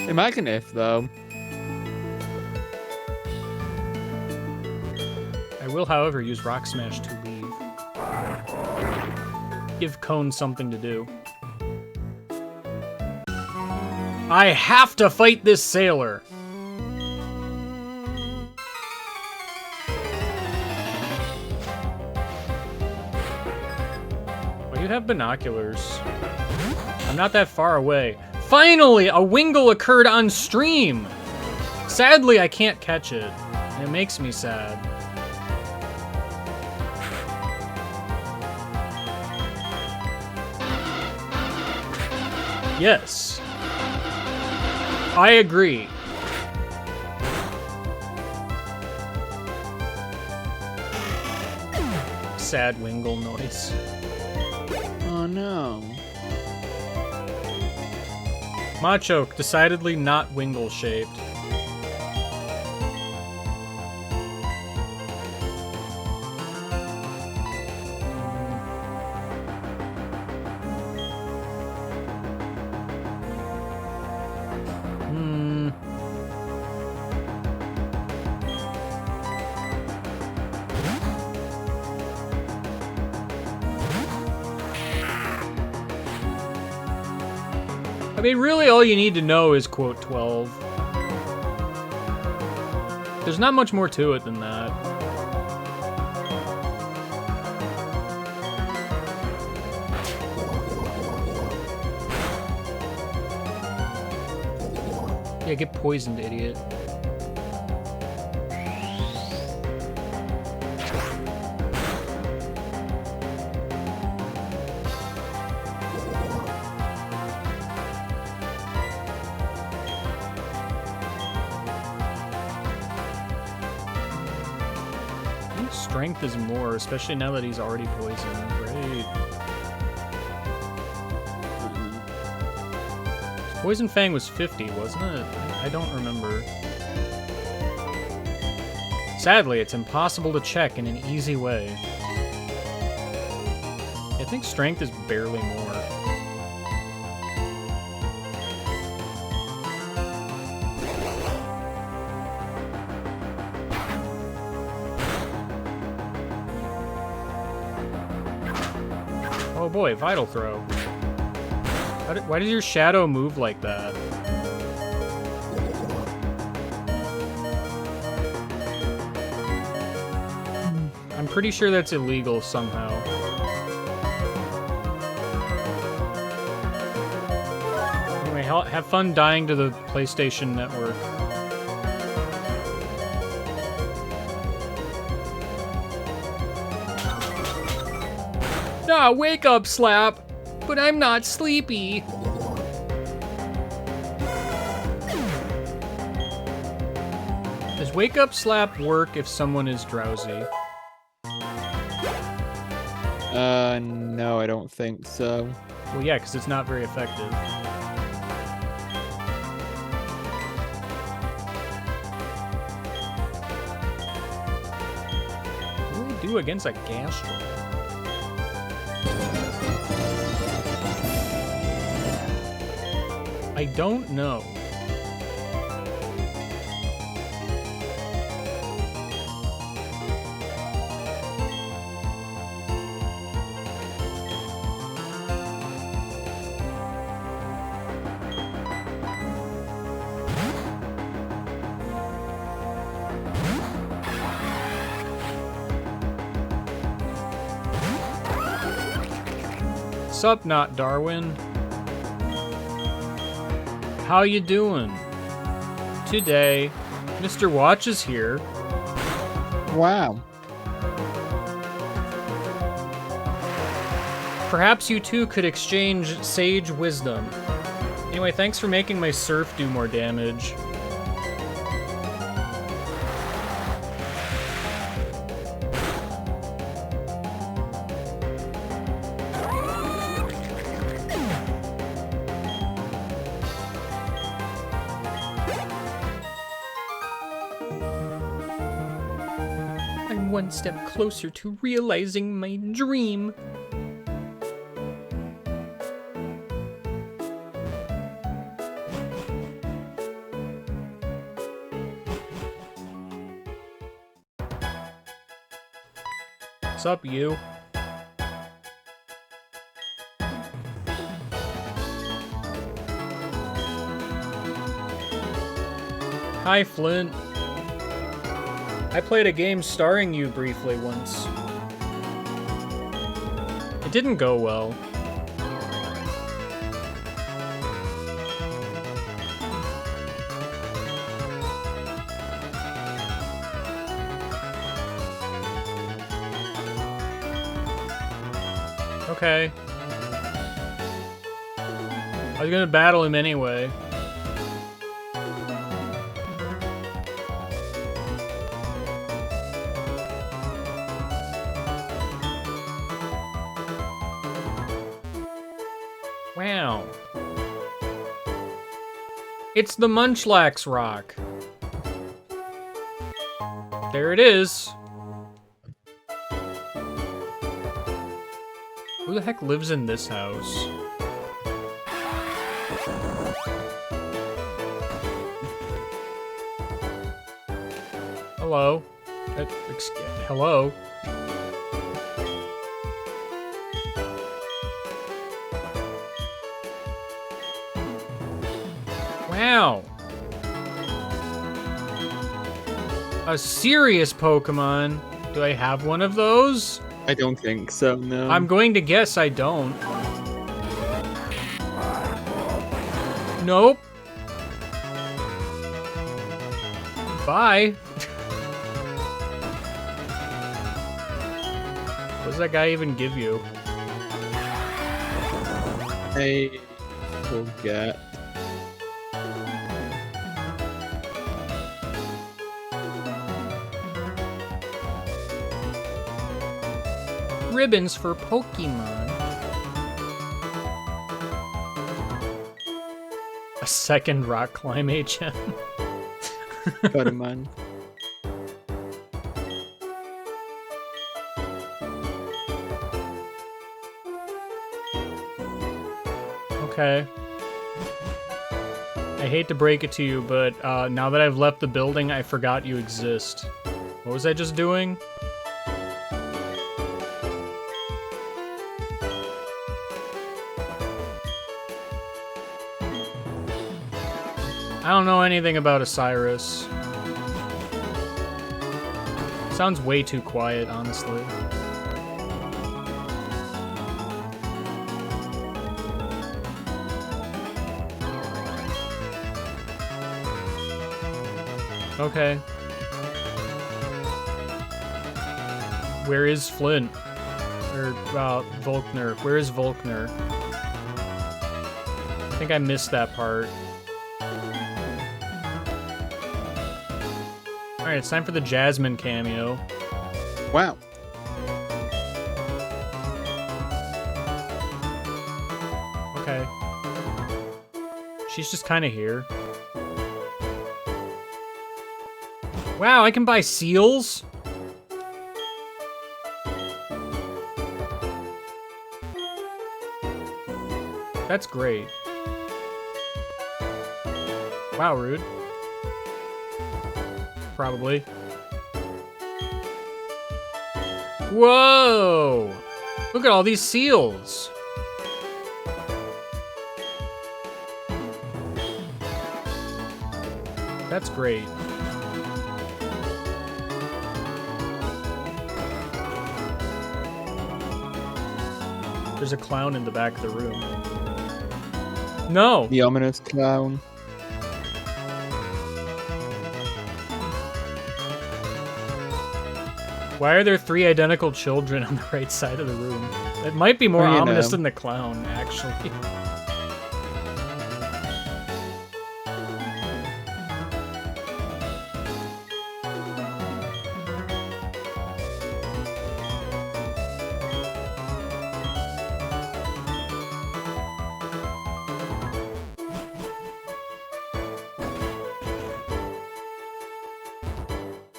S2: Imagine if, though.
S1: I will, however, use Rock Smash to leave. Give Cone something to do. I have to fight this sailor. Why do you have binoculars? I'm not that far away. Finally, a Wingle occurred on stream. Sadly, I can't catch it. It makes me sad. Yes. I agree. Sad Wingle noise.
S2: Oh no.
S1: Machoke, decidedly not Wingle shaped. I mean, really all you need to know is quote 12. There's not much more to it than that. Yeah, get poisoned, idiot. Strength is more, especially now that he's already poisoned. Great. Poison Fang was 50, wasn't it? I don't remember. Sadly, it's impossible to check in an easy way. I think strength is barely more. Oh boy, Vital Throw. Why does your shadow move like that? I'm pretty sure that's illegal somehow. Anyway, have fun dying to the PlayStation Network. Ah, wake up, Slap! But I'm not sleepy. Does Wake Up Slap work if someone is drowsy?
S2: No, I don't think so.
S1: Well, yeah, because it's not very effective. What do we do against a Gastro? I don't know. Sup, Not Darwin? How you doing? Today, Mr. Watch is here.
S2: Wow.
S1: Perhaps you two could exchange sage wisdom. Anyway, thanks for making my surf do more damage. One step closer to realizing my dream. What's up, you? Hi, Flint. I played a game starring you briefly once. It didn't go well. Okay. I was gonna battle him anyway. Wow. It's the Munchlax rock. There it is. Who the heck lives in this house? Hello? Hello? Wow. A serious Pokemon. Do I have one of those?
S2: I don't think so, no.
S1: I'm going to guess I don't. Nope. Bye. What does that guy even give you?
S2: I forget.
S1: Ribbons for Pokemon. A second rock climb HM.
S2: Spider-Man.
S1: Okay. I hate to break it to you, but now that I've left the building, I forgot you exist. What was I just doing? I don't know anything about Osiris. Sounds way too quiet, honestly. Okay. Where is Flint? Or, Volkner. Where is Volkner? I think I missed that part. Alright, it's time for the Jasmine cameo.
S2: Wow.
S1: Okay. She's just kind of here. Wow, I can buy seals? That's great. Wow, rude. Probably. Whoa! Look at all these seals! That's great. There's a clown in the back of the room. No!
S2: The ominous clown.
S1: Why are there 3 identical children on the right side of the room? It might be more
S2: Well, you
S1: ominous
S2: know.
S1: than the clown, actually.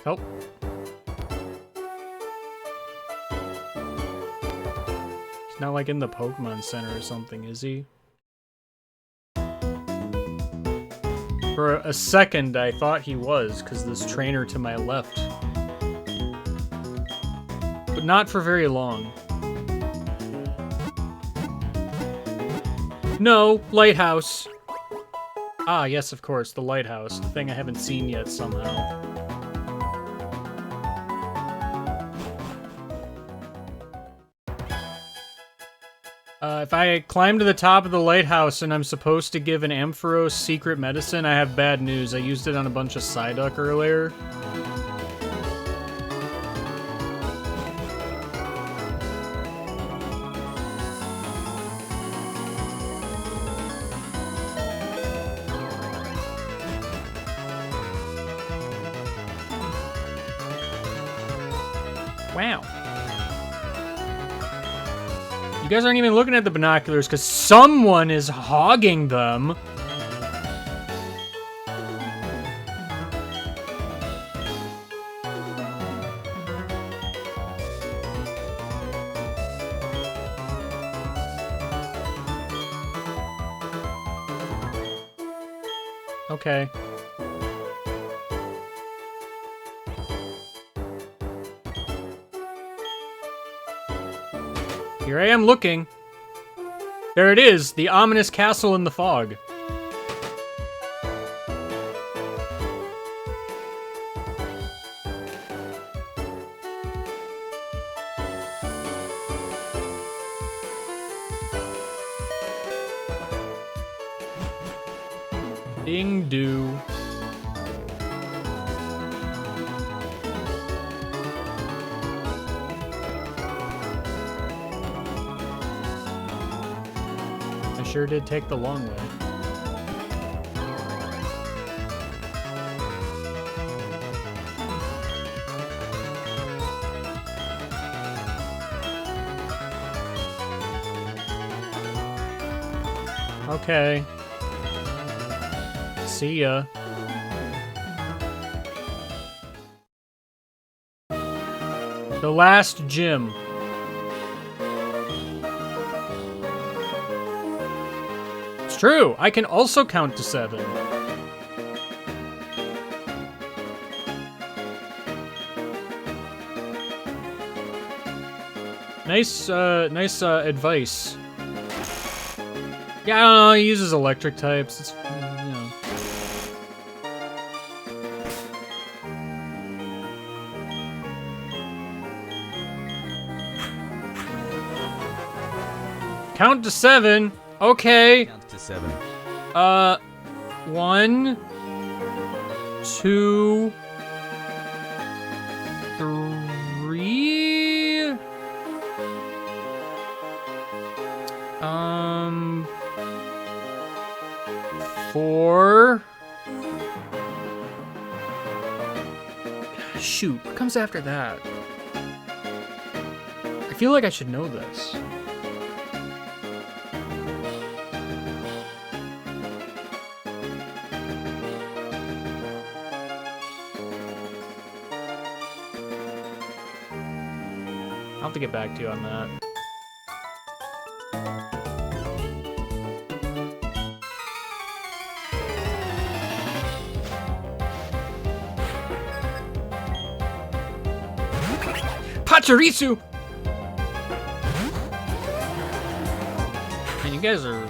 S1: Help. He's not like in the Pokemon Center or something, is he? For a second, I thought he was, because this trainer to my left. But not for very long. No, lighthouse. Ah, yes, of course, the lighthouse. The thing I haven't seen yet somehow. If I climb to the top of the lighthouse and I'm supposed to give an Ampharos secret medicine, I have bad news. I used it on a bunch of Psyduck earlier. Wow. You guys aren't even looking at the binoculars because someone is hogging them. Okay. Here I am looking. There it is, the ominous castle in the fog. Ding doo. Sure did take the long way. Okay. See ya. The last gym. True, I can also count to 7. Nice advice. Yeah, I don't know, he uses electric types. It's, you know. Count to 7. Okay.
S7: Count to 7.
S1: 1, 2, 3. 4. Shoot, what comes after that? I feel like I should know this. I'll have to get back to you on that. Pachirisu! Man, you guys are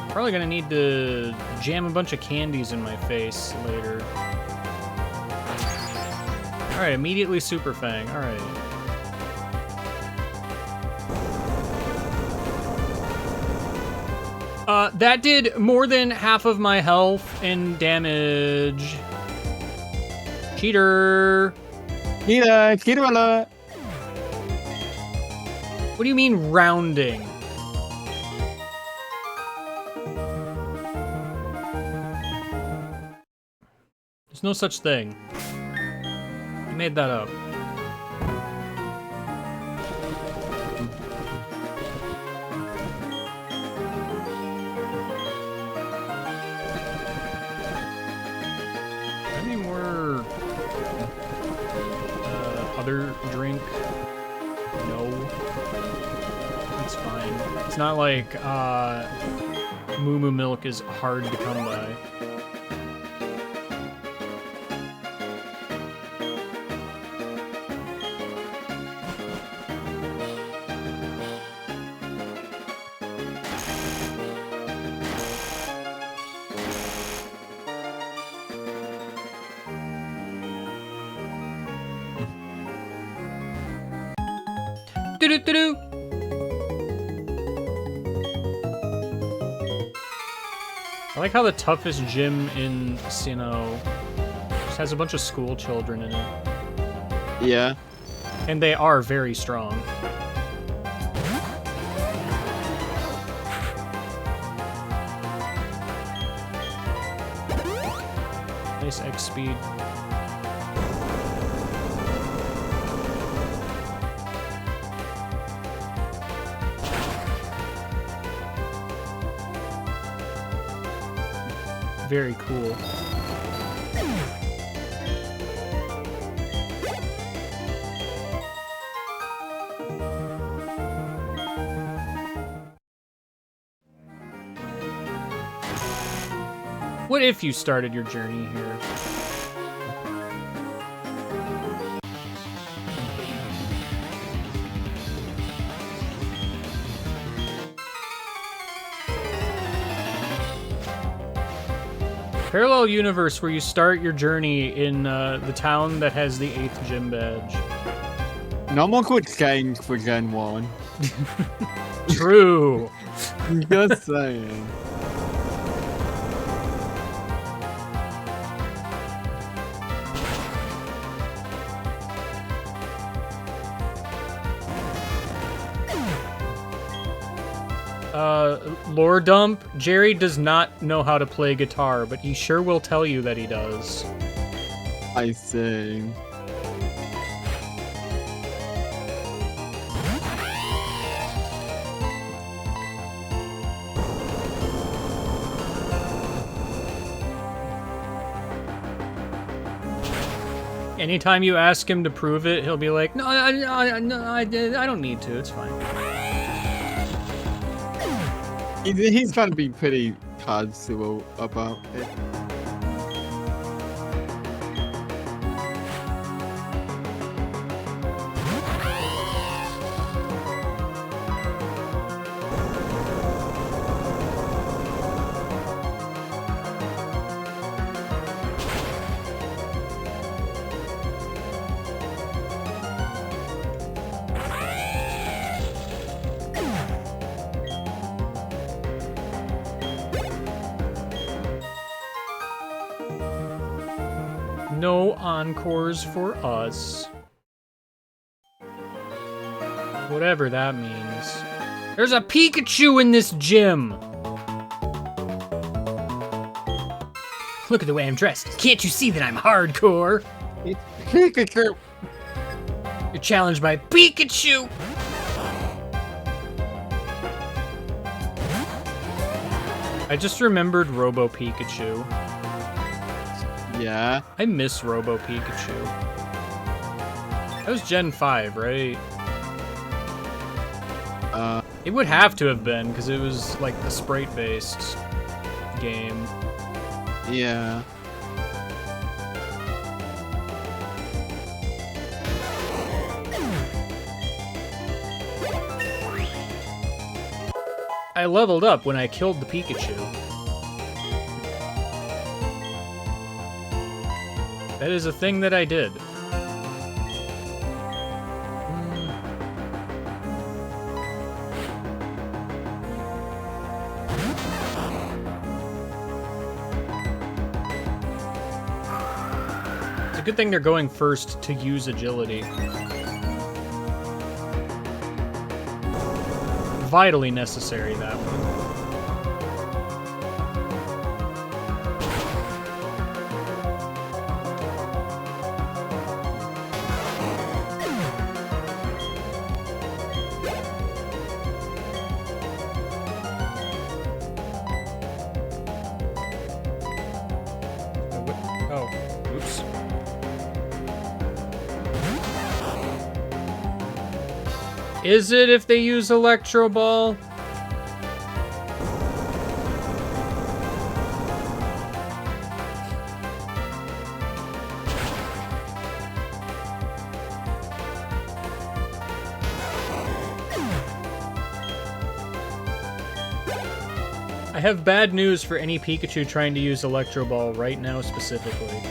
S1: probably gonna need to jam a bunch of candies in my face later. Alright, immediately Super Fang. Alright. That did more than half of my health and damage. Cheater!
S2: Cheater alert!
S1: What do you mean rounding? There's no such thing. You made that up. Any more other drink? No. It's fine. It's not like Moo Moo Milk is hard to come by. Do-do-do-do-do. I like how the toughest gym in Sinnoh just has a bunch of school children in it.
S2: Yeah.
S1: And they are very strong. Nice X speed. Very cool. What if you started your journey here? Parallel universe where you start your journey in the town that has the 8th gym badge.
S2: No one could change for Gen 1.
S1: True.
S2: Just saying.
S1: Lore dump. Jerry does not know how to play guitar, but he sure will tell you that he does.
S2: I see.
S1: Anytime you ask him to prove it, he'll be like, "No, I don't need to. It's fine."
S2: He's trying to be pretty casual about it.
S1: No encores for us. Whatever that means. There's a Pikachu in this gym! Look at the way I'm dressed. Can't you see that I'm hardcore?
S2: It's Pikachu!
S1: You're challenged by Pikachu! I just remembered Robo Pikachu.
S2: Yeah.
S1: I miss Robo Pikachu. That was Gen 5, right? It would have to have been, because it was like a sprite-based game.
S2: Yeah.
S1: I leveled up when I killed the Pikachu. That is a thing that I did. It's a good thing they're going first to use agility. Vitally necessary, that one. Oh, oops. Is it if they use Electro Ball? I have bad news for any Pikachu trying to use Electro Ball right now specifically.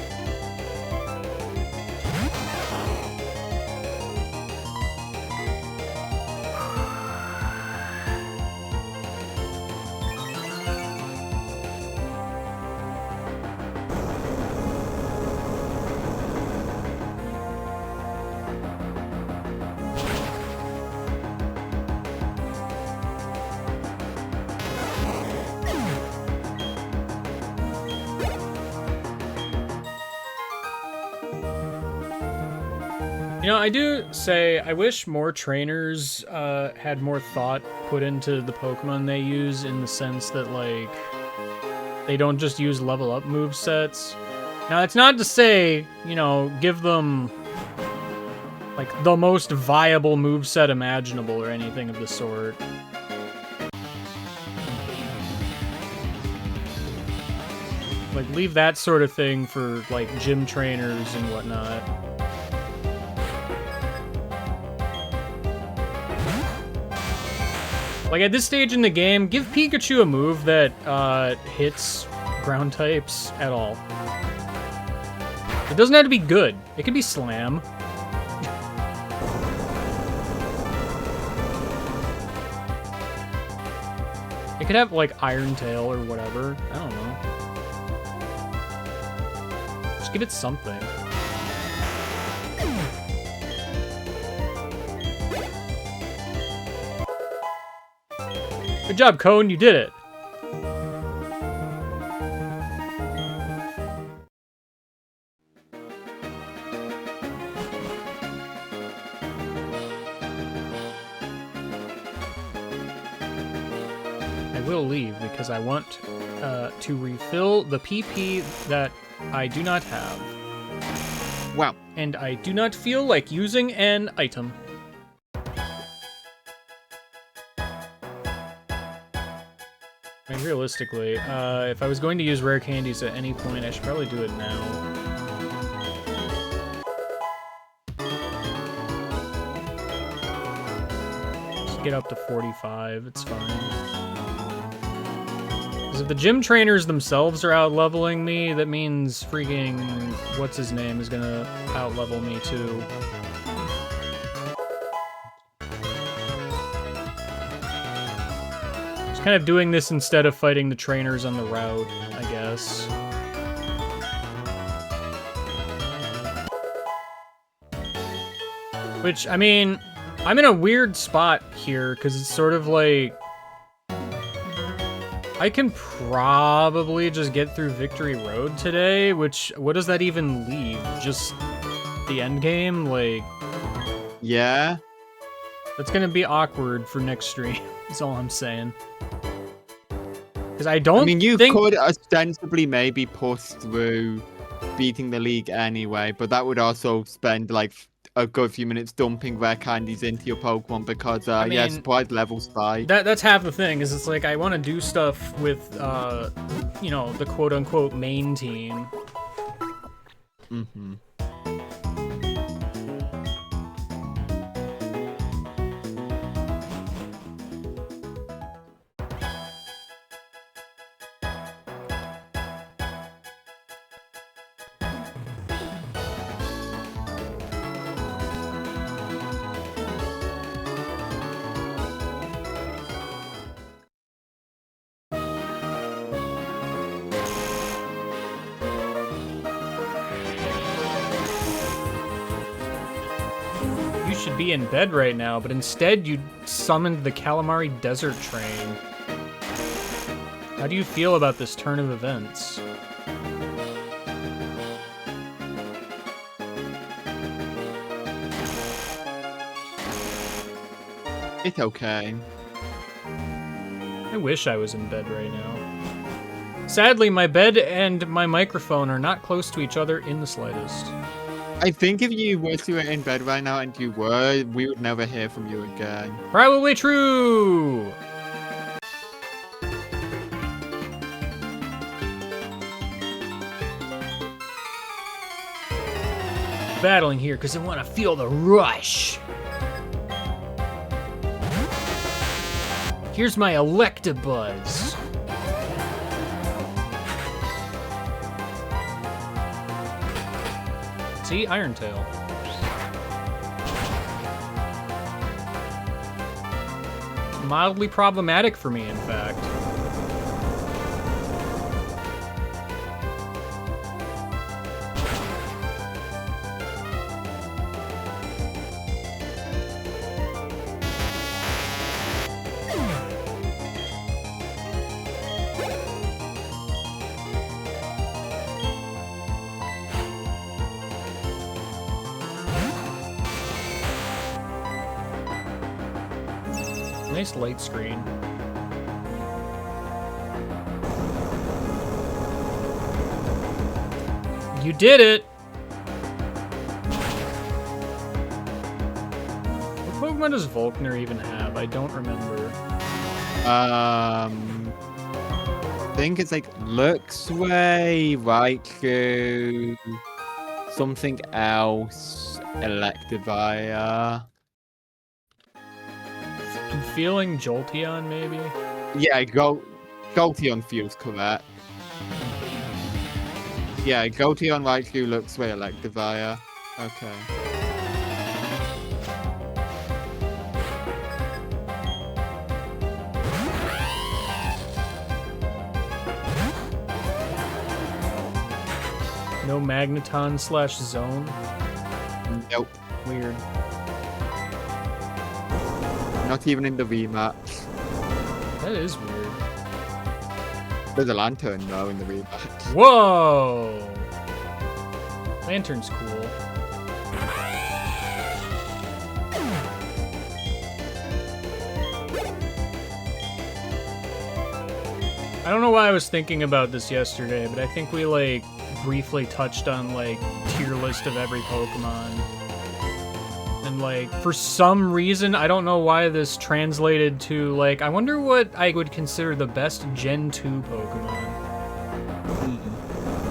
S1: You know, I do say I wish more trainers had more thought put into the Pokemon they use, in the sense that, like, they don't just use level up movesets. Now, it's not to say, you know, give them, like, the most viable moveset imaginable or anything of the sort. Like, leave that sort of thing for, like, gym trainers and whatnot. Like, at this stage in the game, give Pikachu a move that hits ground types at all. It doesn't have to be good. It could be Slam. It could have, like, Iron Tail or whatever. I don't know. Just give it something. Good job, Cone. You did it. I will leave because I want to refill the PP that I do not have.
S2: Wow.
S1: And I do not feel like using an item. I mean, realistically, if I was going to use rare candies at any point, I should probably do it now. Just get up to 45, it's fine. Because if the gym trainers themselves are out-leveling me, that means freaking what's-his-name is gonna out-level me too. Kind of doing this instead of fighting the trainers on the route, I guess. Which, I mean, I'm in a weird spot here, because it's sort of like... I can probably just get through Victory Road today, which, what does that even leave? Just the end game? Like...
S2: Yeah.
S1: That's gonna be awkward for next stream, is all I'm saying. Because I don't think...
S2: you could ostensibly maybe push through beating the league anyway, but that would also spend, like, a good few minutes dumping rare candies into your Pokemon because, yeah, surprise level spike.
S1: That's half the thing, is it's like, I want to do stuff with, you know, the quote-unquote main team.
S2: Mm-hmm.
S1: Be in bed right now, but instead you summoned the Calamari Desert Train. How do you feel about this turn of events?
S2: It's okay.
S1: I wish I was in bed right now. Sadly, my bed and my microphone are not close to each other in the slightest.
S2: I think if you were to in bed right now and you were, we would never hear from you again.
S1: Probably true! Battling here because I want to feel the rush. Here's my Electabuzz. See? Iron Tail. Mildly problematic for me, in fact. Nice light screen. You did it! What Pokemon does Volkner even have? I don't remember.
S2: I think it's like Luxray, Raichu, something else, Electivire.
S1: I'm feeling Jolteon, maybe?
S2: Yeah, Jolteon feels correct. Yeah, Jolteon, Raichu, Luxray, Electivire. Okay.
S1: No Magneton / Zone?
S2: Nope.
S1: Weird.
S2: Not even in the rematch.
S1: That is weird.
S2: There's a Lantern though in the rematch.
S1: Whoa! Lantern's cool. I don't know why I was thinking about this yesterday, but I think we, like, briefly touched on, like, tier list of every Pokemon. And, like, for some reason, I don't know why this translated to, like, I wonder what I would consider the best Gen 2 Pokemon.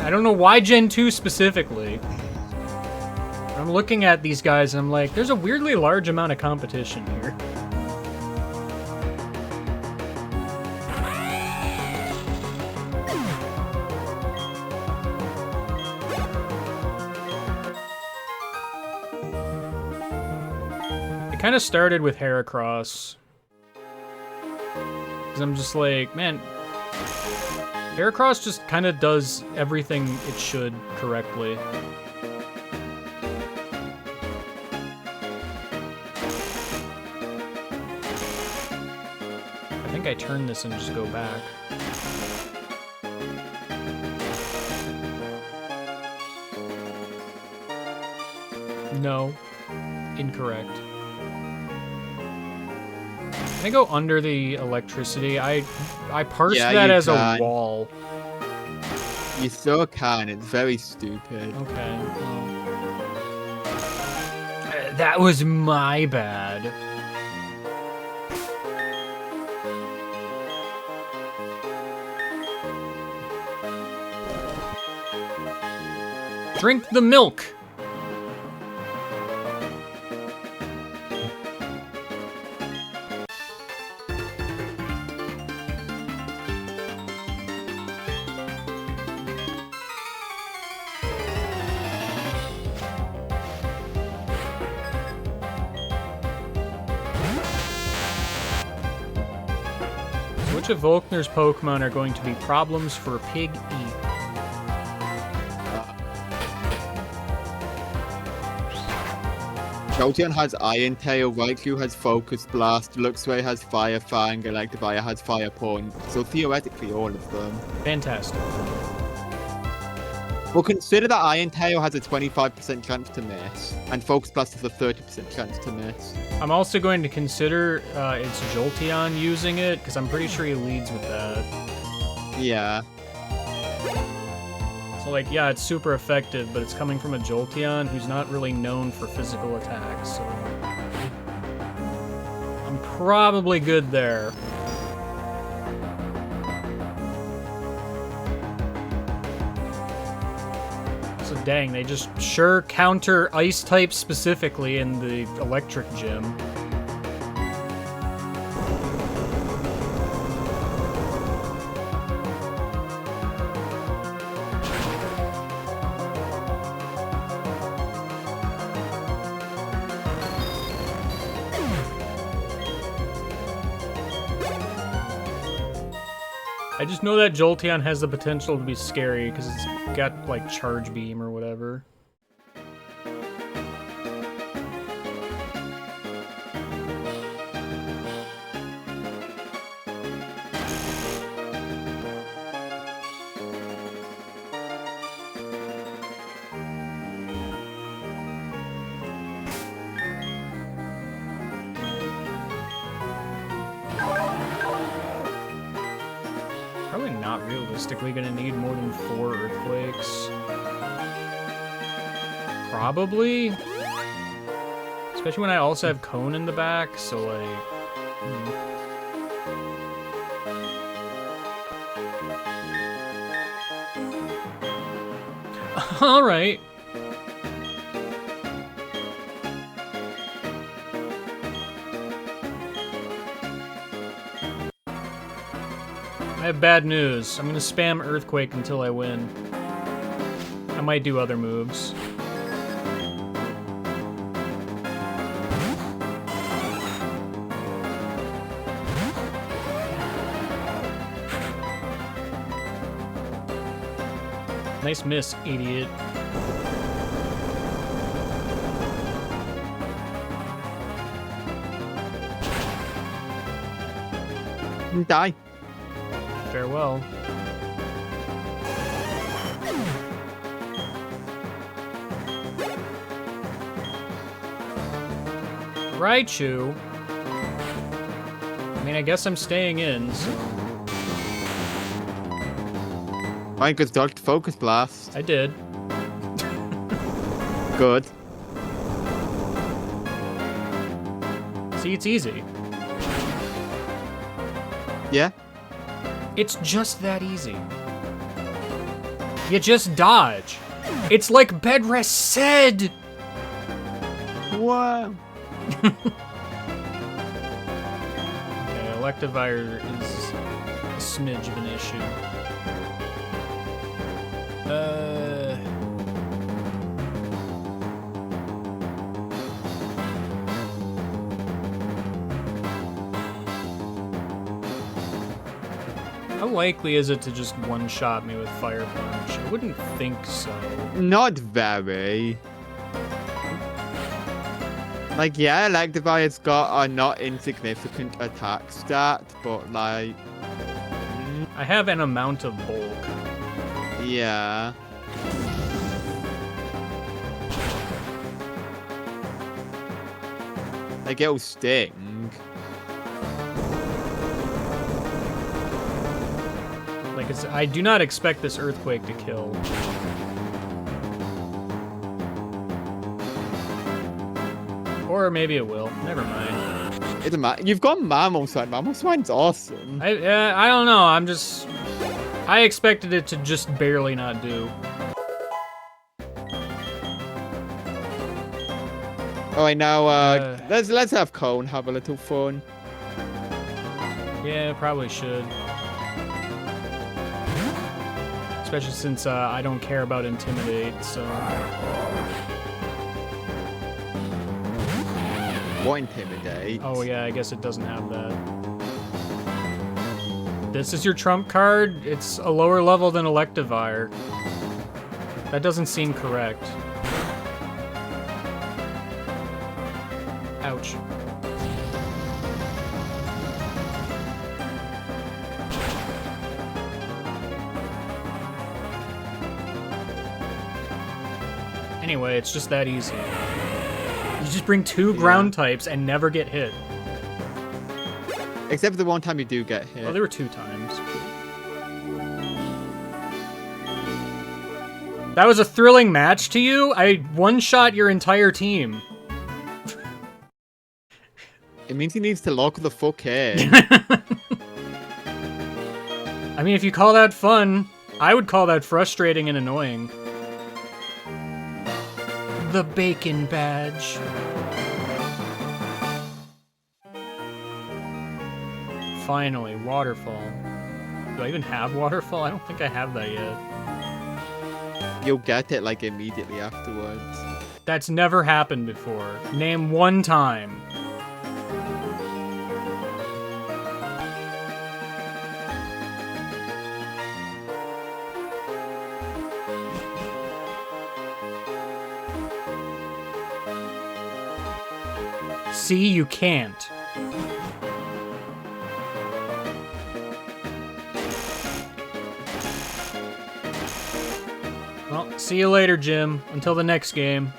S1: I don't know why Gen 2 specifically. I'm looking at these guys and I'm like, there's a weirdly large amount of competition here. It kind of started with Heracross. Because I'm just like, man, Heracross just kind of does everything it should correctly. I think I turn this and just go back. No. Incorrect. Can I go under the electricity? I parsed that as a wall.
S2: You still can. It's very stupid.
S1: Okay. Well. That was my bad. Drink the milk. Which of Volkner's Pokemon are going to be problems for Pig E?
S2: Jolteon has Iron Tail, Raichu has Focus Blast, Luxray has Fire Fang, Electivire has Fire Point. So theoretically, all of them.
S1: Fantastic.
S2: Well, consider that Iron Tail has a 25% chance to miss, and Focus Blast has a 30% chance to miss.
S1: I'm also going to consider it's Jolteon using it, because I'm pretty sure he leads with that.
S2: Yeah.
S1: So, like, yeah, it's super effective, but it's coming from a Jolteon who's not really known for physical attacks, so... I'm probably good there. So, dang, they just sure counter Ice type specifically in the Electric Gym. I just know that Jolteon has the potential to be scary because it's got, like, Charge Beam or whatever. realistically gonna need more than 4 earthquakes? Probably. Especially when I also have Cone in the back, so like... Alright. I have bad news. I'm gonna spam Earthquake until I win. I might do other moves. Nice miss, idiot.
S2: Die.
S1: Farewell. Raichu. I mean, I guess I'm staying in, so...
S2: I could start Focus Blast.
S1: I did.
S2: Good.
S1: See, it's easy.
S2: Yeah.
S1: It's just that easy. You just dodge. It's like Bedrest said!
S2: Wow.
S1: Okay, Electivire is a smidge of an issue. How likely is it to just one-shot me with Fire Punch? I wouldn't think so.
S2: Not very. Like, yeah, Electivire's got a not insignificant attack stat, but like...
S1: I have an amount of bulk.
S2: Yeah. Like, it'll sting.
S1: Like, I do not expect this Earthquake to kill. Or maybe it will. Never mind.
S2: It doesn't matter. You've got Mamoswine. Mamoswine's awesome.
S1: I don't know. I expected it to just barely not do.
S2: Alright, now, let's have Cone have a little fun.
S1: Yeah, probably should. Especially since I don't care about Intimidate, so...
S2: What Intimidate?
S1: Oh yeah, I guess it doesn't have that. This is your trump card? It's a lower level than Electivire. That doesn't seem correct. Ouch. Anyway, it's just that easy. You just bring 2 ground types and never get hit.
S2: Except for the one time you do get hit.
S1: Well, there were 2 times. That was a thrilling match to you? I one-shot your entire team.
S2: It means he needs to lock the fuck in.
S1: I mean, if you call that fun, I would call that frustrating and annoying. The Bacon Badge. Finally, Waterfall. Do I even have Waterfall? I don't think I have that yet.
S2: You'll get it, like, immediately afterwards.
S1: That's never happened before. Name one time. See, you can't. Well, see you later, Jim. Until the next game.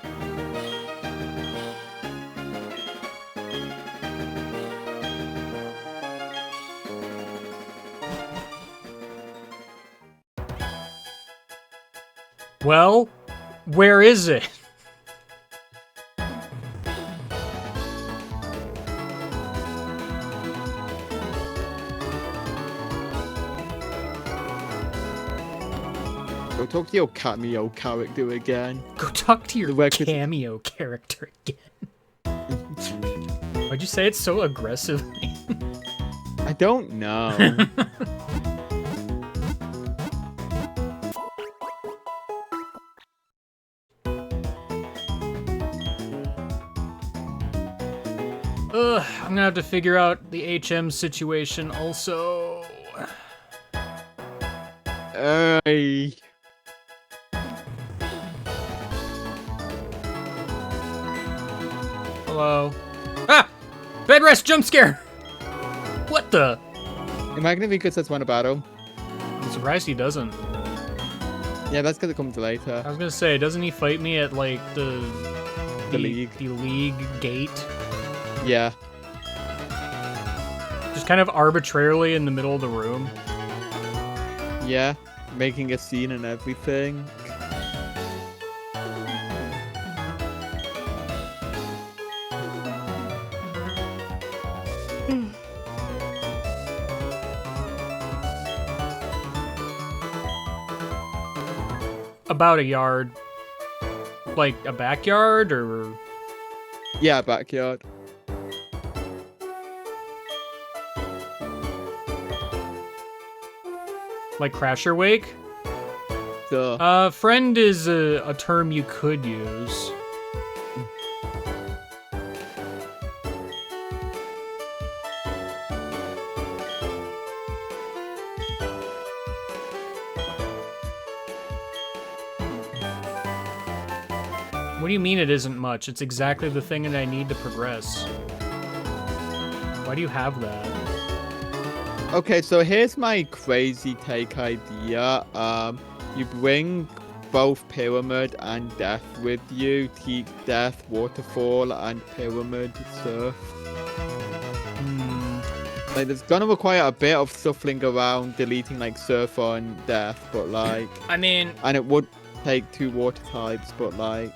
S1: Well, where is it?
S2: Go talk to your cameo character again.
S1: Go talk to your
S2: Work with-
S1: cameo character again. Why'd you say it so aggressively?
S2: I don't know.
S1: Ugh, I'm gonna have to figure out the HM situation also.
S2: Hey.
S1: Hello. Ah! Bed rest jump scare! What the?
S2: Am I gonna be good since one battle?
S1: I'm surprised he doesn't.
S2: Yeah, that's gonna come to later.
S1: I was gonna say, doesn't he fight me at like the
S2: league.
S1: The league gate?
S2: Yeah.
S1: Just kind of arbitrarily in the middle of the room.
S2: Yeah. Making a scene and everything.
S1: About a yard. Like a backyard or...
S2: Yeah, backyard.
S1: Like Crasher Wake?
S2: So,
S1: Friend is a term you could use. What do you mean it isn't much? It's exactly the thing that I need to progress. Why do you have that?
S2: okay, so here's my crazy take idea. You bring both Pyramid and Death with you. Keep Death, Waterfall, and Pyramid Surf. Like, there's gonna require a bit of shuffling around, deleting like Surf on Death, but like...
S1: I mean...
S2: And it would take 2 water types, but like...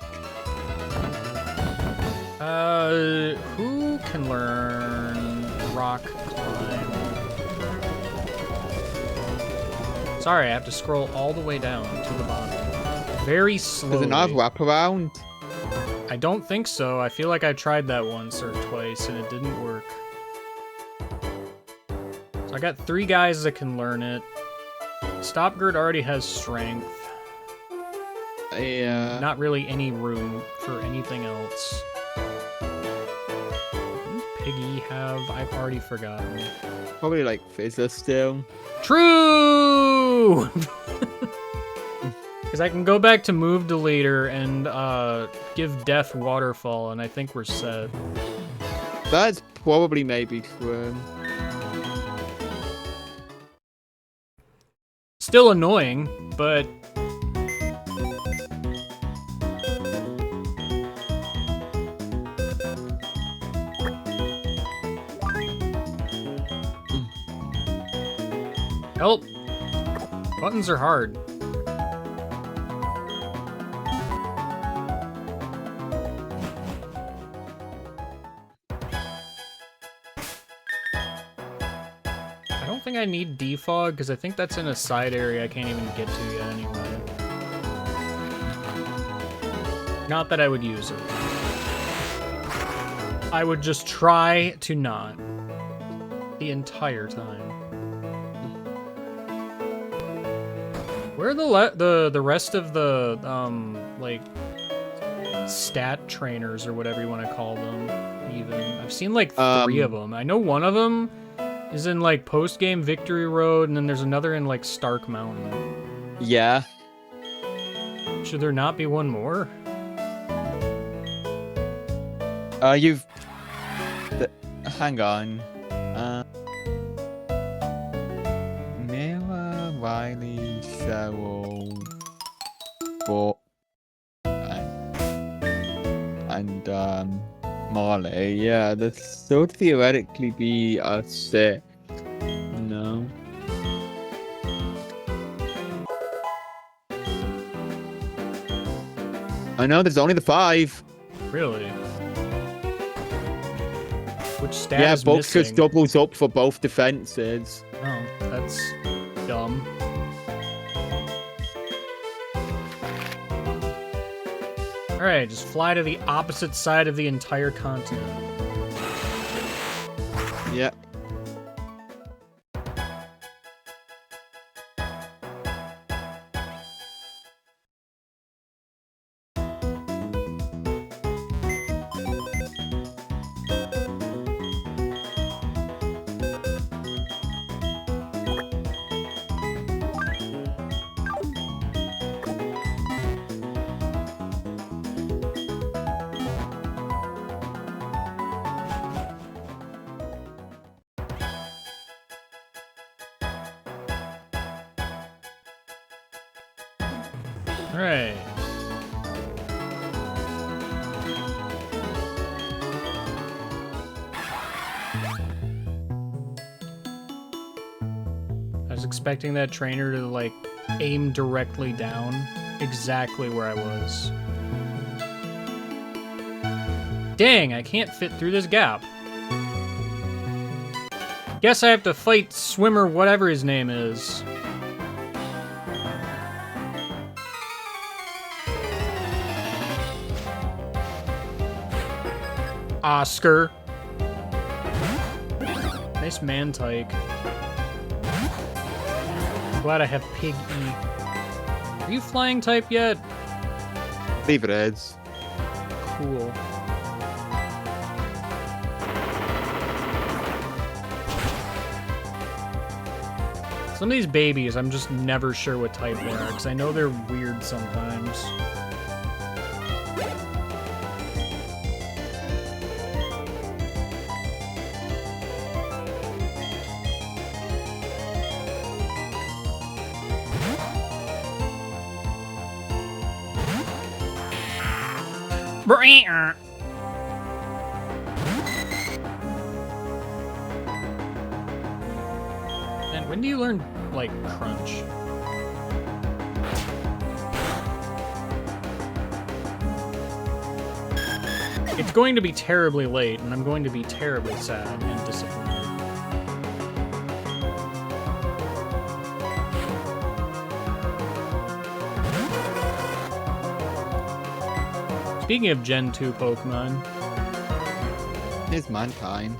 S1: Who can learn Rock Climb? Sorry, I have to scroll all the way down to the bottom. Very slowly.
S2: Does it not have wraparound?
S1: I don't think so. I feel like I tried that once or twice and it didn't work. So I got 3 guys that can learn it. Stopgird already has strength.
S2: Yeah.
S1: Not really any room for anything else. Who's Piggy have? I've already forgotten.
S2: Probably like Fizzer still.
S1: True! Because I can go back to move deleter and give Death Waterfall, and I think we're set.
S2: That's probably maybe true.
S1: Still annoying, but... Help! Buttons are hard. I don't think I need defog, because I think that's in a side area I can't even get to yet anyway. Not that I would use it. I would just try to not. The entire time. Where are the rest of the, like, stat trainers or whatever you want to call them, even? I've seen, like, 3 of them. I know one of them is in, like, post-game Victory Road, and then there's another in, like, Stark Mountain.
S2: Yeah.
S1: Should there not be one more?
S2: You've... Hang on. Mira, Riley, Cheryl, Bo... and Marley. Yeah, there should theoretically be a 6. No. I know, there's only the 5.
S1: Really? Which stat
S2: Yeah,
S1: is
S2: Bucks
S1: missing?
S2: just doubles up for both defenses.
S1: Oh, that's dumb. Alright, just fly to the opposite side of the entire continent.
S2: Yeah.
S1: Alright. I was expecting that trainer to, like, aim directly down, exactly where I was. Dang, I can't fit through this gap. Guess I have to fight swimmer whatever his name is. Oscar. Nice man-tyke. I'm glad I have Pig E. Are you flying type yet?
S2: Leave it as.
S1: Cool. Some of these babies, I'm just never sure what type they are, because I know they're weird sometimes. And when do you learn, like, crunch? It's going to be terribly late, and I'm going to be terribly sad and disappointed. Speaking of Gen 2 Pokemon,
S2: Here's Mankind.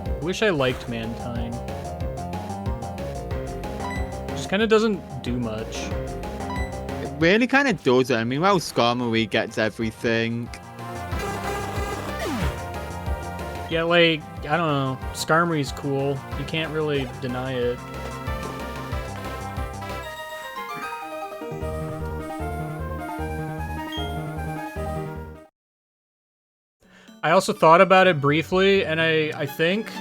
S1: I wish I liked Mantine. Just kind of doesn't do much.
S2: It really kind of does. I mean, well, Skarmory gets everything.
S1: Yeah, like, I don't know. Skarmory's cool. You can't really deny it. I also thought about it briefly, and I think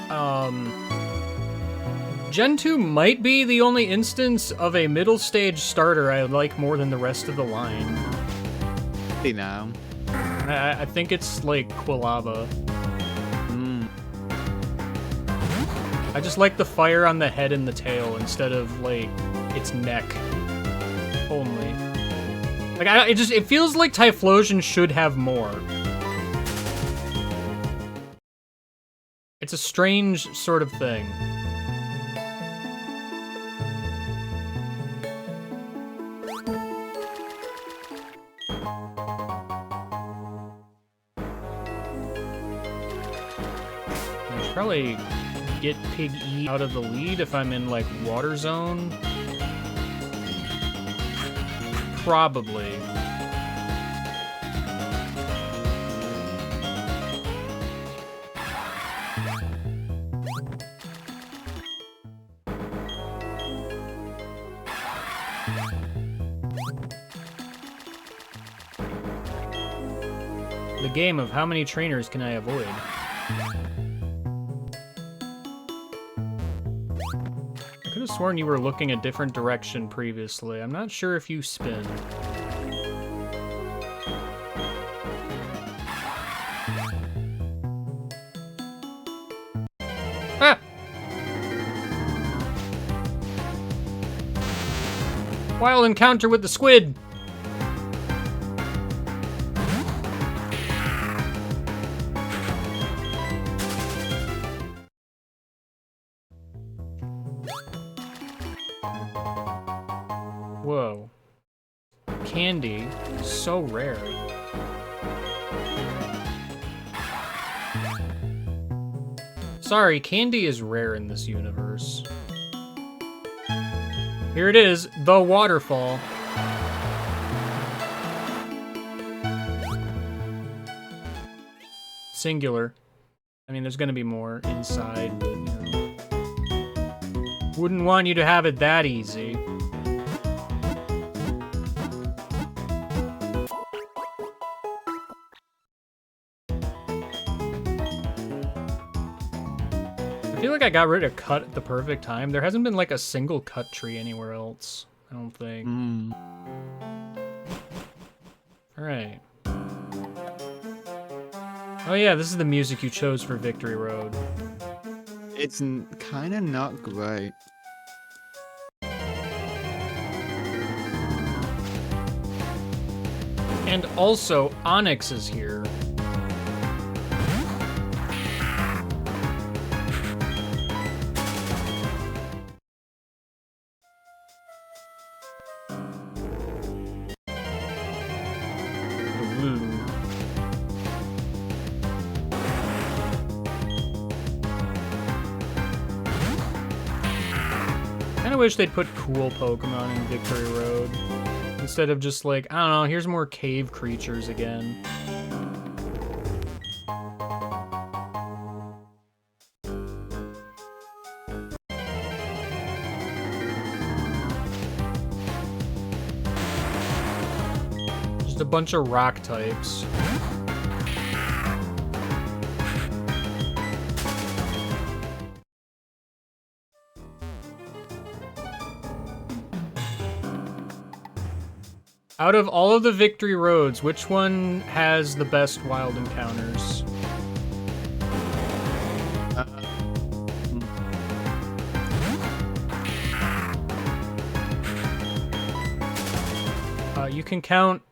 S1: Gen 2 might be the only instance of a middle stage starter I like more than the rest of the line.
S2: See now.
S1: I think it's like Quilava. I just like the fire on the head and the tail instead of like its neck only. Like it feels like Typhlosion should have more. It's a strange sort of thing. I should probably get Pig E out of the lead if I'm in, like, Water Zone. Probably. The game of how many trainers can I avoid? I could have sworn you were looking a different direction previously. I'm not sure if you spin. Ah! Wild encounter with the squid! Whoa. Candy. So rare. Sorry, candy is rare in this universe. Here it is, the waterfall. Singular. I mean, there's gonna be more inside, but, you know. Wouldn't want you to have it that easy. I feel like I got rid of cut at the perfect time. There hasn't been like a single cut tree anywhere else, I don't think. Alright. Oh yeah, this is the music you chose for Victory Road.
S2: It's kind of not great.
S1: And also, Onyx is here. I wish they'd put cool Pokemon in Victory Road instead of just like, I don't know, here's more cave creatures again. Just a bunch of rock types. Out of all of the Victory Roads, which one has the best wild encounters? You can count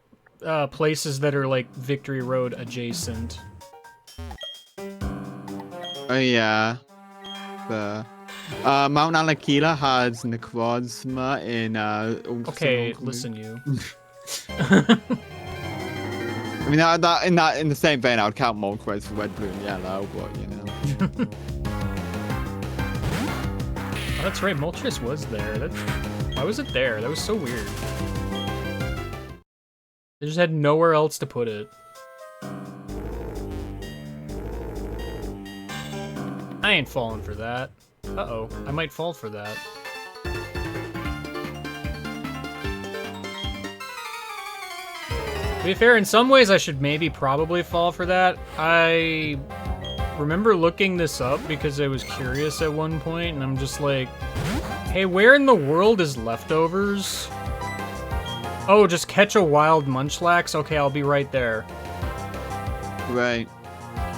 S1: places that are like Victory Road adjacent.
S2: Oh yeah. Mount Alakila has Necrozma in
S1: Okay, listen you.
S2: I mean, in the same vein, I would count Moltres for Red, Blue, and Yellow, but you know.
S1: Oh, that's right, Moltres was there. Why was it there? That was so weird. They just had nowhere else to put it. I ain't falling for that. Uh-oh, I might fall for that. To be fair, in some ways I should maybe probably fall for that. I remember looking this up because I was curious at one point, and I'm just like, hey, where in the world is Leftovers? Oh, just catch a wild Munchlax? Okay, I'll be right there.
S2: Right.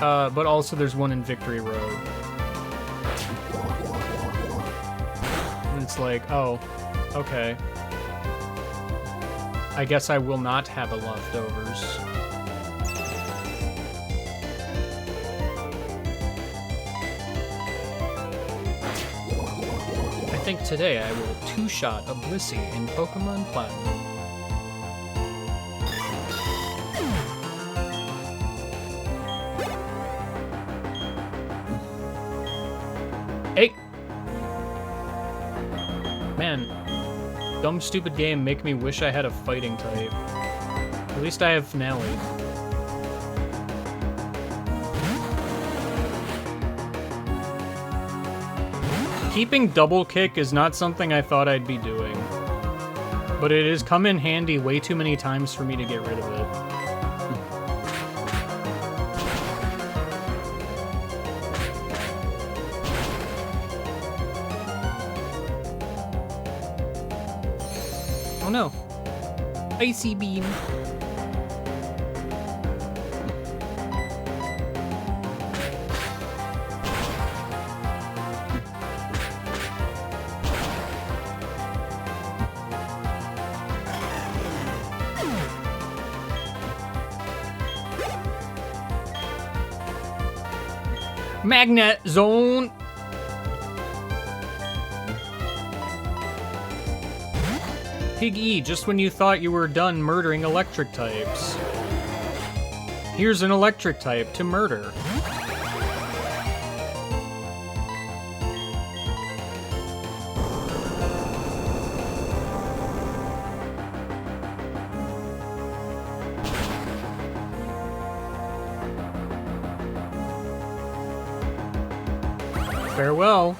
S1: But also there's one in Victory Road. And it's like, oh, okay. I guess I will not have a Leftovers. I think today I will two-shot a Blissey in Pokemon Platinum. Hey! Man, dumb stupid game make me wish I had a fighting type. At least I have Finale. Keeping double kick is not something I thought I'd be doing. But it has come in handy way too many times for me to get rid of it. Oh no. Icy Beam. Magnet Zone! Pig E, just when you thought you were done murdering electric types. Here's an electric type to murder. Farewell.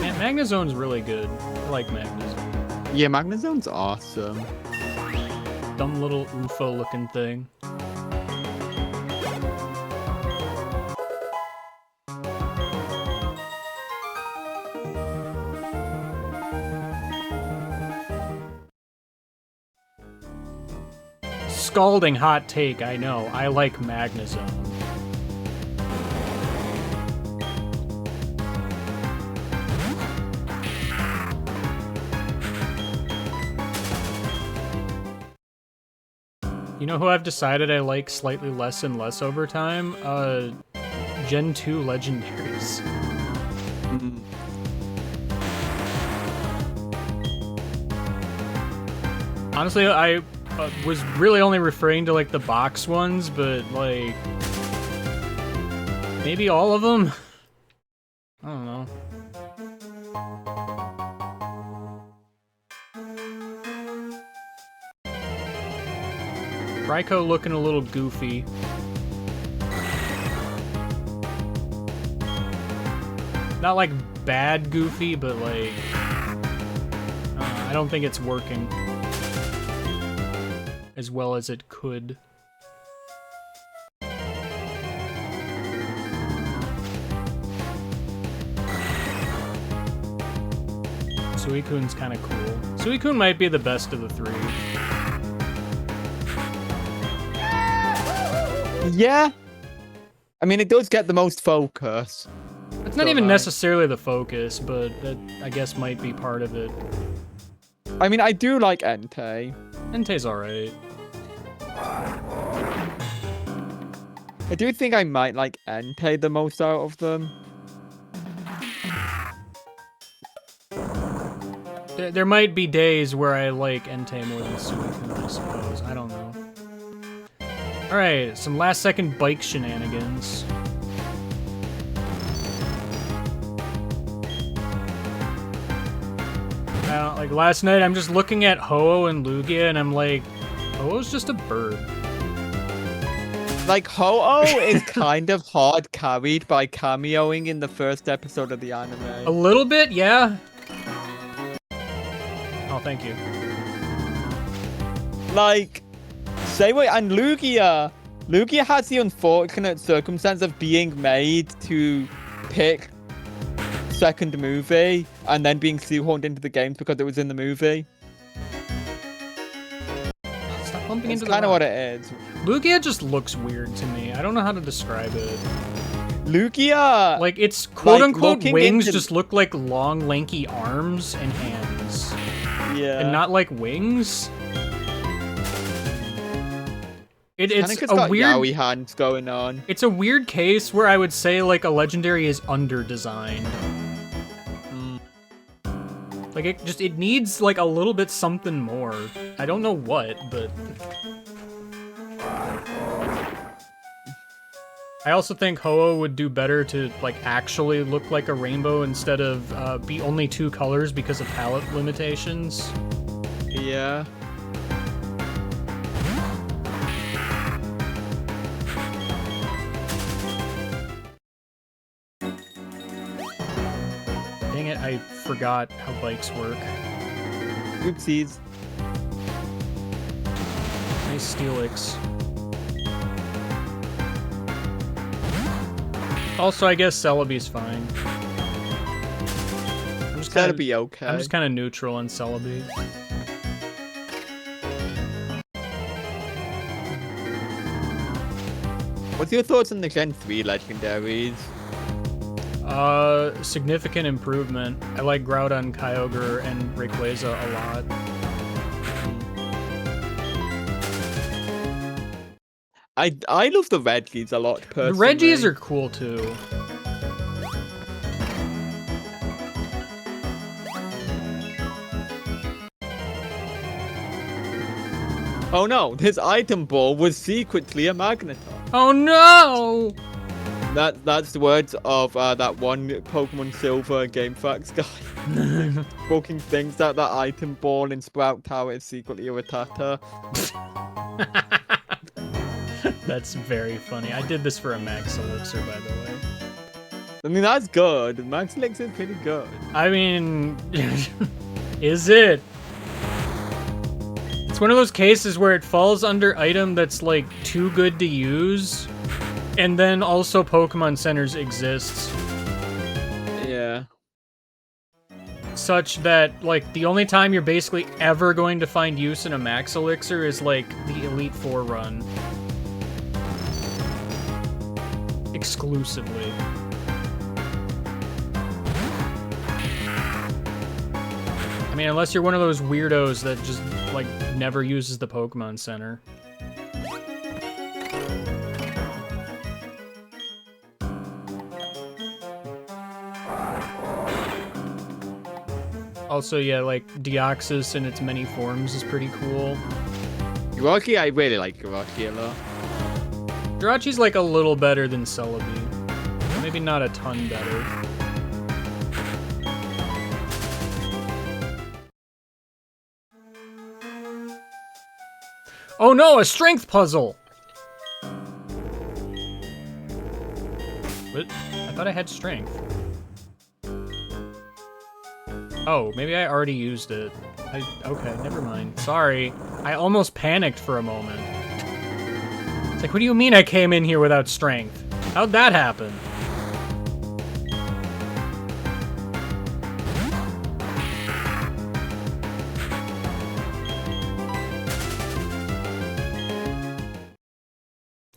S1: Man, Magnezone's really good. I like Magnezone.
S2: Yeah, Magnezone's awesome.
S1: Dumb little UFO looking thing. Scalding hot take, I know. I like Magnezone. You know who I've decided I like slightly less and less over time? Gen 2 Legendaries. Honestly, I was really only referring to, like, the box ones, but, like... maybe all of them? I don't know. Raikou looking a little goofy. Not like bad goofy, but like... I don't think it's working as well as it could. Suicune's kind of cool. Suicune might be the best of the three.
S2: Yeah. I mean, it does get the most focus.
S1: It's not even necessarily the focus, but that, I guess, might be part of it.
S2: I mean, I do like Entei.
S1: Entei's alright.
S2: I do think I might like Entei the most out of them.
S1: There might be days where I like Entei more than Suicune, I suppose. I don't know. Alright, some last-second bike shenanigans. Like, last night, I'm just looking at Ho-Oh and Lugia, and I'm like, Ho-Oh's just a bird.
S2: Like, Ho-Oh is kind of hard carried by cameoing in the first episode of the anime.
S1: A little bit, yeah. Oh, thank you.
S2: Like, and Lugia has the unfortunate circumstance of being made to pick second movie and then being shoehorned into the games because it was in the movie.
S1: Stop bumping into the
S2: kind of
S1: rock.
S2: what it is.
S1: Lugia just looks weird to me. I don't know how to describe it.
S2: Lugia!
S1: Like, its quote-unquote
S2: looking
S1: wings
S2: into...
S1: just look like long, lanky arms and hands.
S2: Yeah.
S1: And not like wings. It's
S2: got
S1: a weird
S2: yaoi hands going on.
S1: It's a weird case where I would say like a legendary is under-designed. Like it needs like a little bit something more. I don't know what, but I also think Ho-Oh would do better to like actually look like a rainbow instead of be only 2 colors because of palette limitations.
S2: Yeah.
S1: Dang it, I forgot how bikes work.
S2: Oopsies.
S1: Nice Steelix. Also, I guess Celebi's fine.
S2: That'll be okay.
S1: I'm just kind of neutral on Celebi.
S2: What's your thoughts on the Gen 3 legendaries?
S1: Significant improvement. I like Groudon, Kyogre, and Rayquaza a lot.
S2: I love the Reggies a lot, personally.
S1: The Reggies are cool too.
S2: Oh no, his item ball was secretly a magneton.
S1: Oh no!
S2: That's the words of that one Pokemon Silver GameFAQs guy. Fucking thinks that item ball in Sprout Tower is secretly a Rattata.
S1: That's very funny. I did this for a Max Elixir, by the way.
S2: I mean, that's good. Max Elixir is pretty good.
S1: I mean, is it? It's one of those cases where it falls under item that's like too good to use, and then also Pokemon Centers exists.
S2: Yeah.
S1: Such that, like, the only time you're basically ever going to find use in a Max Elixir is, like, the Elite Four run. Exclusively. I mean, unless you're one of those weirdos that just, like, never uses the Pokemon Center. Also, yeah, like, Deoxys in its many forms is pretty cool.
S2: Rocky, I really like Rocky a lot.
S1: Jirachi's, like, a little better than Celebi. Maybe not a ton better. Oh no, a strength puzzle! What? I thought I had strength. Oh, maybe I already used it. Okay, never mind. Sorry. I almost panicked for a moment. It's like, what do you mean I came in here without strength? How'd that happen?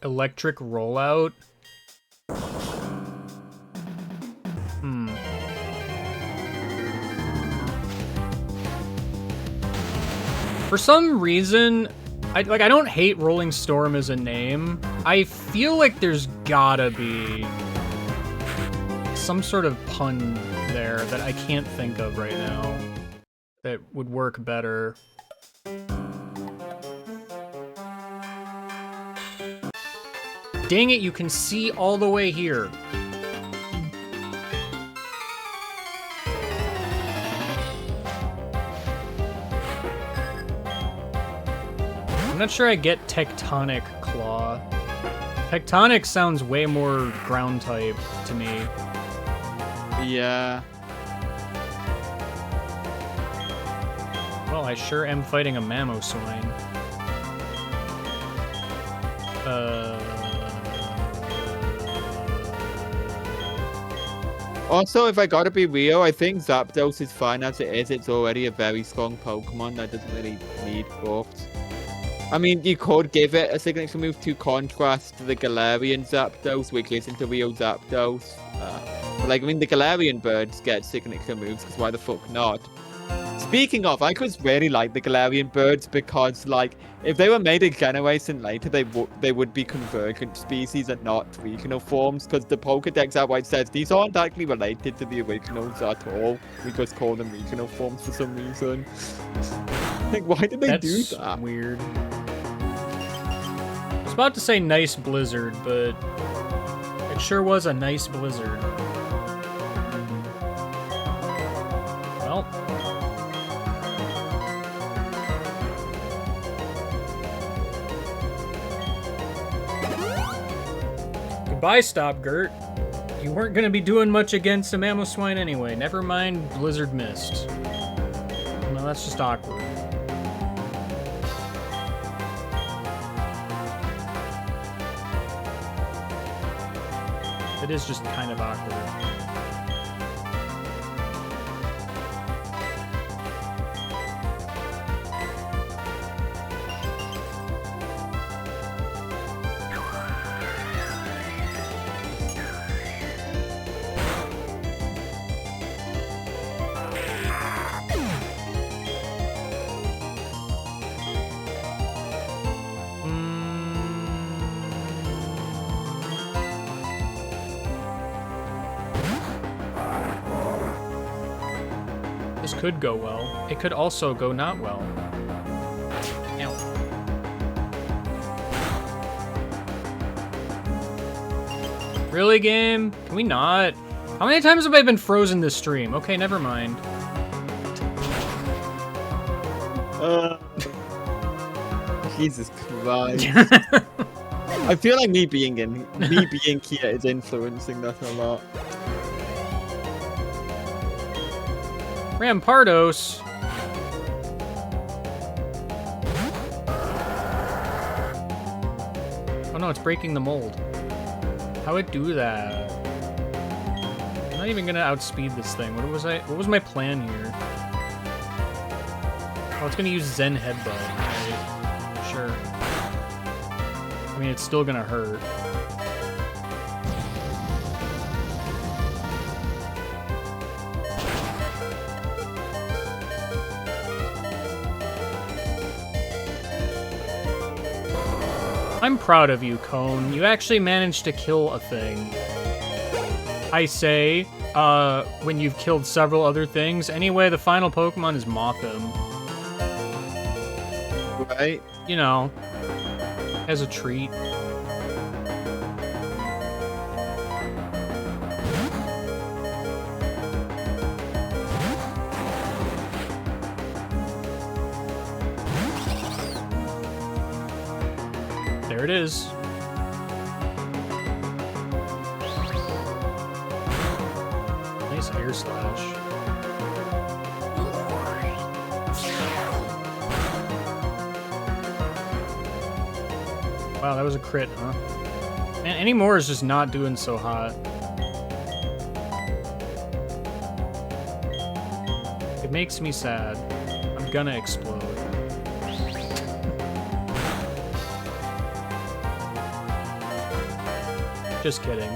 S1: Electric rollout? For some reason, I don't hate Rolling Storm as a name. I feel like there's gotta be some sort of pun there that I can't think of right now that would work better. Dang it, you can see all the way here. I'm not sure I get Tectonic Claw. Tectonic sounds way more ground type to me.
S2: Yeah.
S1: Well, I sure am fighting a Mamoswine.
S2: Also, if I gotta be real, I think Zapdos is fine as it is. It's already a very strong Pokemon that doesn't really need buffs. I mean, you could give it a signature move to contrast the Galarian Zapdos, which isn't a real Zapdos. But like, I mean, the Galarian birds get signature moves, because why the fuck not? Speaking of, I just really like the Galarian birds because, like, if they were made a generation later, they would be convergent species and not regional forms, because the Pokedex outright says these aren't actually related to the originals at all. We just call them regional forms for some reason. Like, why did they do that?
S1: That's weird. I was about to say nice blizzard, but it sure was a nice blizzard. Well. Goodbye, Stop Gert. You weren't going to be doing much against a Mamoswine anyway. Never mind Blizzard Mist. Well, that's just awkward. It is just kind of awkward. This could go well. It could also go not well. Ow. Really, game? Can we not? How many times have I been frozen this stream? Okay, never mind.
S2: Jesus Christ. I feel like me being here is influencing that a lot.
S1: Rampardos. Oh no, it's breaking the mold. How would it do that? I'm not even gonna outspeed this thing. What was my plan here? Oh, it's gonna use Zen Headbutt. Right? Sure. I mean, it's still gonna hurt. I'm proud of you, Cone. You actually managed to kill a thing. I say, when you've killed several other things. Anyway, the final Pokemon is Mothim.
S2: Right?
S1: You know, as a treat. There it is. Nice air slash. Wow, that was a crit, huh? Man, any more is just not doing so hot. It makes me sad. I'm gonna explode. Just kidding.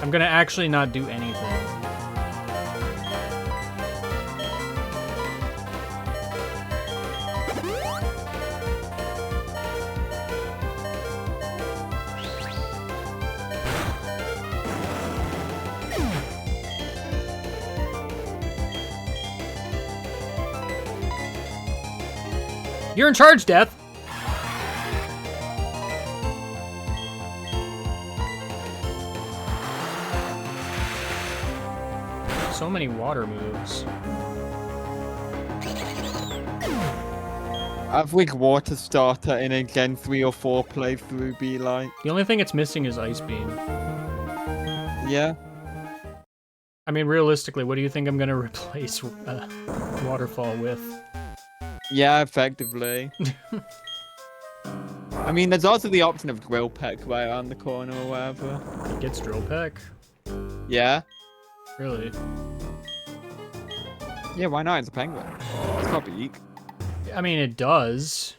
S1: I'm gonna actually not do anything. You're in charge, Death. So many water moves.
S2: Average water starter in a Gen 3 or 4 playthrough be like?
S1: The only thing it's missing is Ice Beam.
S2: Yeah.
S1: I mean, realistically, what do you think I'm gonna replace Waterfall with?
S2: Yeah, effectively. I mean, there's also the option of Drill Peck right around the corner or whatever.
S1: It gets Drill Peck?
S2: Yeah.
S1: Really?
S2: Yeah, why not? It's a penguin. It's not big.
S1: I mean, it does.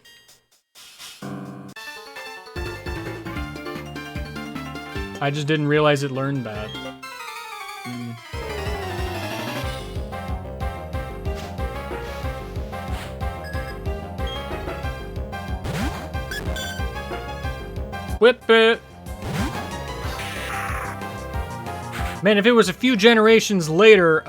S1: I just didn't realize it learned that. Whip it! Man, if it was a few generations later,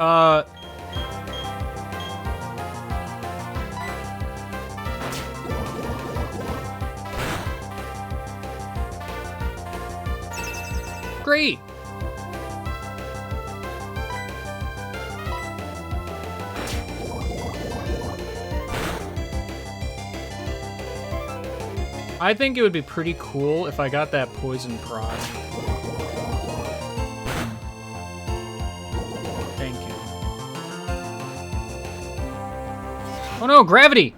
S1: great! I think it would be pretty cool if I got that poison proc. Thank you. Oh no, gravity!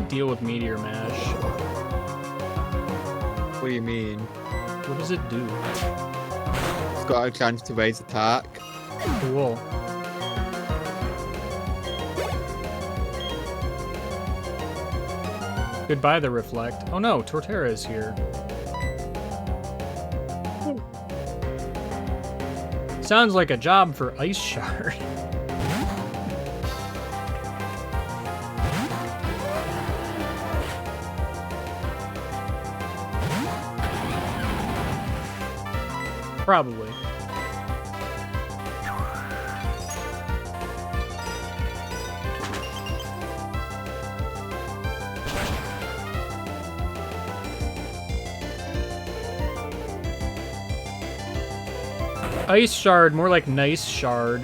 S1: Deal with Meteor Mash.
S2: What do you mean?
S1: What does it do?
S2: It's got a chance to raise attack.
S1: Cool. Goodbye, the Reflect. Oh no, Torterra is here. Sounds like a job for Ice Shard. Probably. Ice Shard, more like Nice Shard.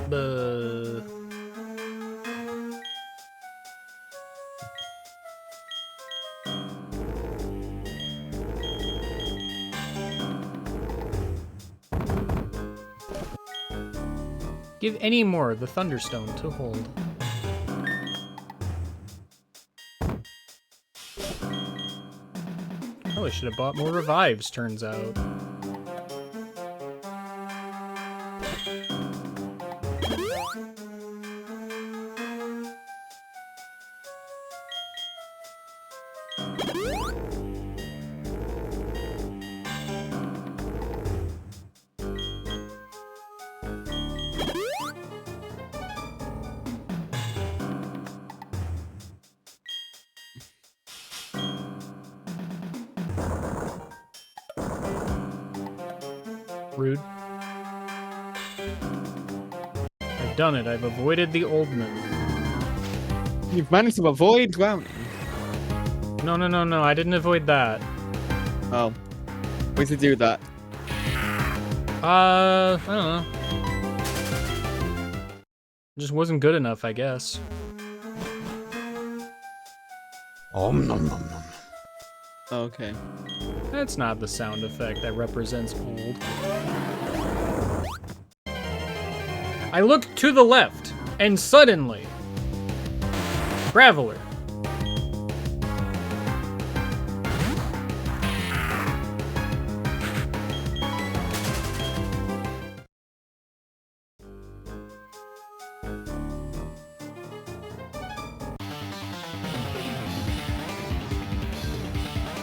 S1: Buh. Give any more the Thunderstone to hold. Probably should have bought more revives, turns out. Rude. I've done it. I've avoided the Oldman.
S2: You've managed to avoid drowning.
S1: No. I didn't avoid that.
S2: Oh. Way to do that.
S1: I don't know. Just wasn't good enough, I guess.
S6: Nom nom nom nom.
S2: Okay.
S1: That's not the sound effect that represents old. I looked to the left, and suddenly... Graveler.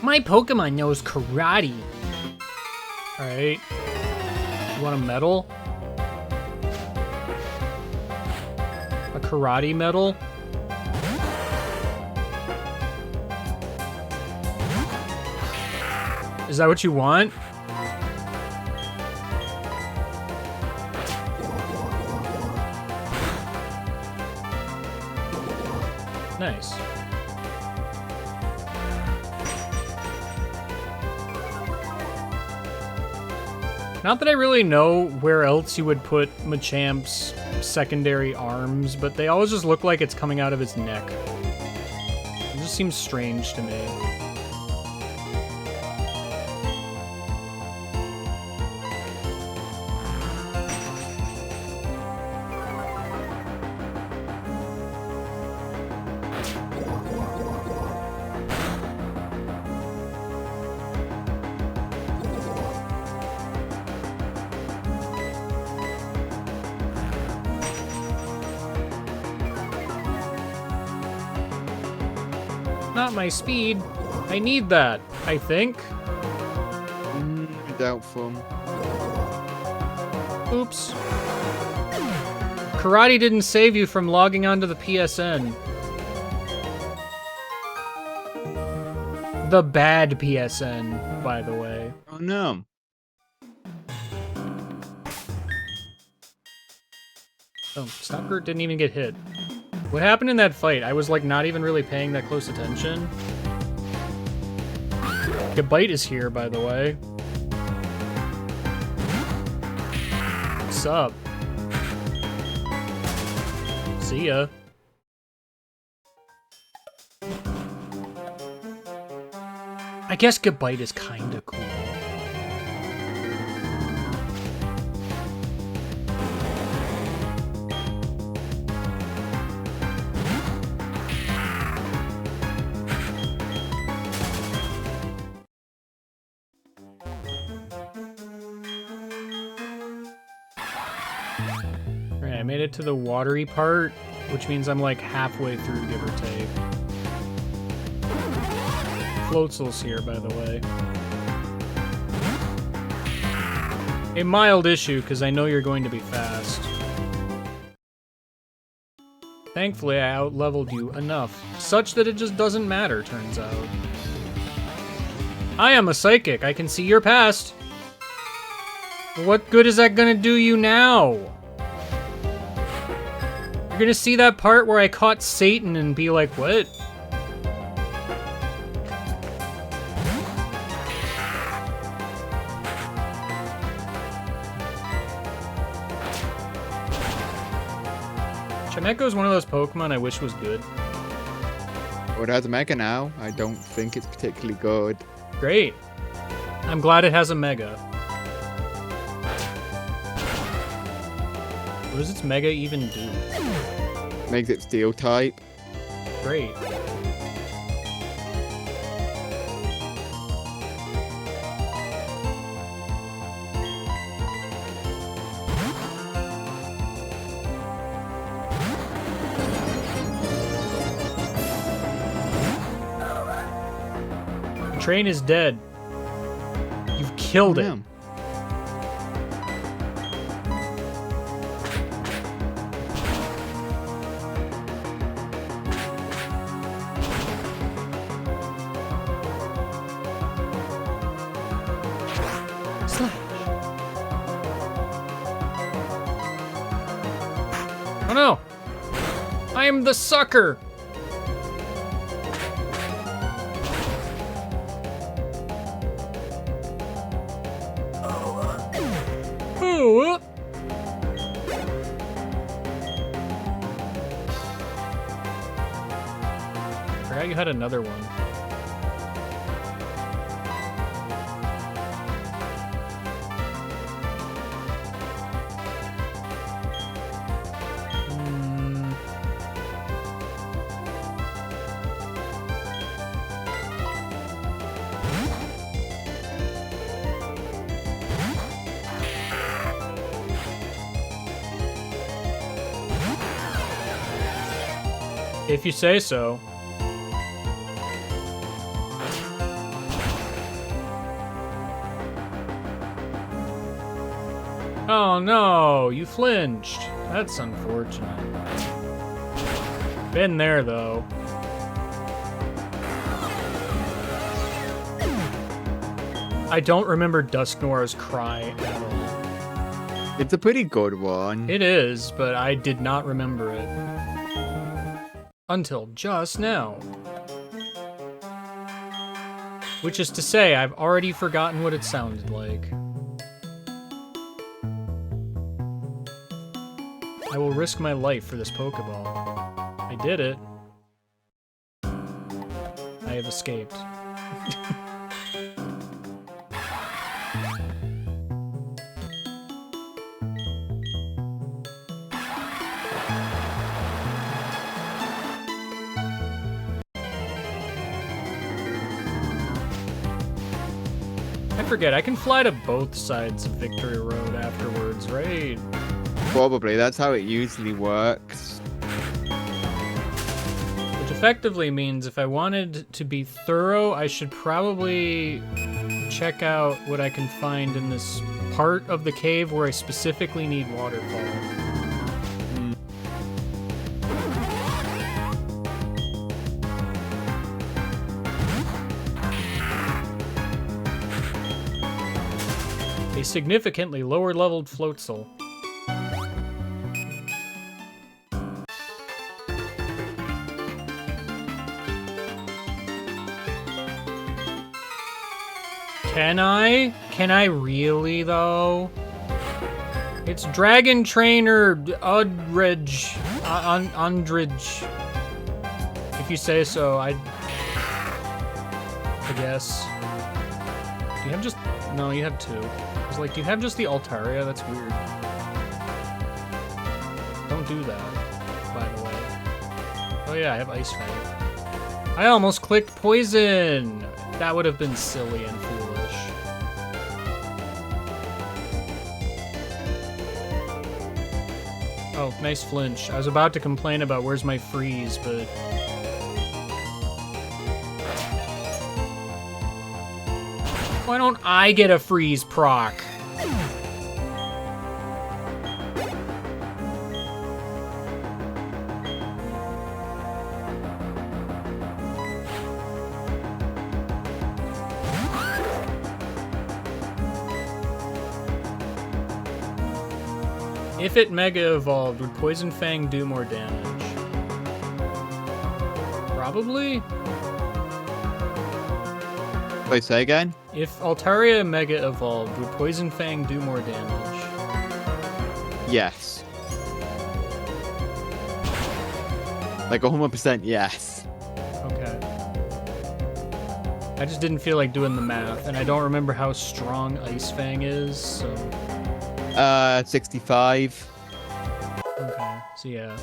S1: My Pokemon knows karate. Alright. You want a medal? A karate medal? Is that what you want? Nice. Not that I really know where else you would put Machamp's secondary arms, but they always just look like it's coming out of his neck. It just seems strange to me. Not my speed. I need that, I think.
S2: Doubtful.
S1: Oops. Karate didn't save you from logging onto the PSN. The bad PSN, by the way.
S2: Oh no.
S1: Oh, Stalker didn't even get hit. What happened in that fight? I was like not even really paying that close attention. Gabite is here, by the way. What's up? See ya. I guess Gabite is kinda cool. made it to the watery part, which means I'm like halfway through, give or take. Floatzel's here, by the way. A mild issue, because I know you're going to be fast. Thankfully, I out-leveled you enough, such that it just doesn't matter, turns out. I am a psychic. I can see your past. What good is that gonna do you now? You're gonna see that part where I caught Satan and be like, what? Chimeco is one of those Pokemon I wish was good.
S2: Oh, it has a Mega now. I don't think it's particularly good.
S1: Great. I'm glad it has a Mega. What does its Mega even do?
S2: Makes it Steel type.
S1: Great. The train is dead. You've killed it.
S2: Yeah.
S1: Oh no! I am the sucker! Oh! Forgot you had another one. If you say so. Oh no, you flinched. That's unfortunate. Been there though. I don't remember Dusknoir's cry at all.
S2: It's a pretty good one.
S1: It is, but I did not remember it. Until just now. Which is to say, I've already forgotten what it sounded like. I will risk my life for this Pokeball. I did it. I have escaped. I forget, I can fly to both sides of Victory Road afterwards, right?
S2: Probably, that's how it usually works.
S1: Which effectively means if I wanted to be thorough, I should probably check out what I can find in this part of the cave where I specifically need waterfall. A significantly lower leveled Floatzel. Can I? Can I really, though? It's Dragon Trainer Undridge. Undridge. If you say so, I guess. Do you have just... No, you have two. I was like, do you have just the Altaria? That's weird. Don't do that, by the way. Oh yeah, I have Ice Fang. I almost clicked Poison! That would have been silly and foolish. Oh, Nice flinch. I was about to complain about where's my freeze, but... Why don't I get a freeze proc? If it Mega Evolved, would Poison Fang do more damage? Probably?
S2: Wait, say again?
S1: If Altaria Mega Evolved, would Poison Fang do more damage?
S2: Yes. Like 100% yes.
S1: Okay. I just didn't feel like doing the math, and I don't remember how strong Ice Fang is, so...
S2: 65.
S1: Okay, so yeah.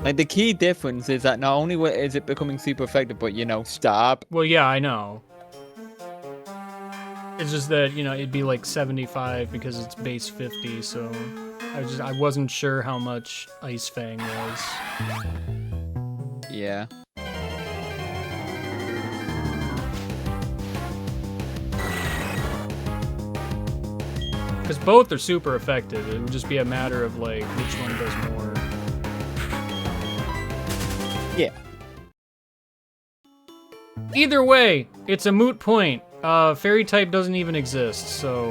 S2: Like, the key difference is that not only is it becoming super effective, but, you know, stab.
S1: Well, yeah, I know. It's just that, you know, it'd be like 75 because it's base 50, so... I wasn't sure how much Ice Fang was.
S2: Yeah.
S1: Because both are super effective. It would just be a matter of, like, which one does more.
S2: Yeah.
S1: Either way, it's a moot point. Fairy type doesn't even exist, so...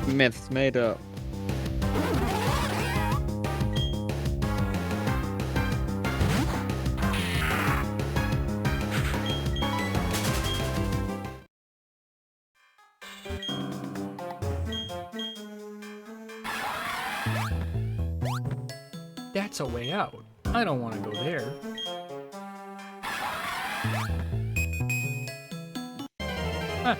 S2: Myths made up.
S1: That's a way out. I don't want to go there. Huh.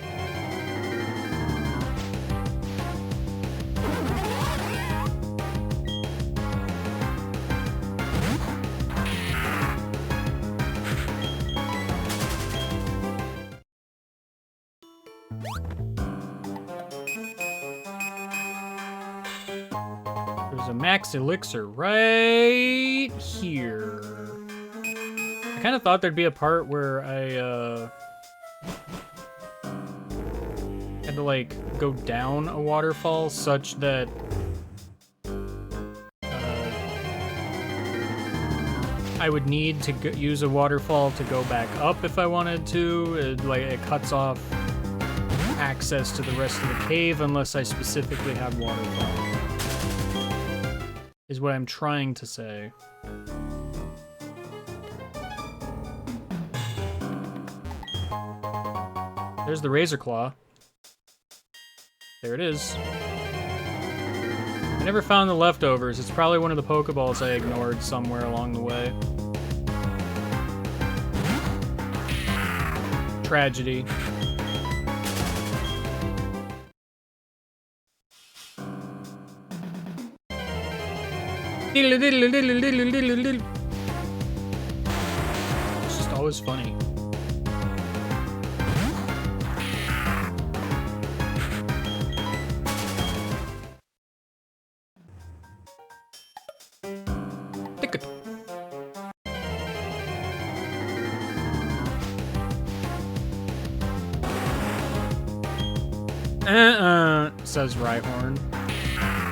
S1: There's a max elixir right here. I kind of thought there'd be a part where I had to like go down a waterfall such that I would need to use a waterfall to go back up if I wanted to. It cuts off access to the rest of the cave unless I specifically have waterfall. Is what I'm trying to say. There's the Razor Claw. There it is. I never found the leftovers. It's probably one of the Pokeballs I ignored somewhere along the way. Tragedy. It's just always funny. Says Rhyhorn.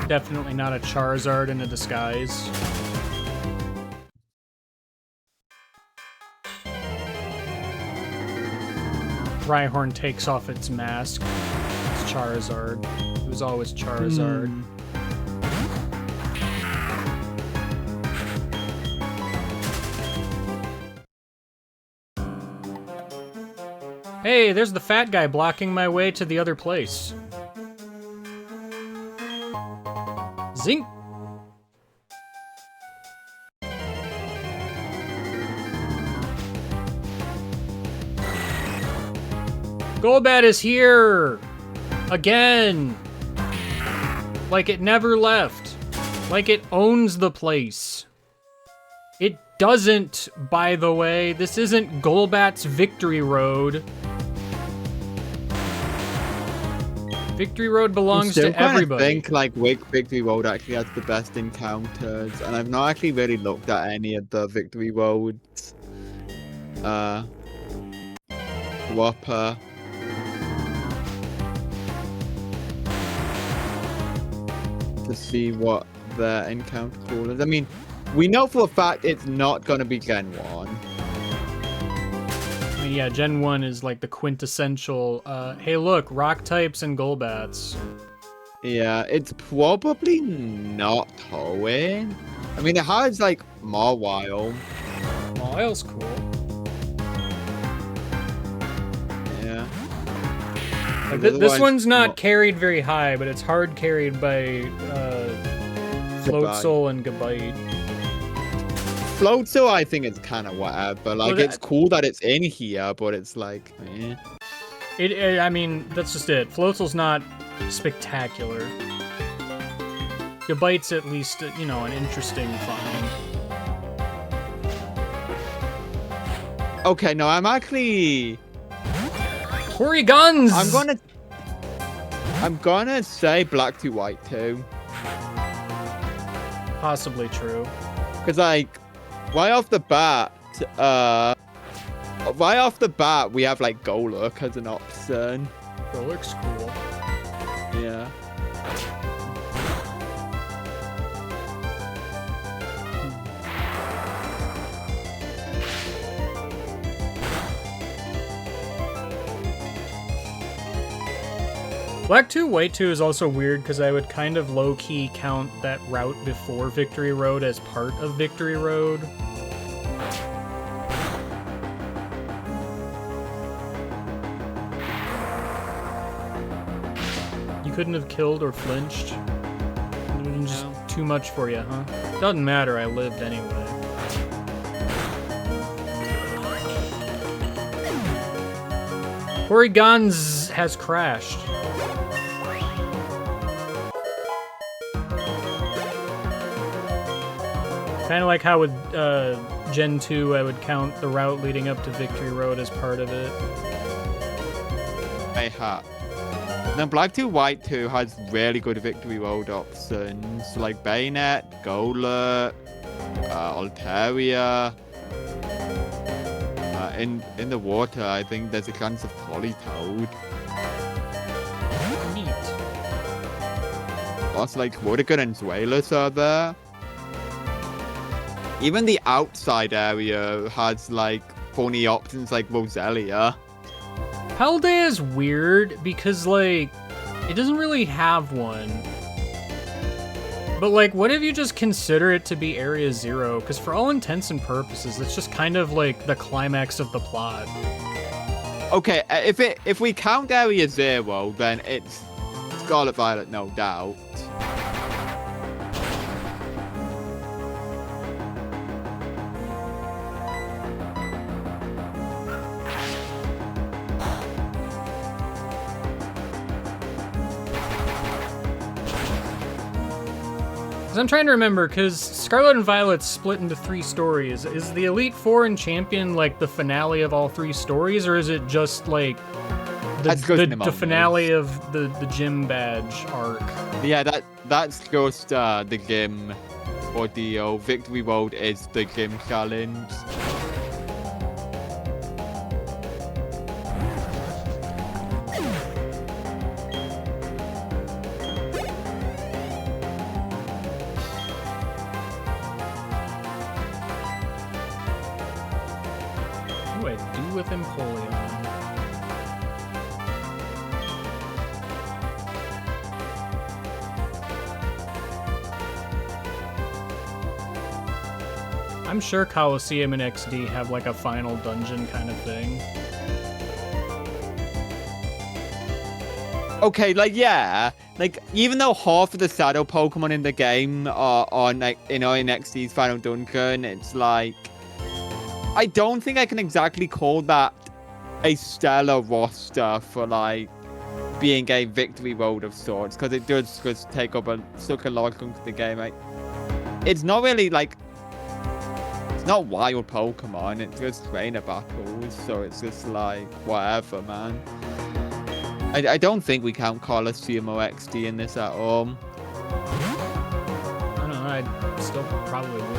S1: Definitely not a Charizard in a disguise. Rhyhorn takes off its mask. It's Charizard. It was always Charizard. Hey, there's the fat guy blocking my way to the other place. Zing! Golbat is here! Again! Like it never left. Like it owns the place. It doesn't, by the way. This isn't Golbat's victory road. Victory Road belongs
S2: still
S1: to everybody.
S2: I think like Victory Road actually has the best encounters, and I've not actually really looked at any of the Victory Roads. Whopper. To see what the encounter pool is. I mean, we know for a fact it's not gonna be Gen 1.
S1: I mean, yeah, Gen 1 is like the quintessential, hey look, rock types and Golbats.
S2: Yeah, it's probably not Hoenn. I mean, it has like Mawile.
S1: Mawile's cool.
S2: Yeah.
S1: Like, this one's not carried very high, but it's hard carried by Floatzel and Gabite.
S2: Floatzel, I think it's kind of whatever. Like, it's cool that it's in here, but it's like, eh.
S1: I mean, that's just it. Floatzel's not spectacular. Gabite's at least, you know, an interesting find.
S2: Okay, no, I'm actually...
S1: Porygon's!
S2: I'm gonna say Black 2 White 2.
S1: Possibly true.
S2: Because, like, right off the bat, we have, like, Golurk as an option.
S1: Golurk's cool.
S2: Yeah.
S1: Black 2, White 2 is also weird because I would kind of low-key count that route before Victory Road as part of Victory Road. You couldn't have killed or flinched? It was just too much for you, huh? Doesn't matter, I lived anyway. Porygon's has crashed. Kind of like how with Gen 2, I would count the route leading up to Victory Road as part of it.
S2: Now, Black 2 White 2 has really good Victory Road options, like Bayonet, Golurk, Altaria. In the water, I think there's a chance of Politoed.
S1: Neat.
S2: Also, like, Wodagon and Zweilous are there. Even the outside area has, like, funny options like Roselia.
S1: Paldea is weird because, like, it doesn't really have one. But, like, what if you just consider it to be Area 0? Because for all intents and purposes, it's just kind of, like, the climax of the plot.
S2: Okay, if we count Area 0, then it's Scarlet Violet, no doubt.
S1: I'm trying to remember, because Scarlet and Violet's split into 3 stories. Is the Elite Four and Champion, like, the finale of all 3 stories, or is it just, like, the finale of the gym badge arc?
S2: Yeah, that's just the gym ordeal. Victory Road is the gym challenge.
S1: With Empoleon. I'm sure Coliseum and XD have like a final dungeon kind of thing.
S2: Okay, like, yeah. Like, even though half of the Shadow Pokemon in the game are on, like, you know, in XD's final dungeon, it's like... I don't think I can exactly call that a stellar roster for, like, being a Victory Road of sorts, because it does just take up such a large chunk of the game. Like, it's not really, like, it's not wild Pokemon, it's just trainer battles, so it's just, like, whatever, man. I don't think we count Colosseum or XD in this at all.
S1: I don't know, I still probably would.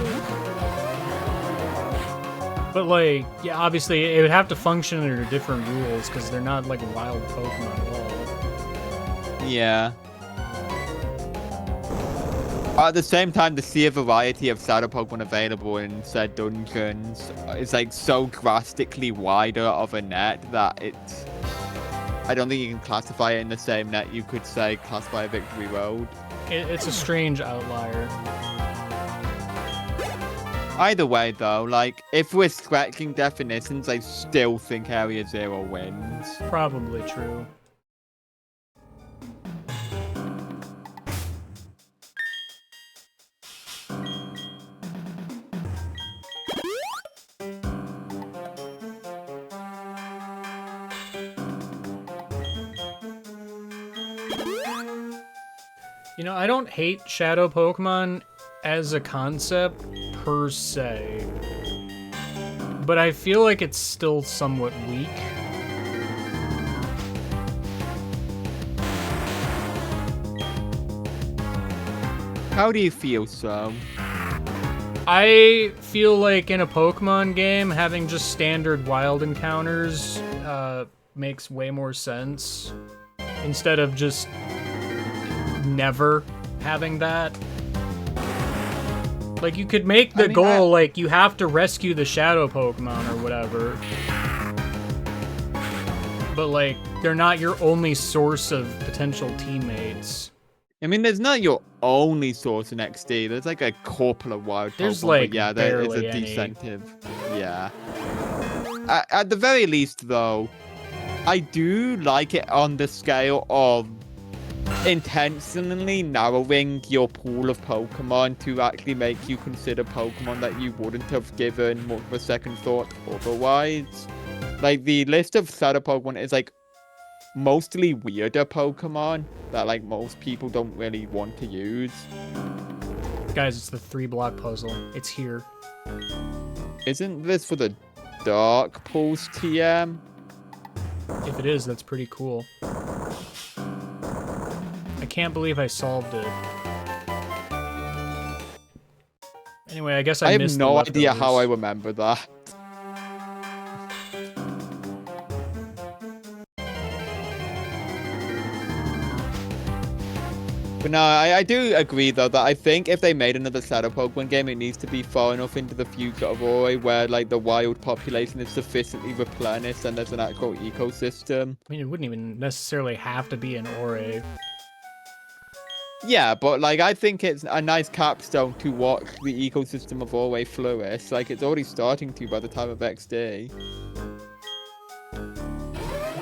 S1: But, like, yeah, obviously, it would have to function under different rules, because they're not, like, wild Pokemon at all.
S2: Yeah. At the same time, the sheer variety of shadow Pokemon available in said dungeons is, like, so drastically wider of a net that it's... I don't think you can classify it in the same net you could, say, classify a Victory Road.
S1: It's a strange outlier.
S2: Either way, though, like, if we're scratching definitions, I still think Area Zero wins.
S1: Probably true. You know, I don't hate Shadow Pokemon as a concept per se, but I feel like it's still somewhat weak.
S2: How do you feel, so?
S1: I feel like in a Pokemon game, having just standard wild encounters makes way more sense instead of just never having that. Like, you could make the goal, like, you have to rescue the Shadow Pokemon or whatever. But, like, they're not your only source of potential teammates.
S2: I mean, there's not your only source in XD. There's, like, a couple of wild
S1: There's,
S2: Pokemon,
S1: like,
S2: but yeah, there is a
S1: barely any.
S2: decentive. Yeah. At the very least, though, I do like it on the scale of intentionally narrowing your pool of Pokemon to actually make you consider Pokemon that you wouldn't have given much of a second thought otherwise. Like, the list of Shadow Pokemon is, like, mostly weirder Pokemon that, like, most people don't really want to use.
S1: Guys, it's the 3-block puzzle. It's here.
S2: Isn't this for the Dark Pulse TM?
S1: If it is, that's pretty cool. I can't believe I solved it. Anyway, I guess I
S2: have
S1: missed
S2: no
S1: the
S2: idea how I
S1: leftovers.
S2: remember that. But no, I do agree, though, that I think if they made another Shadow Pokemon game, it needs to be far enough into the future of Ori where, like, the wild population is sufficiently replenished and there's an actual ecosystem.
S1: I mean, it wouldn't even necessarily have to be an Ore.
S2: Yeah, but, like, I think it's a nice capstone to watch the ecosystem of Ori flourish. Like, it's already starting to by the time of XD.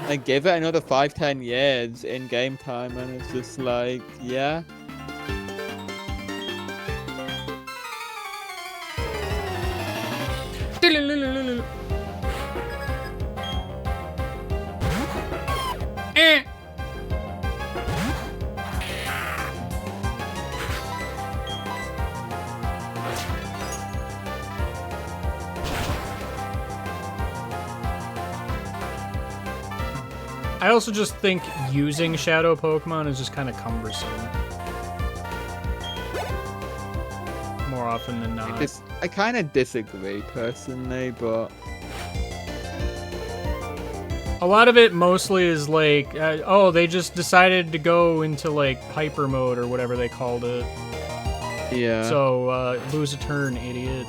S2: And give it another 5-10 years in game time, and it's just like, yeah.
S1: I also just think using Shadow Pokemon is just kind of cumbersome. More often than not.
S2: I kind of disagree, personally, but...
S1: A lot of it mostly is like, oh, they just decided to go into, like, hyper mode or whatever they called it.
S2: Yeah.
S1: So, lose a turn, idiot.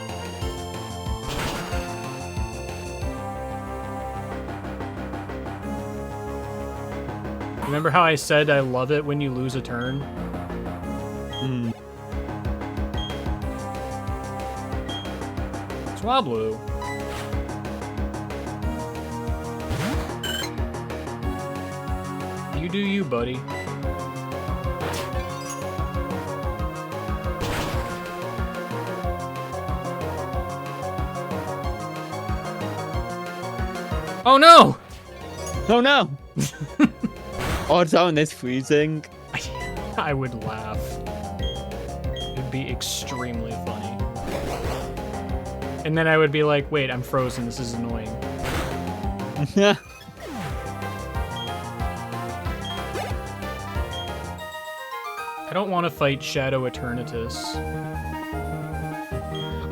S1: Remember how I said I love it when you lose a turn?
S2: Mm.
S1: Swablu. You do you, buddy. Oh no!
S2: Oh no! Odds on this freezing.
S1: I would laugh. It'd be extremely funny. And then I would be like, wait, I'm frozen. This is annoying. don't want to fight Shadow Eternatus.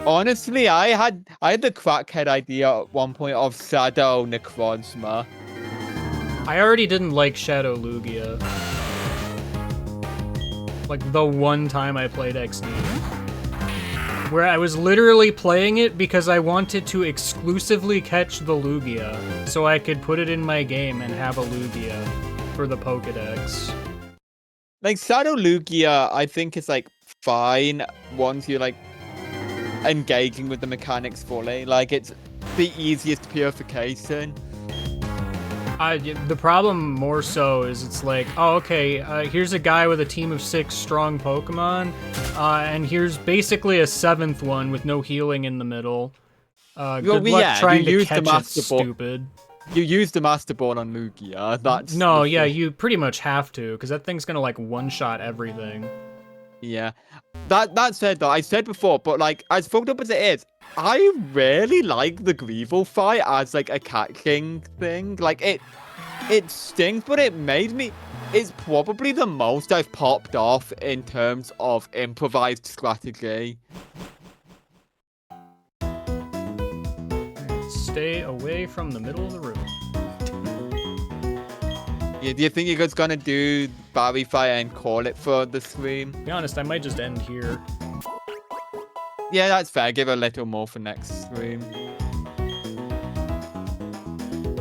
S2: Honestly, I had the crackhead idea at one point of Shadow Necrozma.
S1: I already didn't like Shadow Lugia. Like, the one time I played XD. Where I was literally playing it because I wanted to exclusively catch the Lugia, so I could put it in my game and have a Lugia for the Pokedex.
S2: Like, Shadow Lugia, I think is, like, fine once you're, like, engaging with the mechanics fully. Like, it's the easiest purification.
S1: The problem more so is it's like, oh, okay, here's a guy with a team of 6 strong Pokemon, and here's basically a 7th one with no healing in the middle. Good luck trying to catch it, stupid.
S2: You use the Master Ball on Lugia, that's...
S1: No, yeah, you pretty much have to, because that thing's gonna, like, one-shot everything.
S2: Yeah. That said, though, I said before, but, like, as fucked up as it is, I really like the Greevil fight as, like, a catching thing. Like, it stinks, but it made me... It's probably the most I've popped off in terms of improvised strategy.
S1: Stay away from the middle of the room.
S2: Yeah, do you think you're just gonna do Barry Fire and call it for the stream?
S1: To be honest, I might just end here.
S2: Yeah, that's fair. Give a little more for next stream.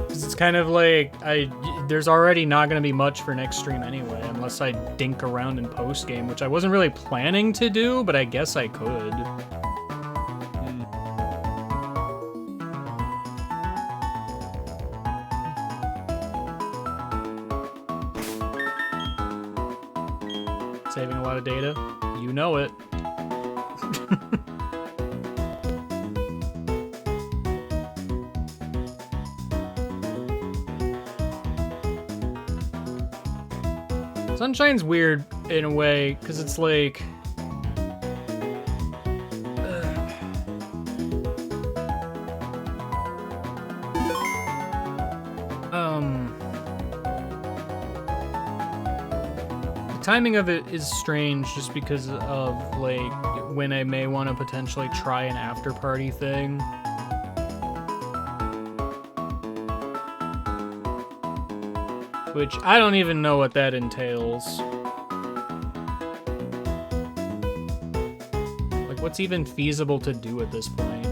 S1: It's kind of like, there's already not going to be much for next stream anyway, unless I dink around in post-game, which I wasn't really planning to do, but I guess I could. Saving a lot of data. You know it. Sunshine's weird in a way, because it's like... The timing of it is strange just because of, like, when I may want to potentially try an after-party thing. Which, I don't even know what that entails. Like, what's even feasible to do at this point?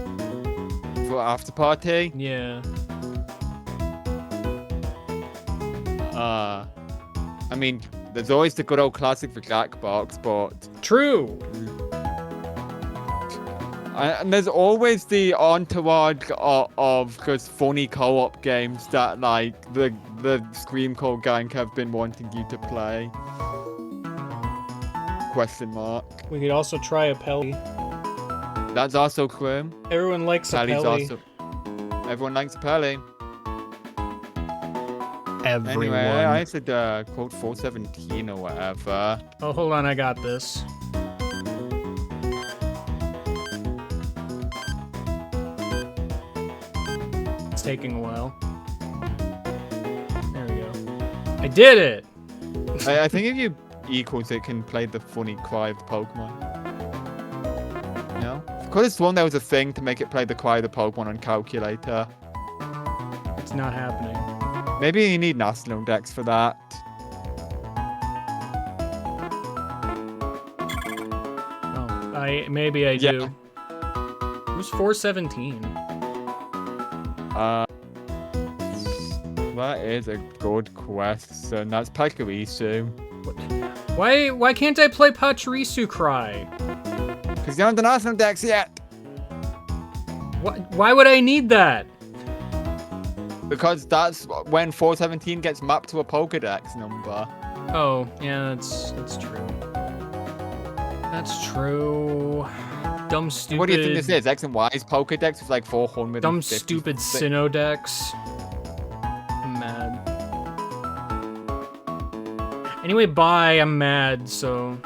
S2: For after party?
S1: Yeah.
S2: I mean, there's always the good old classic for Jackbox, but...
S1: True!
S2: And there's always the entourage of just funny co-op games that, like, the Scream Code gang have been wanting you to play. Question mark.
S1: We could also try a Pelly.
S2: That's also true.
S1: Everyone likes a Pelly.
S2: Everyone likes a Pelly.
S1: Everyone.
S2: Anyway, I said quote 417 or whatever.
S1: Oh, hold on, I got this. It's taking a while. There we go. I did it!
S2: I think if you equals it can play the funny cry of the Pokemon. No? I could have sworn there was a thing to make it play the cry of the Pokemon on calculator.
S1: It's not happening.
S2: Maybe you need National Dex for that.
S1: Oh, maybe I do. Who's 417?
S2: That is a good question. That's Pachirisu.
S1: Why can't I play Pachirisu Cry?
S2: Because you haven't done National Dex yet.
S1: Why would I need that?
S2: Because that's when 417 gets mapped to a Pokedex number.
S1: Oh, yeah, that's true. That's true. Dumb, stupid...
S2: What do you think this is? X and Y's Pokedex is like 400.
S1: Dumb, stupid Sinnoh-Dex. I'm mad. Anyway, bye. I'm mad, so...